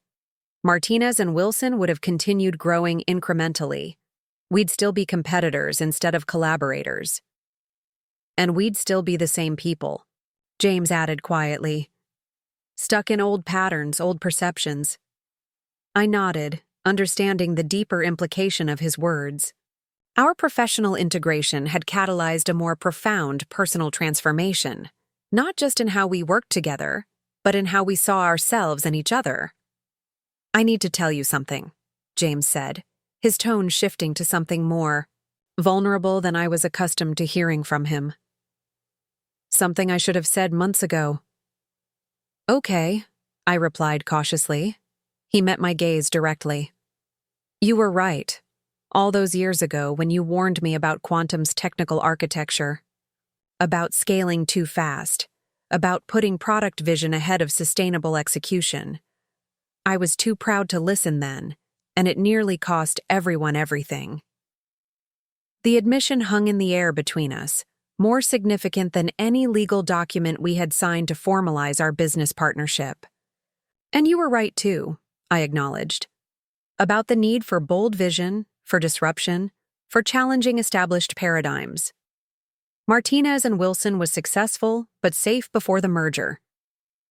Martinez and Wilson would have continued growing incrementally. We'd still be competitors instead of collaborators. And we'd still be the same people, James added quietly. Stuck in old patterns, old perceptions. I nodded, understanding the deeper implication of his words. Our professional integration had catalyzed a more profound personal transformation, not just in how we worked together, but in how we saw ourselves and each other. I need to tell you something, James said, his tone shifting to something more vulnerable than I was accustomed to hearing from him. Something I should have said months ago. Okay, I replied cautiously. He met my gaze directly. You were right. All those years ago when you warned me about Quantum's technical architecture, about scaling too fast, about putting product vision ahead of sustainable execution. I was too proud to listen then, and it nearly cost everyone everything. The admission hung in the air between us, more significant than any legal document we had signed to formalize our business partnership. And you were right too, I acknowledged. About the need for bold vision, for disruption, for challenging established paradigms. Martinez and Wilson was successful, but safe before the merger.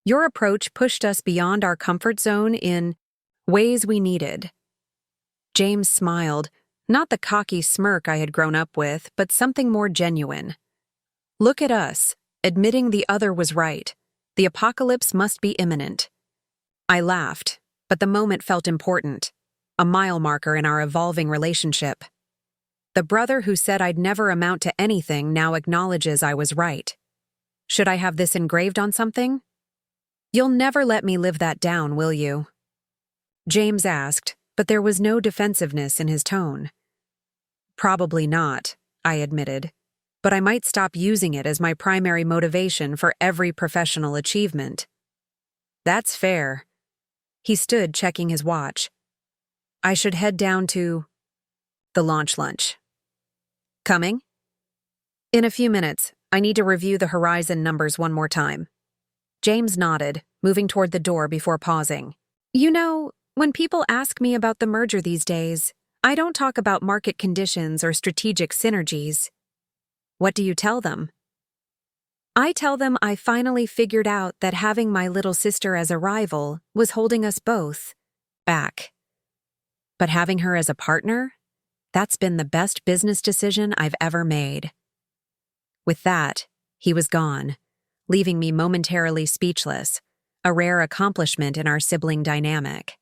Your approach pushed us beyond our comfort zone in ways we needed. James smiled, not the cocky smirk I had grown up with, but something more genuine. Look at us, admitting the other was right. The apocalypse must be imminent. I laughed, but the moment felt important, a mile marker in our evolving relationship. The brother who said I'd never amount to anything now acknowledges I was right. Should I have this engraved on something? You'll never let me live that down, will you? James asked, but there was no defensiveness in his tone. Probably not, I admitted, but I might stop using it as my primary motivation for every professional achievement. That's fair. He stood checking his watch. I should head down to the launch lunch. Coming? In a few minutes. I need to review the Horizon numbers one more time. James nodded, moving toward the door before pausing. You know, when people ask me about the merger these days, I don't talk about market conditions or strategic synergies. What do you tell them? I tell them I finally figured out that having my little sister as a rival was holding us both back. But having her as a partner? That's been the best business decision I've ever made. With that, he was gone, leaving me momentarily speechless, a rare accomplishment in our sibling dynamic.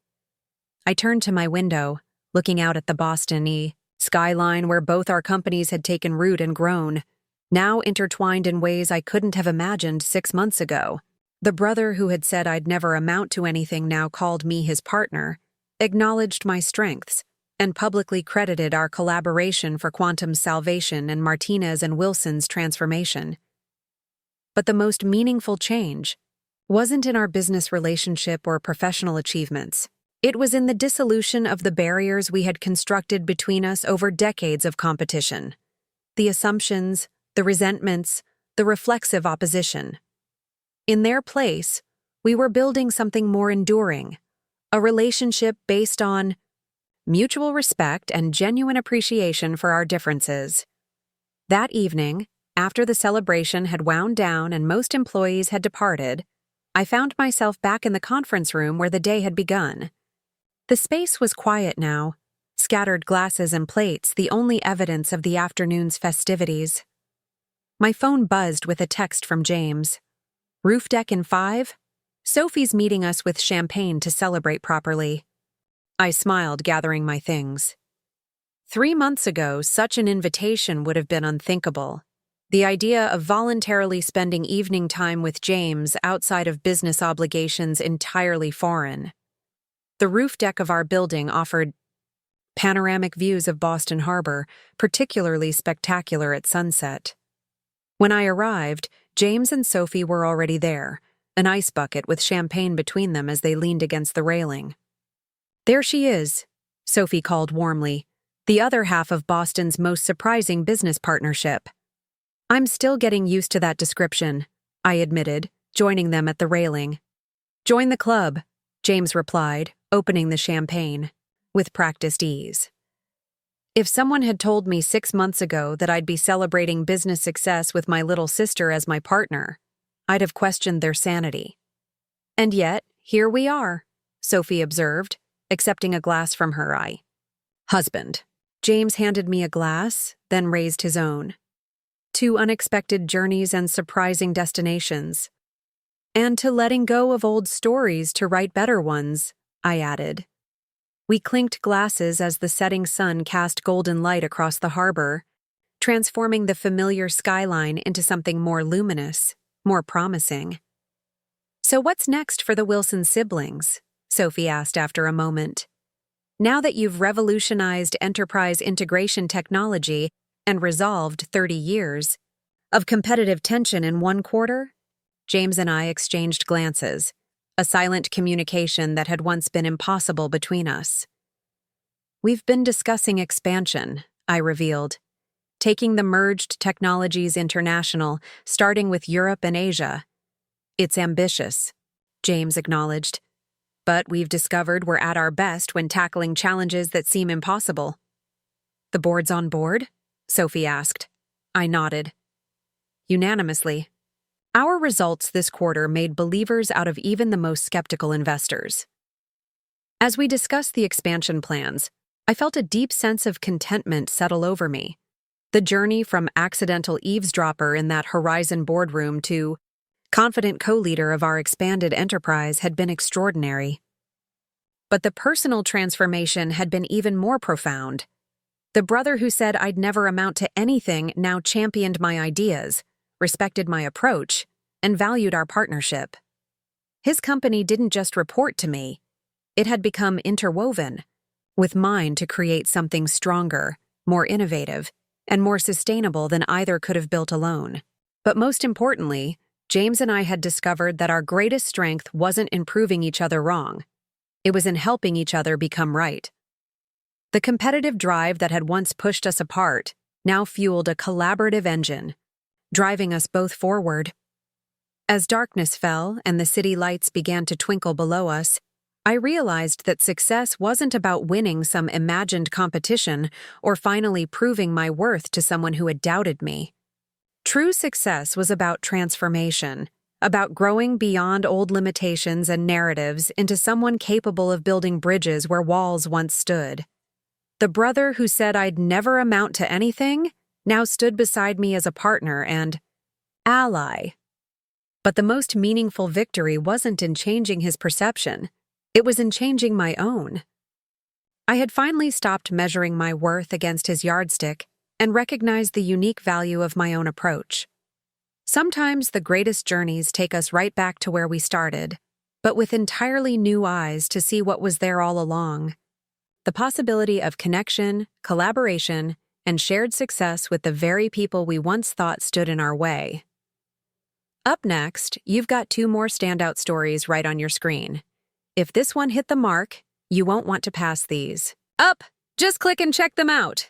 I turned to my window, looking out at the Boston-y skyline where both our companies had taken root and grown, now intertwined in ways I couldn't have imagined 6 months ago. The brother who had said I'd never amount to anything now called me his partner, acknowledged my strengths, and publicly credited our collaboration for Quantum's salvation and Martinez and Wilson's transformation. But the most meaningful change wasn't in our business relationship or professional achievements. It was in the dissolution of the barriers we had constructed between us over decades of competition. The assumptions, the resentments, the reflexive opposition. In their place, we were building something more enduring, a relationship based on mutual respect and genuine appreciation for our differences. That evening, After the celebration had wound down and most employees had departed, I found myself back in the conference room where the day had begun. The space was quiet now, scattered glasses and plates the only evidence of the afternoon's festivities. My phone buzzed with a text from James. "Roof deck in 5? Sophie's meeting us with champagne to celebrate properly." I smiled, gathering my things. 3 months ago, such an invitation would have been unthinkable. The idea of voluntarily spending evening time with James outside of business obligations entirely foreign. The roof deck of our building offered panoramic views of Boston Harbor, particularly spectacular at sunset. When I arrived, James and Sophie were already there, an ice bucket with champagne between them as they leaned against the railing. "There she is," Sophie called warmly, "the other half of Boston's most surprising business partnership." "I'm still getting used to that description," I admitted, joining them at the railing. "Join the club," James replied, opening the champagne, with practiced ease. If someone had told me 6 months ago that I'd be celebrating business success with my little sister as my partner, I'd have questioned their sanity. "And yet, here we are," Sophie observed, accepting a glass from her husband. James handed me a glass, then raised his own. "To unexpected journeys and surprising destinations. And to letting go of old stories to write better ones," I added. We clinked glasses as the setting sun cast golden light across the harbor, transforming the familiar skyline into something more luminous, more promising. "So what's next for the Wilson siblings?" Sophie asked after a moment. "Now that you've revolutionized enterprise integration technology and resolved 30 years of competitive tension in 1 quarter?" James and I exchanged glances, a silent communication that had once been impossible between us. "We've been discussing expansion," I revealed, "taking the merged technologies international, starting with Europe and Asia." "It's ambitious," James acknowledged, "but we've discovered we're at our best when tackling challenges that seem impossible." "The board's on board?" Sophie asked. I nodded. Unanimously. Our results this quarter made believers out of even the most skeptical investors. As we discussed the expansion plans, I felt a deep sense of contentment settle over me. The journey from accidental eavesdropper in that Horizon boardroom to confident co-leader of our expanded enterprise had been extraordinary. But the personal transformation had been even more profound. The brother who said I'd never amount to anything now championed my ideas, respected my approach, and valued our partnership. His company didn't just report to me. It had become interwoven, with mine to create something stronger, more innovative, and more sustainable than either could have built alone. But most importantly, James and I had discovered that our greatest strength wasn't in proving each other wrong. It was in helping each other become right. The competitive drive that had once pushed us apart now fueled a collaborative engine, driving us both forward. As darkness fell and the city lights began to twinkle below us, I realized that success wasn't about winning some imagined competition or finally proving my worth to someone who had doubted me. True success was about transformation, about growing beyond old limitations and narratives into someone capable of building bridges where walls once stood. The brother who said I'd never amount to anything now stood beside me as a partner and ally. But the most meaningful victory wasn't in changing his perception. It was in changing my own. I had finally stopped measuring my worth against his yardstick and recognized the unique value of my own approach. Sometimes the greatest journeys take us right back to where we started, but with entirely new eyes to see what was there all along. The possibility of connection, collaboration, and shared success with the very people we once thought stood in our way. Up next, you've got 2 more standout stories right on your screen. If this one hit the mark, you won't want to pass these. Just click and check them out.